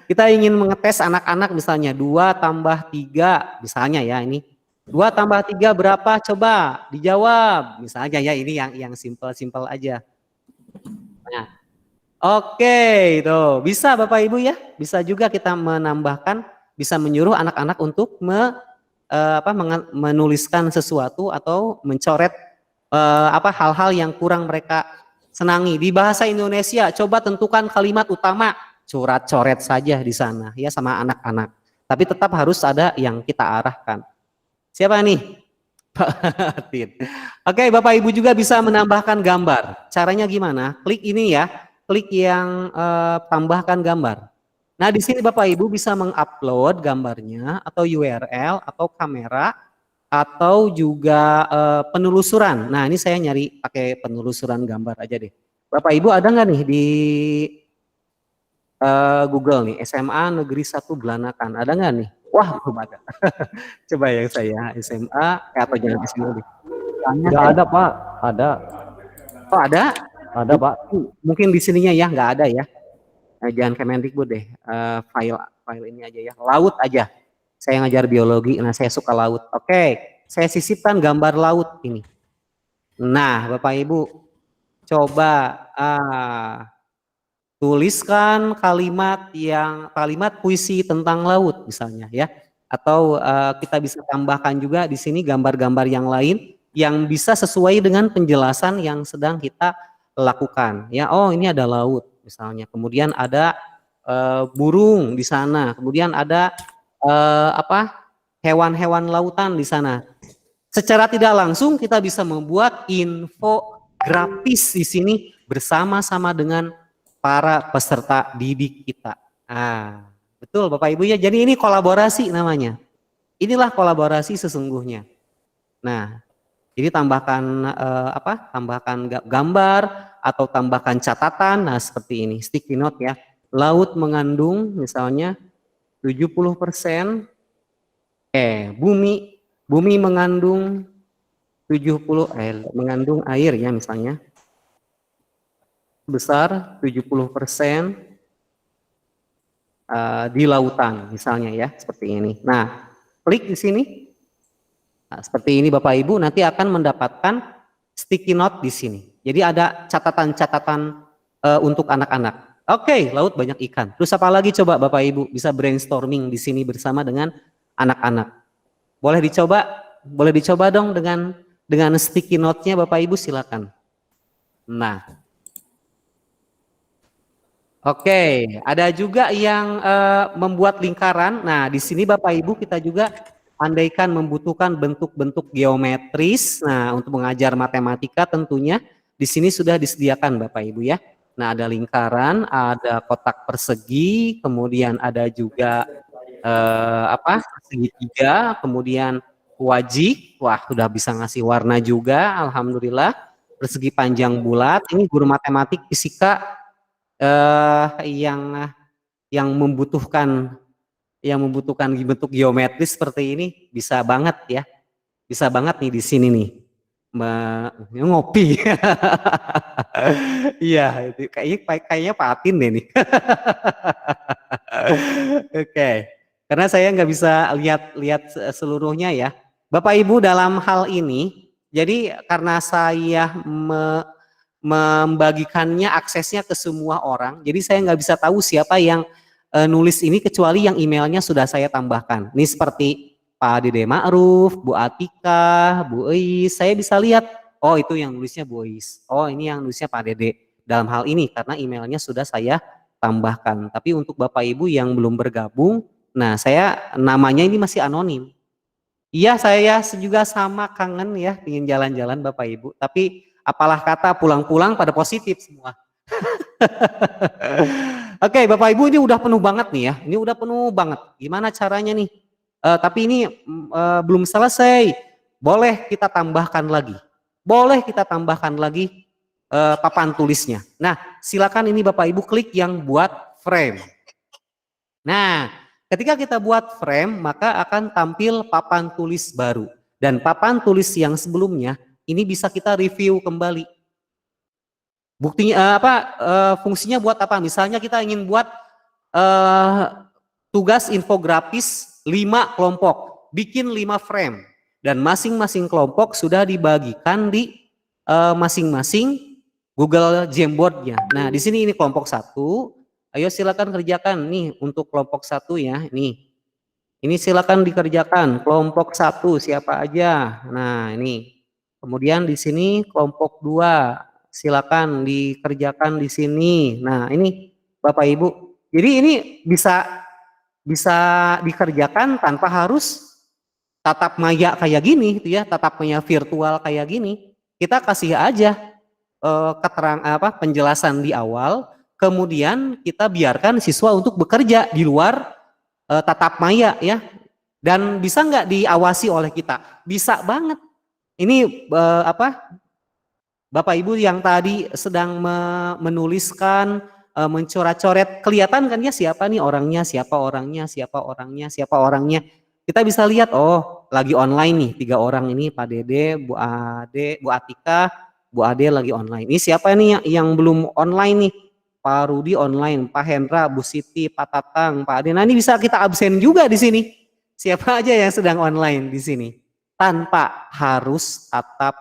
Kita ingin mengetes anak-anak misalnya 2 tambah 3 misalnya ya ini. 2 tambah 3 berapa? Coba dijawab. Misalnya ya ini yang simple-simple aja. Nah, oke, itu bisa Bapak Ibu ya. Bisa juga kita menambahkan, bisa menyuruh anak-anak untuk menuliskan sesuatu atau mencoret hal-hal yang kurang mereka senangi. Di bahasa Indonesia, coba tentukan kalimat utama, coret saja di sana ya sama anak-anak. Tapi tetap harus ada yang kita arahkan. Siapa nih? Pak Atin. Oke, Bapak Ibu juga bisa menambahkan gambar. Caranya gimana? Klik ini ya, klik yang tambahkan gambar. Nah, di sini Bapak Ibu bisa mengupload gambarnya atau URL atau kamera atau juga penelusuran. Nah, ini saya nyari pakai penelusuran gambar aja deh. Bapak Ibu ada nggak nih di Google nih, SMA Negeri 1 Belanakan, ada nggak nih? Wah, belum ada. Coba yang saya SMA, atau jangan SMA deh. Nggak ada Pak, ada. Oh ada? Ada Pak. Mungkin di sininya ya nggak ada ya. Jangan Kemendikbud deh. File ini aja ya. Laut aja. Saya ngajar biologi. Nah saya suka laut. Oke. Saya sisipkan gambar laut ini. Nah Bapak Ibu coba tuliskan kalimat puisi tentang laut misalnya ya. Atau kita bisa tambahkan juga di sini gambar-gambar yang lain yang bisa sesuai dengan penjelasan yang sedang kita lakukan ya. Oh ini ada laut misalnya, kemudian ada burung di sana, kemudian ada hewan-hewan lautan di sana. Secara tidak langsung kita bisa membuat infografis di sini bersama-sama dengan para peserta didik kita. Betul Bapak Ibu ya. Jadi ini kolaborasi namanya. Inilah kolaborasi sesungguhnya. Nah, jadi tambahkan tambahkan gambar atau tambahkan catatan. Nah, seperti ini, sticky note ya. Laut mengandung misalnya 70%. Bumi mengandung 70 mengandung air ya misalnya. Besar 70% di lautan misalnya ya, seperti ini. Nah, klik di sini. Nah, seperti ini Bapak Ibu nanti akan mendapatkan sticky note di sini. Jadi ada catatan-catatan untuk anak-anak. Oke, laut banyak ikan. Terus apa lagi coba Bapak Ibu bisa brainstorming di sini bersama dengan anak-anak. Boleh dicoba dong dengan sticky note-nya Bapak Ibu silakan. Nah. Oke, ada juga yang membuat lingkaran. Nah, di sini Bapak Ibu kita juga andaikan membutuhkan bentuk-bentuk geometris. Nah, untuk mengajar matematika tentunya di sini sudah disediakan Bapak Ibu ya. Nah, ada lingkaran, ada kotak persegi, kemudian ada juga segitiga, kemudian wajik. Wah, sudah bisa ngasih warna juga, alhamdulillah. Persegi panjang bulat. Ini guru matematik fisika yang membutuhkan bentuk geometris seperti ini bisa banget ya, bisa banget nih di sini nih ngopi. Iya, itu kayaknya Patin deh nih. Oke, karena saya nggak bisa lihat seluruhnya ya, Bapak Ibu dalam hal ini. Jadi karena saya membagikannya aksesnya ke semua orang. Jadi saya nggak bisa tahu siapa yang nulis ini kecuali yang emailnya sudah saya tambahkan. Ini seperti Pak Dede Ma'ruf, Bu Atika, Bu Eis. Saya bisa lihat, oh itu yang nulisnya Bu Eis. Oh ini yang nulisnya Pak Dede. Dalam hal ini karena emailnya sudah saya tambahkan. Tapi untuk Bapak Ibu yang belum bergabung, nah saya namanya ini masih anonim. Iya saya juga sama kangen ya, ingin jalan-jalan Bapak Ibu. Tapi apalah kata pulang-pulang pada positif semua. Oke, Bapak Ibu ini udah penuh banget nih ya. Ini udah penuh banget. Gimana caranya nih? Tapi ini belum selesai. Boleh kita tambahkan lagi. Boleh kita tambahkan lagi papan tulisnya. Nah, silakan ini Bapak Ibu klik yang buat frame. Nah, ketika kita buat frame, maka akan tampil papan tulis baru. Dan papan tulis yang sebelumnya ini bisa kita review kembali. Buktinya fungsinya buat apa? Misalnya kita ingin buat tugas infografis 5 kelompok, bikin 5 frame dan masing-masing kelompok sudah dibagikan di masing-masing Google Jamboard-nya. Nah, di sini ini kelompok 1. Ayo silakan kerjakan nih untuk kelompok 1 ya. Nih. Ini silakan dikerjakan kelompok 1 siapa aja. Nah, ini. Kemudian di sini kelompok 2, silakan dikerjakan di sini. Nah, ini Bapak Ibu. Jadi ini bisa dikerjakan tanpa harus tatap maya kayak gini gitu ya, tatap maya virtual kayak gini. Kita kasih aja penjelasan di awal, kemudian kita biarkan siswa untuk bekerja di luar tatap maya ya. Dan bisa nggak diawasi oleh kita? Bisa banget. Ini Bapak Ibu yang tadi sedang menuliskan, mencoret-coret, kelihatan kan ya siapa nih orangnya, siapa orangnya, siapa orangnya, siapa orangnya. Kita bisa lihat, oh lagi online nih 3 orang ini, Pak Dede, Bu Ade, Bu Atika, Bu Ade lagi online. Ini siapa nih yang belum online nih? Pak Rudi online, Pak Hendra, Bu Siti, Pak Tatang, Pak Ade. Nah ini bisa kita absen juga di sini. Siapa aja yang sedang online di sini? Tanpa harus tatap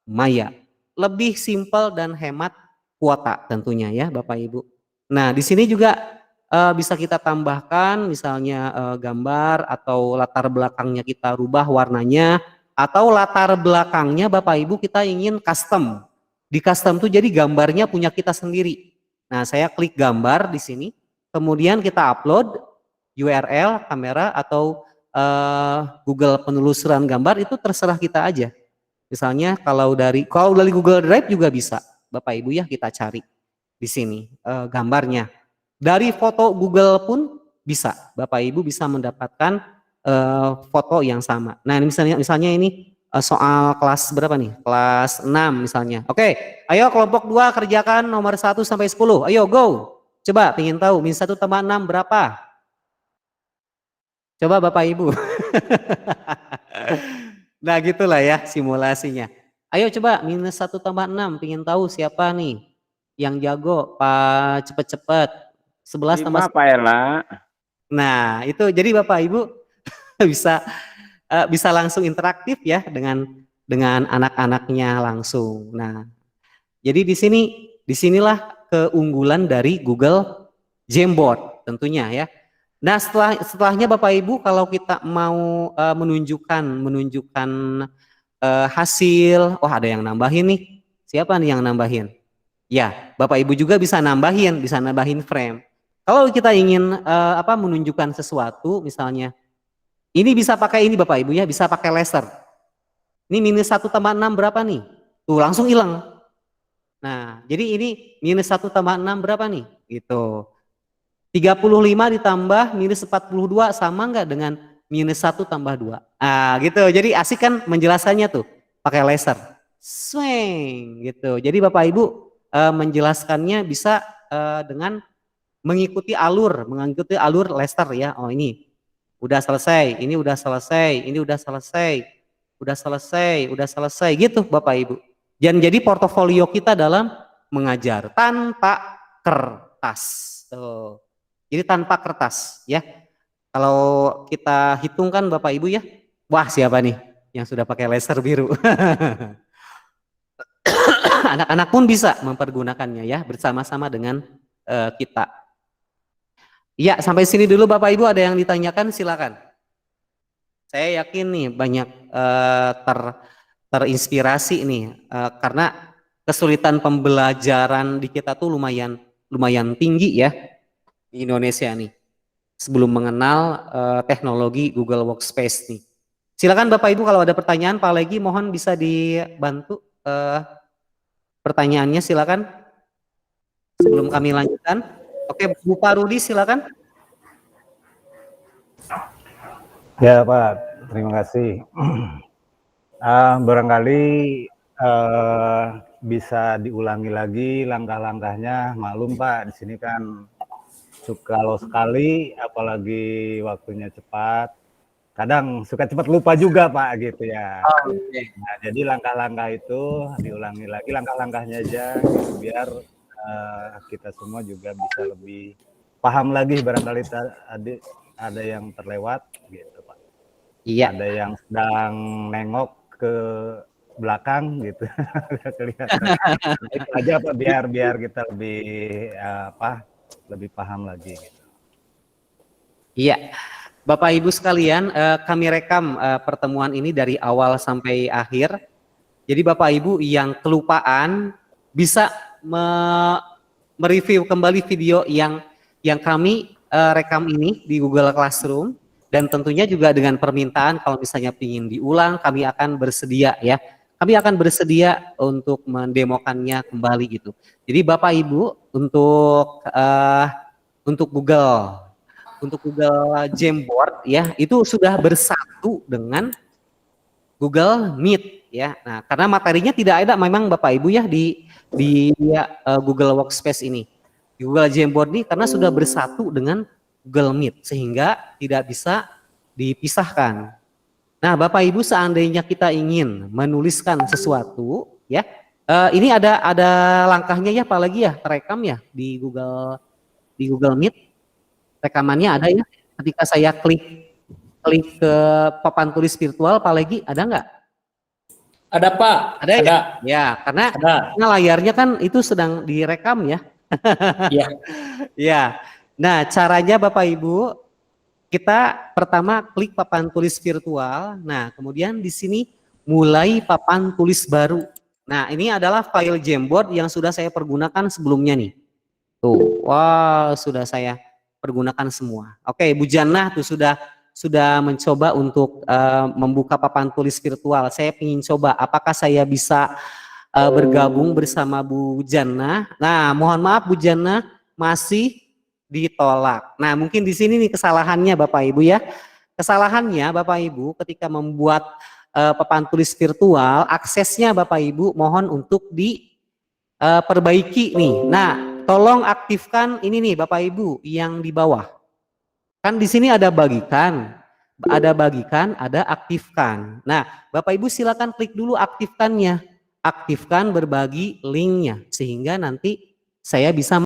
maya. Lebih simpel dan hemat kuota tentunya ya Bapak Ibu. Nah di sini juga bisa kita tambahkan misalnya gambar atau latar belakangnya kita rubah warnanya, atau latar belakangnya Bapak Ibu kita ingin custom. Di custom tuh jadi gambarnya punya kita sendiri. Nah saya klik gambar di sini, kemudian kita upload URL, kamera atau Google penelusuran gambar, itu terserah kita aja. Misalnya kalau dari Google Drive juga bisa Bapak Ibu ya, kita cari di sini gambarnya. Dari foto Google pun bisa, Bapak Ibu bisa mendapatkan foto yang sama. Nah misalnya ini soal kelas berapa nih? Kelas 6 misalnya. Oke, ayo kelompok 2 kerjakan nomor 1 sampai 10. Ayo go. Coba pengen tahu min 1 tambah 6 berapa? Coba Bapak Ibu. Nah gitulah ya simulasinya. Ayo coba minus 1 tambah 6, pengen tahu siapa nih yang jago, Pak cepet-cepet. 11 tambah 5 Pak Ella. Nah itu jadi Bapak Ibu bisa langsung interaktif ya dengan anak-anaknya langsung. Nah jadi disinilah keunggulan dari Google Jamboard tentunya ya. Nah setelahnya Bapak Ibu kalau kita mau menunjukkan hasil, ada yang nambahin nih. Siapa nih yang nambahin? Ya, Bapak Ibu juga bisa nambahin frame. Kalau kita ingin menunjukkan sesuatu, misalnya, ini bisa pakai ini Bapak Ibu ya, bisa pakai laser. Ini minus 1 tambah 6 berapa nih? Tuh langsung hilang. Nah, jadi ini minus 1 tambah 6 berapa nih? Gitu. 35 ditambah minus 42 sama nggak dengan minus 1 tambah 2? Ah gitu, jadi asik kan menjelaskannya tuh pakai laser. Swing gitu. Jadi Bapak Ibu menjelaskannya bisa dengan mengikuti alur laser ya. Oh ini udah selesai, ini udah selesai, ini udah selesai, udah selesai gitu Bapak Ibu. Dan jadi portofolio kita dalam mengajar tanpa kertas. Tuh. Jadi tanpa kertas ya. Kalau kita hitungkan Bapak Ibu ya. Wah siapa nih yang sudah pakai laser biru. Anak-anak pun bisa mempergunakannya ya bersama-sama dengan kita. Ya sampai sini dulu Bapak Ibu, ada yang ditanyakan silakan. Saya yakin nih banyak terinspirasi nih karena kesulitan pembelajaran di kita tuh lumayan tinggi ya. Di Indonesia nih sebelum mengenal teknologi Google Workspace nih. Silakan Bapak Ibu kalau ada pertanyaan, Pak Legi mohon bisa dibantu pertanyaannya silakan sebelum kami lanjutkan. Oke, Bu Pak Rudi silakan. Ya Pak, terima kasih. Barangkali bisa diulangi lagi langkah-langkahnya. Maklum Pak, di sini kan kalau sekali, apalagi waktunya cepat, kadang suka cepat lupa juga Pak gitu ya. Nah, jadi langkah-langkah itu diulangi lagi, langkah-langkahnya aja gitu, biar kita semua juga bisa lebih paham lagi, barangkali ada yang terlewat gitu Pak. Iya. Ada yang sedang nengok ke belakang gitu. Kelihatan. Itu aja Pak, biar kita lebih paham lagi gitu. Iya. Bapak Ibu sekalian, kami rekam pertemuan ini dari awal sampai akhir. Jadi Bapak Ibu yang kelupaan bisa mereview kembali video yang kami rekam ini di Google Classroom, dan tentunya juga dengan permintaan kalau misalnya ingin diulang, kami akan bersedia ya. Kami akan bersedia untuk mendemokannya kembali gitu. Jadi Bapak Ibu untuk Google Jamboard ya, itu sudah bersatu dengan Google Meet ya. Nah, karena materinya tidak ada memang Bapak Ibu ya di Google Workspace ini. Di Google Jamboard ini karena sudah bersatu dengan Google Meet sehingga tidak bisa dipisahkan. Nah, Bapak Ibu seandainya kita ingin menuliskan sesuatu ya, Ini ada langkahnya ya, apalagi ya, terekam ya di Google Meet. Rekamannya ada ya. Ketika saya klik ke papan tulis virtual, Pak Legi, ada nggak? Ada Pak. Ada ya? Ya, karena layarnya kan itu sedang direkam ya. Iya. Ya. Nah, caranya Bapak Ibu, kita pertama klik papan tulis virtual. Nah, kemudian di sini mulai papan tulis baru. Nah, ini adalah file Jamboard yang sudah saya pergunakan sebelumnya nih. Tuh, wow, sudah saya pergunakan semua. Oke, Bu Jannah tuh sudah mencoba untuk membuka papan tulis virtual. Saya ingin coba apakah saya bisa bergabung bersama Bu Jannah. Nah, mohon maaf Bu Jannah masih ditolak. Nah, mungkin di sini nih kesalahannya Bapak Ibu ya. Kesalahannya Bapak Ibu ketika membuat papan tulis virtual, aksesnya Bapak Ibu mohon untuk diperbaiki nih. Nah, tolong aktifkan ini nih Bapak Ibu yang di bawah. Kan di sini ada bagikan, ada aktifkan. Nah, Bapak Ibu silakan klik dulu aktifkannya. Aktifkan berbagi linknya sehingga nanti saya bisa